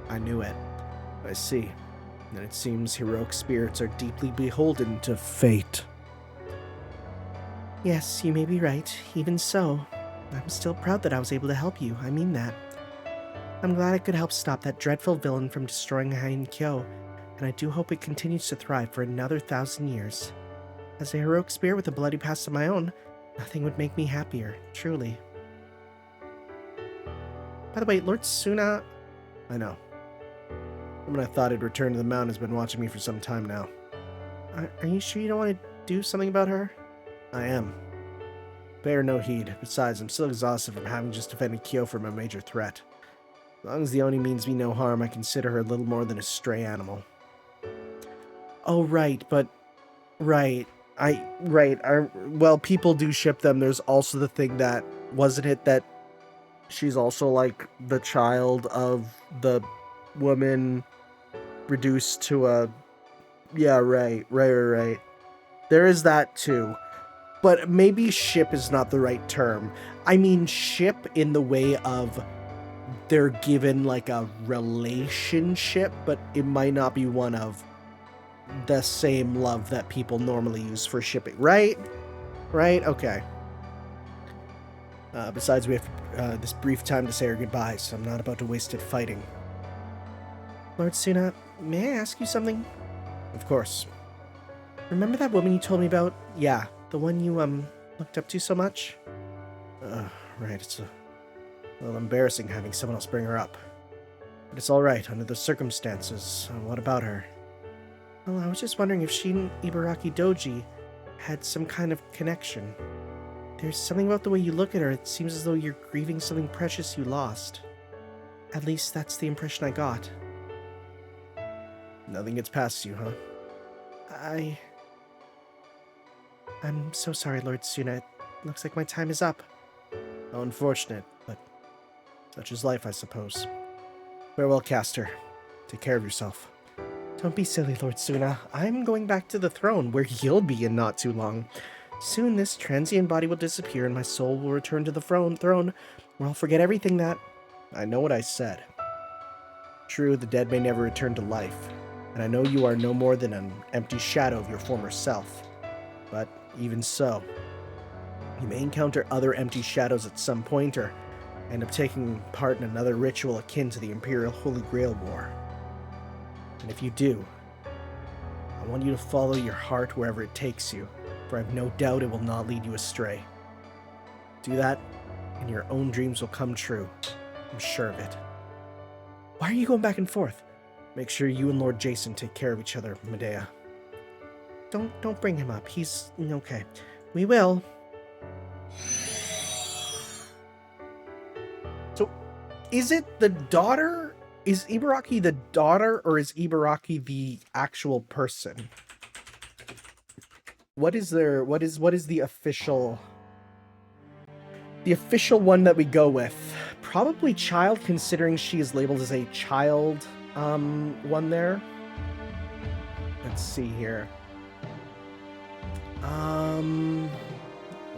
I knew it. I see. And it seems heroic spirits are deeply beholden to fate. Yes, you may be right. Even so, I'm still proud that I was able to help you. I mean that. I'm glad I could help stop that dreadful villain from destroying Heian-Kyo, and I do hope it continues to thrive for another 1,000 years. As a heroic spirit with a bloody past of my own, nothing would make me happier, truly. By the way, Lord Suna... I know. Someone I thought had returned to the mountain has been watching me for some time now. Are you sure you don't want to do something about her? I am. Bear no heed. Besides, I'm still exhausted from having just defended Kyo from a major threat. As long as the Oni means me no harm, I consider her little more than a stray animal. Oh, right, but... Right. Well, people do ship them. There's also the thing that... Wasn't it that she's also, like, the child of the woman reduced to a... Yeah, right. There is that, too. But maybe ship is not the right term. I mean ship in the way of they're given like a relationship, but it might not be one of the same love that people normally use for shipping. Right? Okay. Besides, we have this brief time to say our goodbyes, so I'm not about to waste it fighting. Lord Suna, may I ask you something? Of course. Remember that woman you told me about? Yeah. The one you, looked up to so much? Right, it's a little embarrassing having someone else bring her up. But it's alright, under the circumstances. What about her? Well, I was just wondering if she and Ibaraki Doji had some kind of connection. There's something about the way you look at her, it seems as though you're grieving something precious you lost. At least that's the impression I got. Nothing gets past you, huh? I'm so sorry, Lord Suna. It looks like my time is up. How unfortunate, but such is life, I suppose. Farewell, Caster. Take care of yourself. Don't be silly, Lord Suna. I'm going back to the throne, where you'll be in not too long. Soon this transient body will disappear, and my soul will return to the throne, where I'll forget everything that... I know what I said. True, the dead may never return to life, and I know you are no more than an empty shadow of your former self. But even so, you may encounter other empty shadows at some point, or end up taking part in another ritual akin to the Imperial Holy Grail War. And if you do, I want you to follow your heart wherever it takes you, for I have no doubt it will not lead you astray. Do that, and your own dreams will come true. I'm sure of it. Why are you going back and forth? Make sure you and Lord Jason take care of each other, Medea. Don't bring him up. He's okay. We will. So, is it the daughter? Is Ibaraki the daughter, or is Ibaraki the actual person? What is the official one that we go with? Probably child, considering she is labeled as a child one there. Let's see here.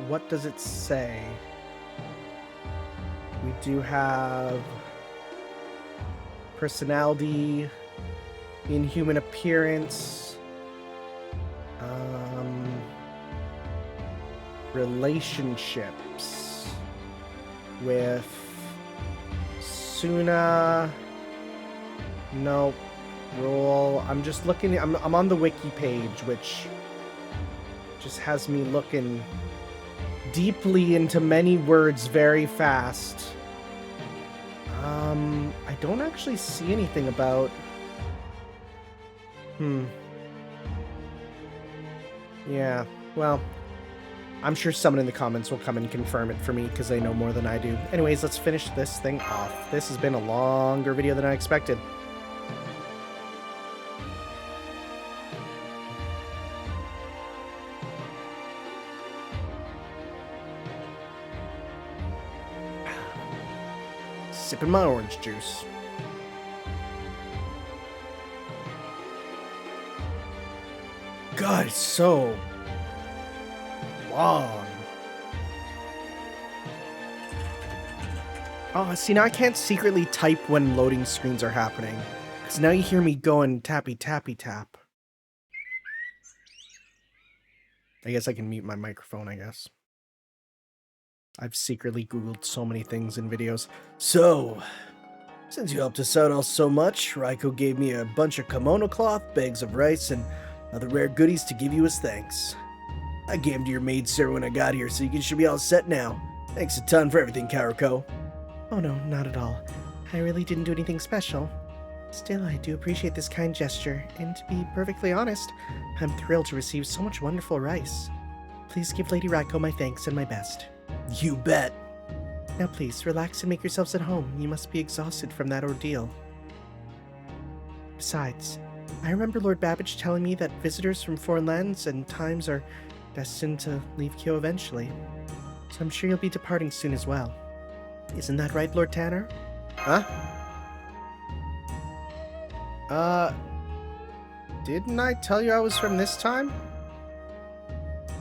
What does it say? We do have personality, inhuman appearance, relationships with Suna. Nope. Role. I'm just looking. I'm on the wiki page, which just has me looking deeply into many words very fast. I don't actually see anything about Yeah, well, I'm sure someone in the comments will come and confirm it for me because they know more than I do. Anyways, let's finish this thing off. This has been a longer video than I expected. Sipping my orange juice. God, it's so long. Oh, see, now I can't secretly type when loading screens are happening. Because now you hear me going tappy tappy tap. I guess I can mute my microphone, I guess. I've secretly Googled so many things in videos. So, since you helped us out all so much, Raiko gave me a bunch of kimono cloth, bags of rice, and other rare goodies to give you as thanks. I gave them to your maid sir when I got here, so you should be all set now. Thanks a ton for everything, Karako. Oh no, not at all. I really didn't do anything special. Still, I do appreciate this kind gesture, and to be perfectly honest, I'm thrilled to receive so much wonderful rice. Please give Lady Raiko my thanks and my best. You bet. Now please, relax and make yourselves at home. You must be exhausted from that ordeal. Besides, I remember Lord Babbage telling me that visitors from foreign lands and times are destined to leave Kyo eventually. So I'm sure you'll be departing soon as well. Isn't that right, Lord Tanner? Huh? Didn't I tell you I was from this time?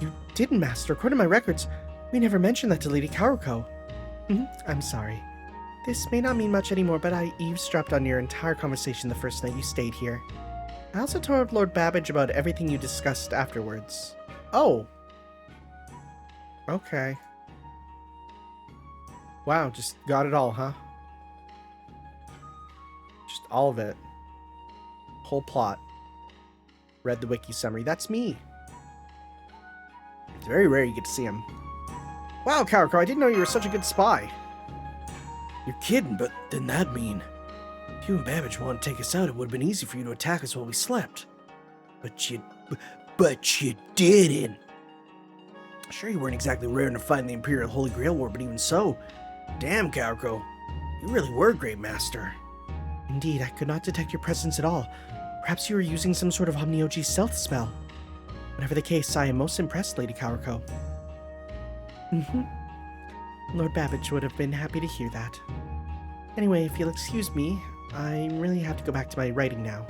You didn't, Master. According to my records, we never mentioned that to Lady Karako. I'm sorry. This may not mean much anymore, but I eavesdropped on your entire conversation the first night you stayed here. I also told Lord Babbage about everything you discussed afterwards. Oh. Okay. Wow, just got it all, huh? Just all of it. Whole plot. Read the wiki summary. That's me. It's very rare you get to see him. Wow, Karako, I didn't know you were such a good spy. You're kidding, but didn't that mean? If you and Babbage wanted to take us out, it would have been easy for you to attack us while we slept. But you didn't. Sure, you weren't exactly raring to find the Imperial Holy Grail War, but even so, damn, Karako, you really were a great master. Indeed, I could not detect your presence at all. Perhaps you were using some sort of Omnioji stealth spell. Whatever the case, I am most impressed, Lady Karako. Lord Babbage would have been happy to hear that. Anyway, if you'll excuse me, I really have to go back to my writing now.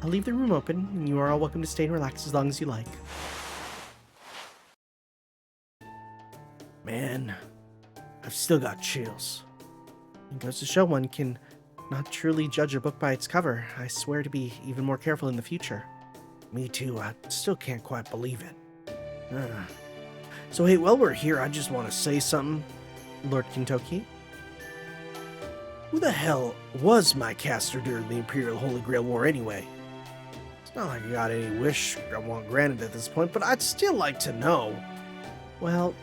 I'll leave the room open, and you are all welcome to stay and relax as long as you like. Man, I've still got chills. It goes to show one can not truly judge a book by its cover. I swear to be even more careful in the future. Me too, I still can't quite believe it. So hey, while we're here, I just want to say something. Lord Kintoki? Who the hell was my caster during the Imperial Holy Grail War anyway? It's not like I got any wish I want granted at this point, but I'd still like to know. Well,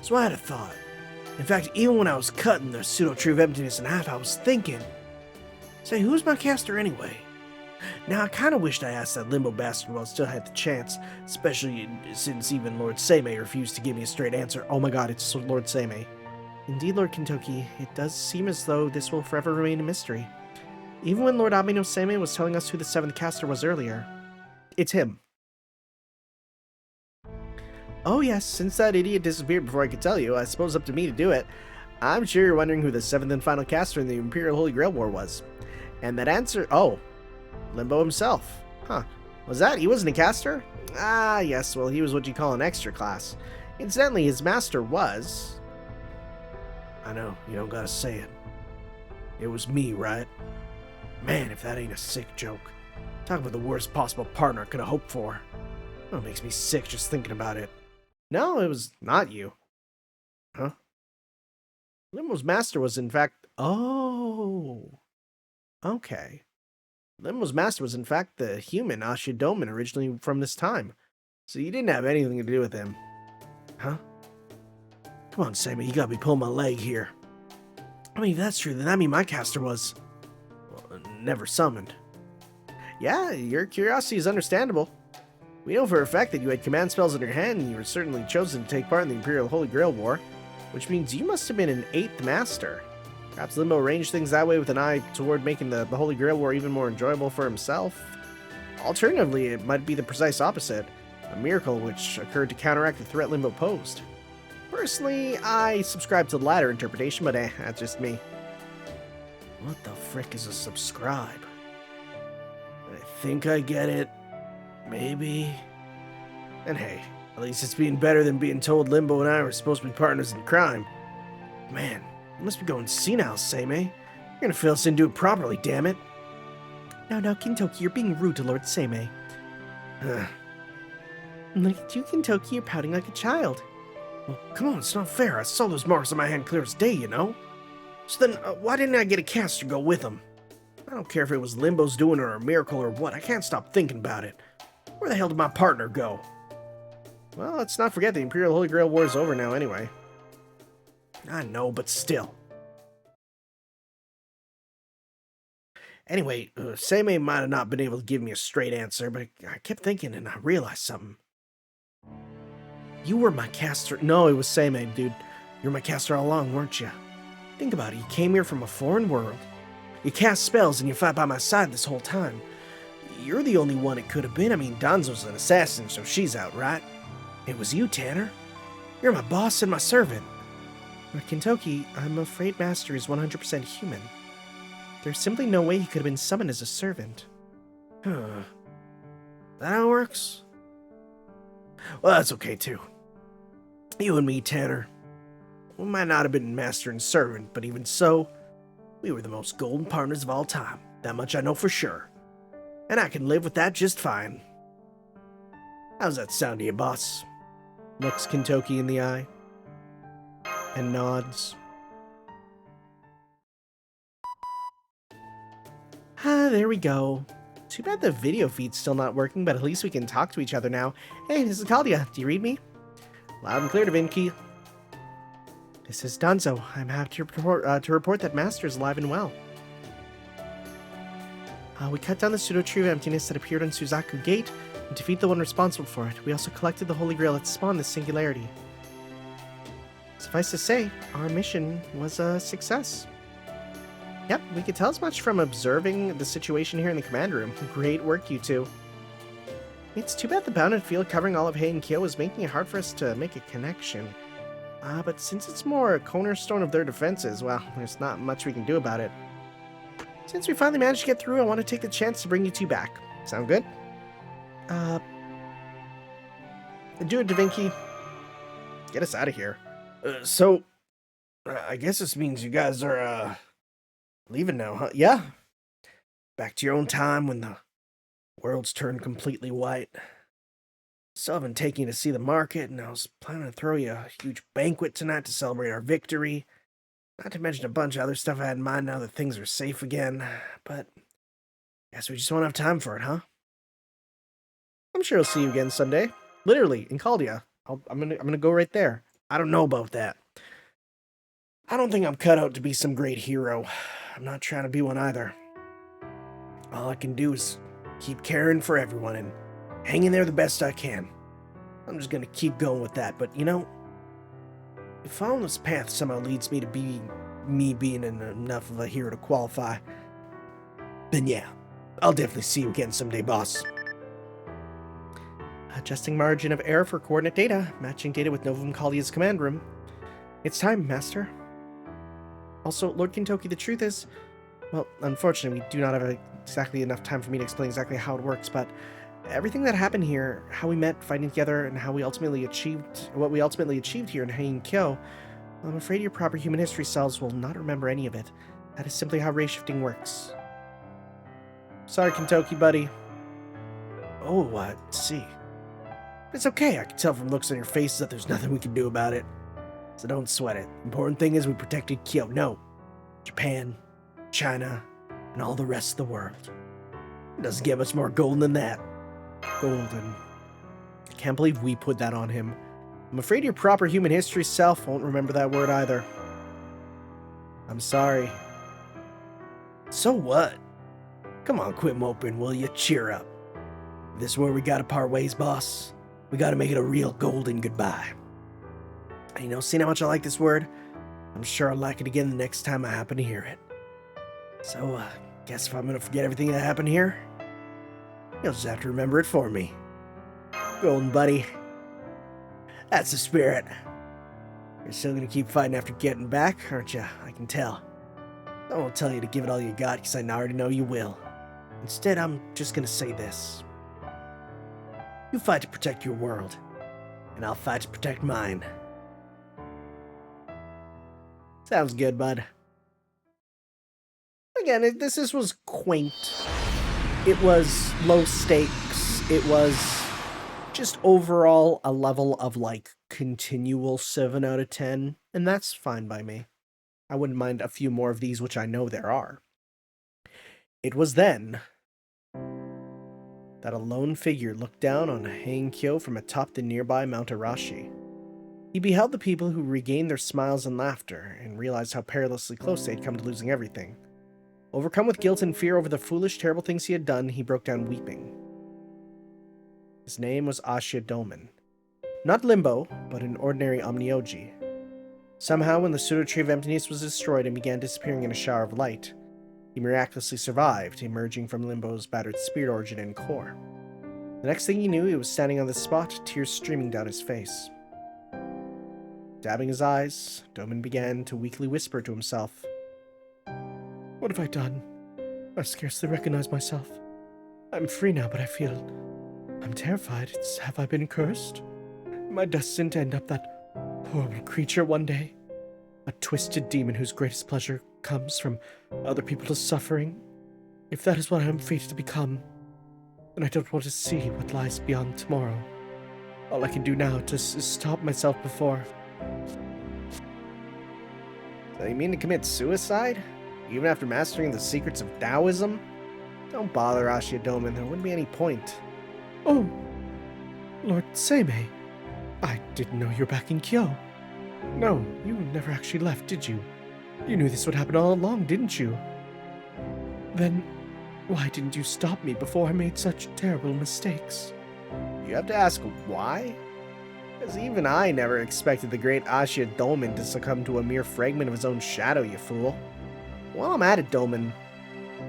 so I had a thought. In fact, even when I was cutting the pseudo-tree of emptiness in half, I was thinking, say, who's my caster anyway? Now, I kind of wished I asked that limbo bastard while I still had the chance, especially since even Lord Seimei refused to give me a straight answer. Oh my god, it's Lord Seimei. Indeed, Lord Kintoki, it does seem as though this will forever remain a mystery. Even when Lord Abeno Seimei was telling us who the 7th caster was earlier. It's him. Oh yes, since that idiot disappeared before I could tell you, I suppose up to me to do it. I'm sure you're wondering who the 7th and final caster in the Imperial Holy Grail War was. And that answer... oh. Limbo himself. Huh. Was that? He wasn't a caster? Ah, yes, well, he was what you call an extra class. Incidentally, his master was... I know, you don't gotta say it. It was me, right? Man, if that ain't a sick joke. Talk about the worst possible partner I could have hoped for. Oh, it makes me sick just thinking about it. No, it was not you. Huh? Limbo's master was in fact... oh. Okay. Limbo's master was in fact the human Ashidoman originally from this time. So you didn't have anything to do with him. Huh? Come on, Sammy, you gotta be pulling my leg here. I mean, if that's true, then that means my caster was... well, never summoned. Yeah, your curiosity is understandable. We know for a fact that you had command spells in your hand, and you were certainly chosen to take part in the Imperial Holy Grail War, which means you must have been an 8th Master. Perhaps Limbo arranged things that way with an eye toward making the Holy Grail War even more enjoyable for himself. Alternatively, it might be the precise opposite, a miracle which occurred to counteract the threat Limbo posed. Personally, I subscribe to the latter interpretation, but that's just me. What the frick is a subscribe? I think I get it. Maybe. And hey, at least it's being better than being told Limbo and I were supposed to be partners in crime. Man, you must be going senile, Samy. You're gonna fill us in and do it properly, damn it. Now, Kintoki, you're being rude to Lord Samy. Look at you, Kintoki, you're pouting like a child. Well, come on, it's not fair. I saw those marks on my hand clear as day, you know? So then, why didn't I get a caster to go with him? I don't care if it was Limbo's doing or a miracle or what, I can't stop thinking about it. Where the hell did my partner go? Well, let's not forget the Imperial Holy Grail War is over now anyway. I know, but still. Anyway, Samy might have not been able to give me a straight answer, but I kept thinking and I realized something. You were my caster. No, it was Samy, dude. You were my caster all along, weren't you? Think about it. You came here from a foreign world. You cast spells and you fight by my side this whole time. You're the only one it could have been. I mean, Danzo's an assassin, so she's out, right? It was you, Tanner. You're my boss and my servant. But Kintoki, I'm afraid Master is 100% human. There's simply no way he could have been summoned as a servant. Huh. That how it works? Well, that's okay, too. You and me, Tanner. We might not have been master and servant, but even so, we were the most golden partners of all time. That much I know for sure. And I can live with that just fine. How's that sound to you, boss? Looks Kintoki in the eye. And nods. There we go. Too bad the video feed's still not working, but at least we can talk to each other now. Hey, this is Caldia. Do you read me? Loud and clear, Davy. This is Danzo. I'm happy to report that Master is alive and well. We cut down the pseudo-tree of emptiness that appeared on Suzaku Gate and defeat the one responsible for it. We also collected the Holy Grail that spawned this singularity. Suffice to say, our mission was a success. Yep, we could tell as much from observing the situation here in the command room. Great work, you two. It's too bad the bounded field covering all of Heian-Kyo is making it hard for us to make a connection. But since it's more a cornerstone of their defenses, well, there's not much we can do about it. Since we finally managed to get through, I want to take the chance to bring you two back. Sound good? Do it, Davy. Get us out of here. I guess this means you guys are, leaving now, huh? Yeah. Back to your own time when the world's turned completely white. Still haven't taken you to see the market, and I was planning to throw you a huge banquet tonight to celebrate our victory. Not to mention a bunch of other stuff I had in mind now that things are safe again. But guess we just won't have time for it, huh? I'm sure I'll see you again someday. Literally, in Caldia. I'm gonna go right there. I don't know about that. I don't think I'm cut out to be some great hero. I'm not trying to be one either. All I can do is keep caring for everyone and hang in there the best I can. I'm just gonna keep going with that, but you know, if following this path somehow leads me to being enough of a hero to qualify, then yeah, I'll definitely see you again someday, boss. Adjusting margin of error for coordinate data, matching data with Novum Caldia's command room. It's time, Master. Also, Lord Kintoki, the truth is, well, unfortunately, we do not have exactly enough time for me to explain exactly how it works, but everything that happened here, how we met fighting together, and how we ultimately achieved what we ultimately achieved here in Heian-Kyo, I'm afraid your proper human history cells will not remember any of it. That is simply how ray shifting works. Sorry, Kintoki, buddy. Oh, I see. It's okay, I can tell from looks on your faces that there's nothing we can do about it. So don't sweat it. Important thing is we protected Kyo. No, Japan, China, and all the rest of the world. It doesn't get much more golden than that. Golden. I can't believe we put that on him. I'm afraid your proper human history self won't remember that word either. I'm sorry. So what? Come on, quit moping, will you? Cheer up. This is where we gotta part ways, boss. We gotta make it a real golden goodbye. And you know, seeing how much I like this word, I'm sure I'll like it again the next time I happen to hear it. So, guess if I'm gonna forget everything that happened here, you'll just have to remember it for me. Golden buddy. That's the spirit. You're still gonna keep fighting after getting back, aren't you? I can tell. I won't tell you to give it all you got, because I already know you will. Instead, I'm just gonna say this. You fight to protect your world, and I'll fight to protect mine. Sounds good, bud. Again, this was quaint. It was low stakes. It was just overall a level of, like, continual 7 out of 10, and that's fine by me. I wouldn't mind a few more of these, which I know there are. It was then that a lone figure looked down on Heian-Kyo from atop the nearby Mount Arashi. He beheld the people who regained their smiles and laughter, and realized how perilously close they had come to losing everything. Overcome with guilt and fear over the foolish, terrible things he had done, he broke down weeping. His name was Ashia Doman. Not Limbo, but an ordinary Omnioji. Somehow, when the pseudo-tree of emptiness was destroyed and began disappearing in a shower of light, he miraculously survived, emerging from Limbo's battered spirit origin and core. The next thing he knew, he was standing on the spot, tears streaming down his face. Dabbing his eyes, Doman began to weakly whisper to himself. What have I done? I scarcely recognize myself. I'm free now, but I feel... I'm terrified. Have I been cursed? Am I destined to end up that horrible creature one day? A twisted demon whose greatest pleasure comes from other people's suffering? If that is what I am fated to become, then I don't want to see what lies beyond tomorrow. All I can do now is stop myself before... So you mean to commit suicide? Even after mastering the secrets of Taoism? Don't bother, Ashia Doman. There wouldn't be any point. Oh, Lord Seimei. I didn't know you were back in Kyo. No, you never actually left, did you? You knew this would happen all along, didn't you? Then, why didn't you stop me before I made such terrible mistakes? You have to ask why? Because even I never expected the great Ashia Doman to succumb to a mere fragment of his own shadow, you fool. While I'm at it, Doman,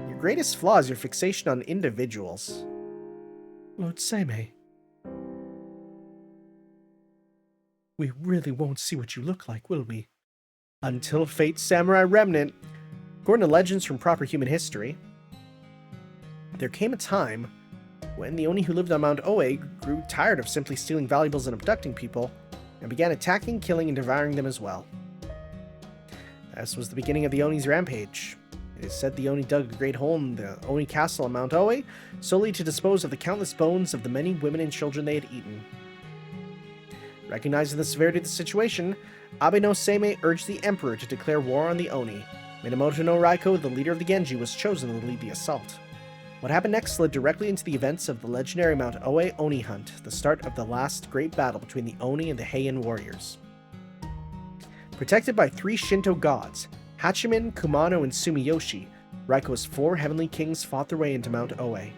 your greatest flaw is your fixation on individuals. Lord Seimei, we really won't see what you look like, will we? Until Fate's Samurai Remnant. According to legends from proper human history, there came a time when the Oni who lived on Mount Oe grew tired of simply stealing valuables and abducting people, and began attacking, killing, and devouring them as well. This was the beginning of the Oni's rampage. It is said the Oni dug a great hole in the Oni castle on Mount Oe, solely to dispose of the countless bones of the many women and children they had eaten. Recognizing the severity of the situation, Abe no Seimei urged the Emperor to declare war on the Oni. Minamoto no Raiko, the leader of the Genji, was chosen to lead the assault. What happened next led directly into the events of the legendary Mount Oe Oni Hunt, the start of the last great battle between the Oni and the Heian warriors. Protected by 3 Shinto gods, Hachiman, Kumano, and Sumiyoshi, Raiko's 4 heavenly kings fought their way into Mount Oe.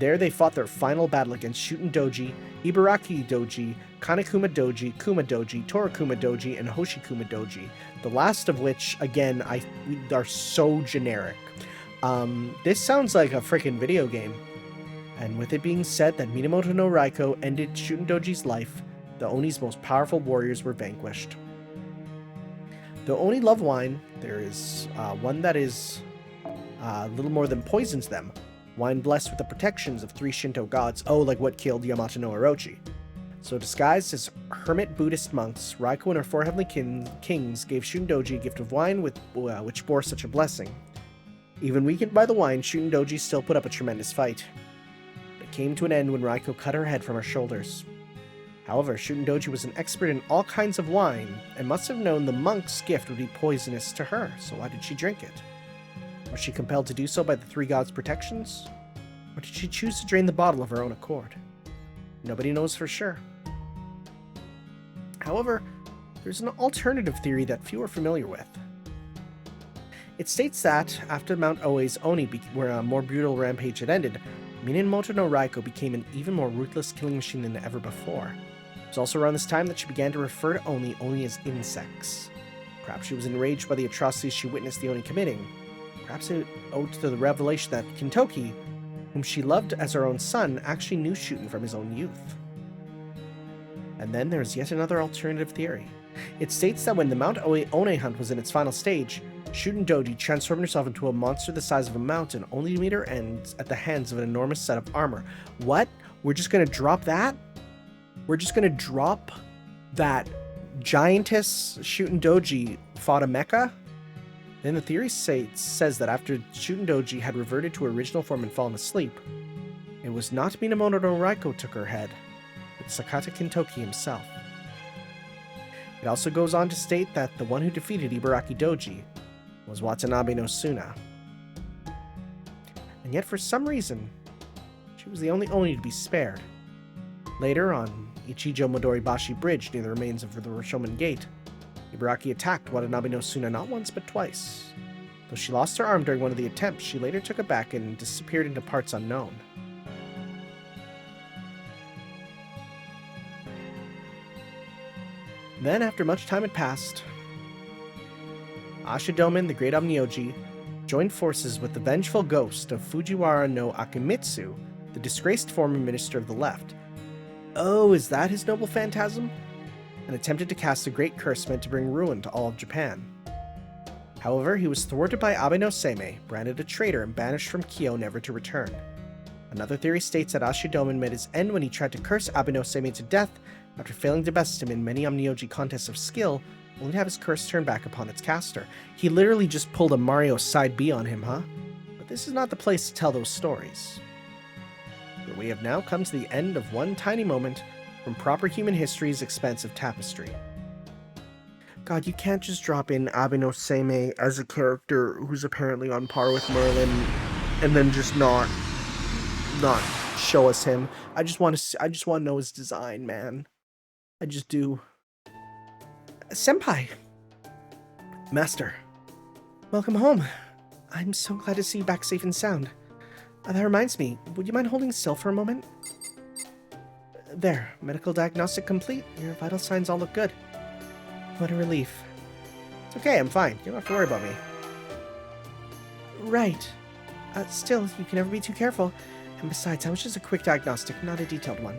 There they fought their final battle against Shuten Doji, Ibaraki Doji, Kanekuma Doji, Kuma Doji, Torakuma Doji, and Hoshikuma Doji, the last of which, again, are so generic. This sounds like a freaking video game. And with it being said that Minamoto no Raiko ended Shuten Doji's life, the Oni's most powerful warriors were vanquished. Though Oni love wine, there is one that is a little more than poisons them. Wine blessed with the protections of 3 Shinto gods, like what killed Yamato no Orochi. So disguised as hermit Buddhist monks, Raiko and her 4 heavenly kings gave Shuten Doji a gift of wine which bore such a blessing. Even weakened by the wine, Shuten Doji still put up a tremendous fight. It came to an end when Raiko cut her head from her shoulders. However, Shuten Doji was an expert in all kinds of wine, and must have known the monk's gift would be poisonous to her, so why did she drink it? Was she compelled to do so by the 3 gods' protections? Or did she choose to drain the bottle of her own accord? Nobody knows for sure. However, there's an alternative theory that few are familiar with. It states that, after Mount Oe's Oni, where a more brutal rampage had ended, Minamoto no Raiko became an even more ruthless killing machine than ever before. It was also around this time that she began to refer to Oni only as insects. Perhaps she was enraged by the atrocities she witnessed the Oni committing. Perhaps it owed to the revelation that Kintoki, whom she loved as her own son, actually knew Shuten from his own youth. And then there's yet another alternative theory. It states that when the Mount Oe One hunt was in its final stage, Shuten Doji transformed herself into a monster the size of a mountain, only to meet her end at the hands of an enormous set of armor. What? We're just gonna drop that? We're just gonna drop that giantess Shuten Doji fought a mecha? Then the theory says that after Shuten Doji had reverted to her original form and fallen asleep, it was not Minamoto no Raiko took her head, but Sakata Kintoki himself. It also goes on to state that the one who defeated Ibaraki Doji was Watanabe no Suna. And yet for some reason, she was the only Oni to be spared. Later, on Ichijo Midoribashi Bridge near the remains of the Rashomon Gate, Ibaraki attacked Watanabe no Suna not once but twice. Though she lost her arm during one of the attempts, she later took it back and disappeared into parts unknown. Then, after much time had passed, Ashidomen, the Great Omnioji, joined forces with the vengeful ghost of Fujiwara no Akimitsu, the disgraced former minister of the left. Oh, is that his noble phantasm? And attempted to cast a great curse meant to bring ruin to all of Japan. However, he was thwarted by Abe no Seimei, branded a traitor, and banished from Kyo never to return. Another theory states that Ashidomen met his end when he tried to curse Abe no Seimei to death after failing to best him in many Omnioji contests of skill, only to have his curse turned back upon its caster. He literally just pulled a Mario side B on him, huh? But this is not the place to tell those stories. But we have now come to the end of one tiny moment from proper human history's expansive tapestry. God, you can't just drop in Abe no Seimei as a character who's apparently on par with Merlin and then just not show us him. I just want to know his design, man. I just do. Senpai! Master. Welcome home. I'm so glad to see you back safe and sound. That reminds me, would you mind holding still for a moment? There, medical diagnostic complete. Your vital signs all look good. What a relief. It's okay, I'm fine. You don't have to worry about me. Right. Still, you can never be too careful. And besides, that was just a quick diagnostic, not a detailed one.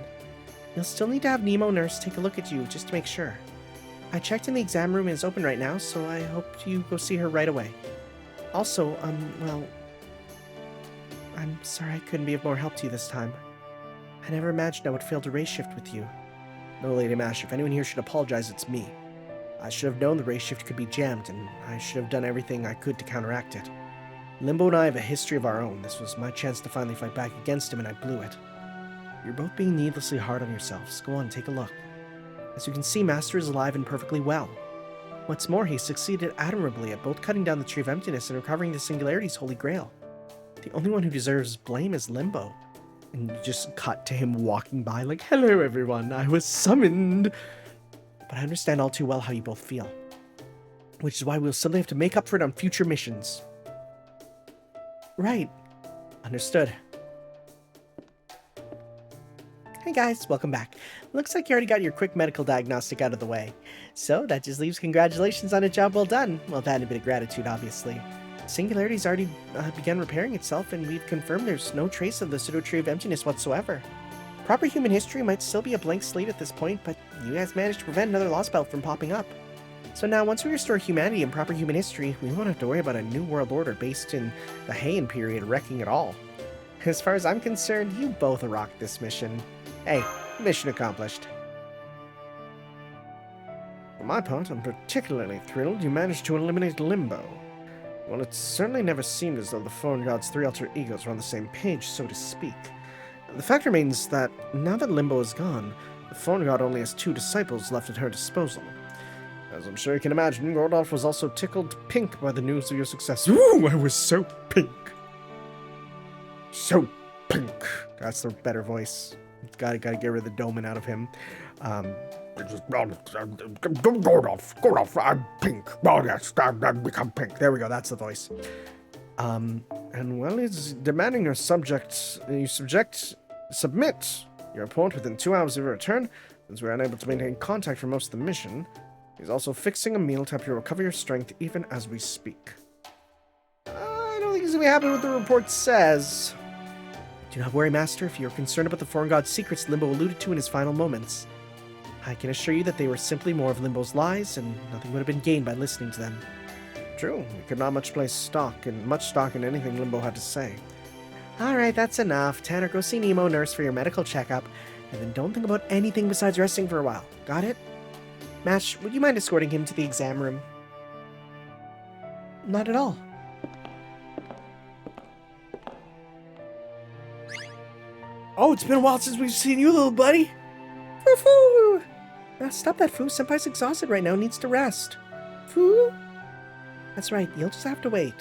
You'll still need to have Nemo nurse take a look at you, just to make sure. I checked in the exam room and it's open right now, so I hope you go see her right away. Also, well, I'm sorry I couldn't be of more help to you this time. I never imagined I would fail to race shift with you. No, Lady Mash, if anyone here should apologize, it's me. I should have known the race shift could be jammed, and I should have done everything I could to counteract it. Limbo and I have a history of our own. This was my chance to finally fight back against him, and I blew it. You're both being needlessly hard on yourselves. Go on, take a look. As you can see, Master is alive and perfectly well. What's more, he succeeded admirably at both cutting down the Tree of Emptiness and recovering the Singularity's Holy Grail. The only one who deserves blame is Limbo. And you just cut to him walking by like, hello everyone, I was summoned. But I understand all too well how you both feel. Which is why we'll simply have to make up for it on future missions. Right. Understood. Hey guys, welcome back. Looks like you already got your quick medical diagnostic out of the way. So that just leaves congratulations on a job well done. Well, that and a bit of gratitude, obviously. Singularity's already begun repairing itself, and we've confirmed there's no trace of the pseudo Tree of Emptiness whatsoever. Proper human history might still be a blank slate at this point, but you guys managed to prevent another lost belt from popping up. So now, once we restore humanity and proper human history, we won't have to worry about a new world order based in the Heian period wrecking it all. As far as I'm concerned, you both rocked this mission. Hey, mission accomplished. For my part, I'm particularly thrilled you managed to eliminate Limbo. Well, it certainly never seemed as though the Foreign God's three alter egos were on the same page, so to speak. The fact remains that, now that Limbo is gone, the Foreign God only has 2 disciples left at her disposal. As I'm sure you can imagine, Gordolf was also tickled pink by the news of your success. Ooh, I was so pink! So pink! That's the better voice. Gotta get rid of the Doman out of him. Go off. I'm pink. Oh, yes, I've become pink. There we go. That's the voice. And well, it's demanding you submit your report within 2 hours of your return, since we're unable to maintain contact for most of the mission. He's also fixing a meal to help you recover your strength even as we speak. I don't think he's gonna be happy with what the report says. Do not worry, Master, if you're concerned about the foreign god's secrets Limbo alluded to in his final moments. I can assure you that they were simply more of Limbo's lies, and nothing would have been gained by listening to them. True, we could not much stock in anything Limbo had to say. Alright, that's enough. Tanner, go see Nemo nurse for your medical checkup, and then don't think about anything besides resting for a while. Got it? Mash, would you mind escorting him to the exam room? Not at all. Oh, it's been a while since we've seen you, little buddy. Foo-foo! Stop that, Foo. Senpai's exhausted right now, needs to rest. Foo? That's right, you'll just have to wait.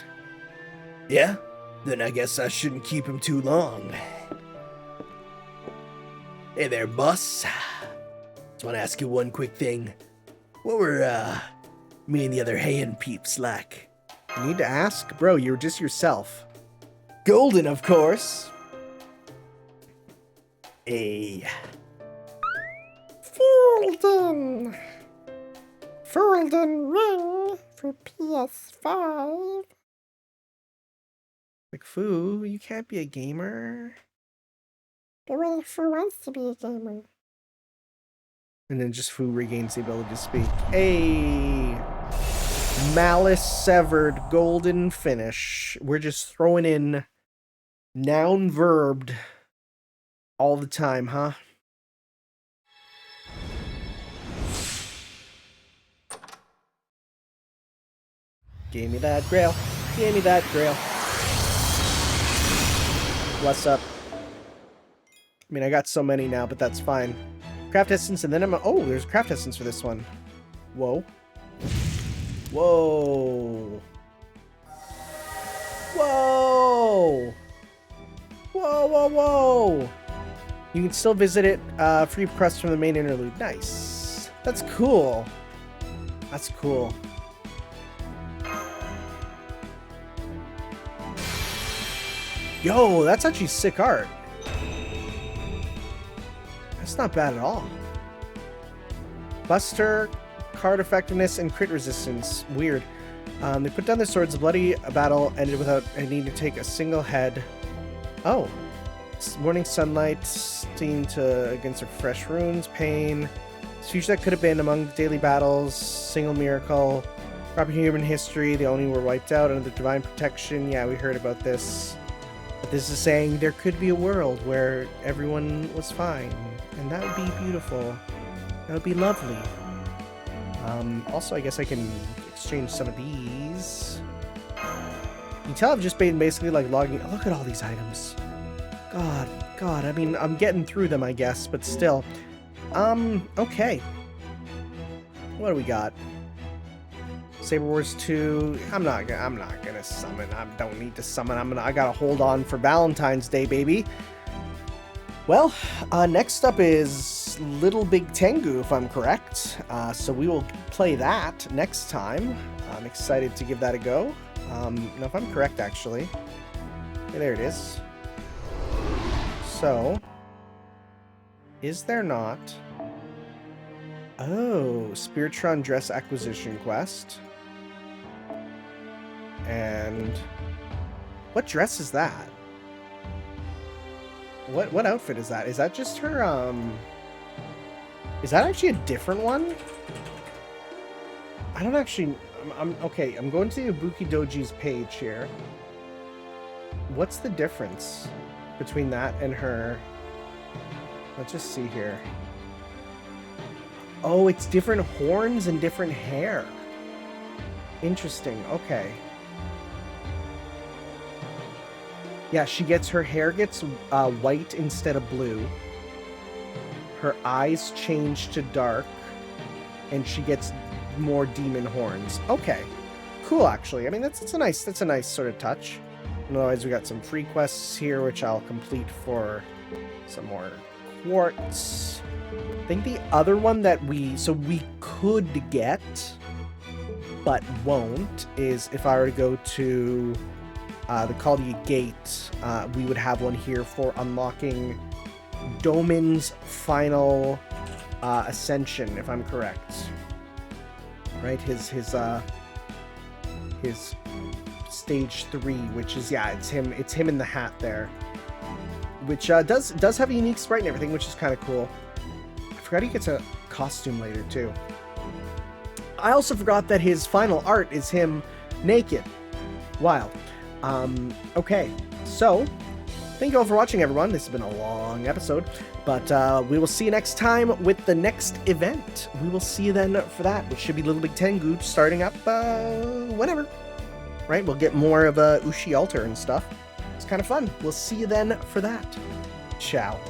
Yeah? Then I guess I shouldn't keep him too long. Hey there, boss. Just want to ask you one quick thing. What were, me and the other Heian peeps like? You need to ask? Bro, you're just yourself. Golden, of course. Hey. Fulden Ring for PS5. Like, Foo, you can't be a gamer. But what if Fu wants to be a gamer? And then just Foo regains the ability to speak. Hey! Malice severed golden finish. We're just throwing in noun verbed all the time, huh? Give me that grail. Give me that grail. What's up? I mean, I got so many now, but that's fine. Craft essence, and then oh, there's craft essence for this one. Whoa. Whoa. Whoa. Whoa, whoa, whoa. You can still visit it, free quests from the main interlude. Nice. That's cool. That's cool. Yo, that's actually sick art. That's not bad at all. Buster, card effectiveness, and crit resistance. Weird. They put down their swords. The bloody battle ended without needing to take a single head. Oh. Morning sunlight, steam against her fresh runes, pain. Future that could have been among daily battles, single miracle, proper human history, the only were wiped out under the divine protection. Yeah, we heard about this. But this is saying there could be a world where everyone was fine, and that would be beautiful. That would be lovely. Also, I guess I can exchange some of these. You can tell I've just been basically like logging. Look at all these items. God, I mean, I'm getting through them, I guess, but still. Okay. What do we got? Saber Wars 2. I'm not gonna summon. I don't need to summon. I gotta hold on for Valentine's Day, baby. Well, next up is Little Big Tengu, if I'm correct. So we will play that next time. I'm excited to give that a go. No, if I'm correct, actually. Okay, there it is. So, is there not... Oh, Spiritron Dress Acquisition Quest. And... what dress is that? What outfit is that? Is that just her, is that actually a different one? I don't actually... okay, I'm going to the Ibuki Doji's page here. What's the difference between that and her? Let's just see here. Oh, it's different horns and different hair. Interesting. Okay. Yeah, her hair gets white instead of blue. Her eyes change to dark, and she gets more demon horns. Okay, cool. Actually, I mean that's a nice sort of touch. And otherwise, we got some free quests here, which I'll complete for some more quartz. I think the other one that we could get, but won't, is if I were to go to the Kaldia Gate, we would have one here for unlocking Domin's final ascension, if I'm correct. Right, his stage 3, which is, yeah, it's him in the hat there, which does have a unique sprite and everything, which is kind of cool. I forgot he gets a costume later too. I also forgot that his final art is him naked. Wild. Okay, so thank you all for watching, everyone. This has been a long episode, but we will see you next time with the next event. We will see you then for that, which should be Little Big Tengu starting up whenever. Right, we'll get more of a Ushi Altar and stuff. It's kind of fun. We'll see you then for that. Ciao.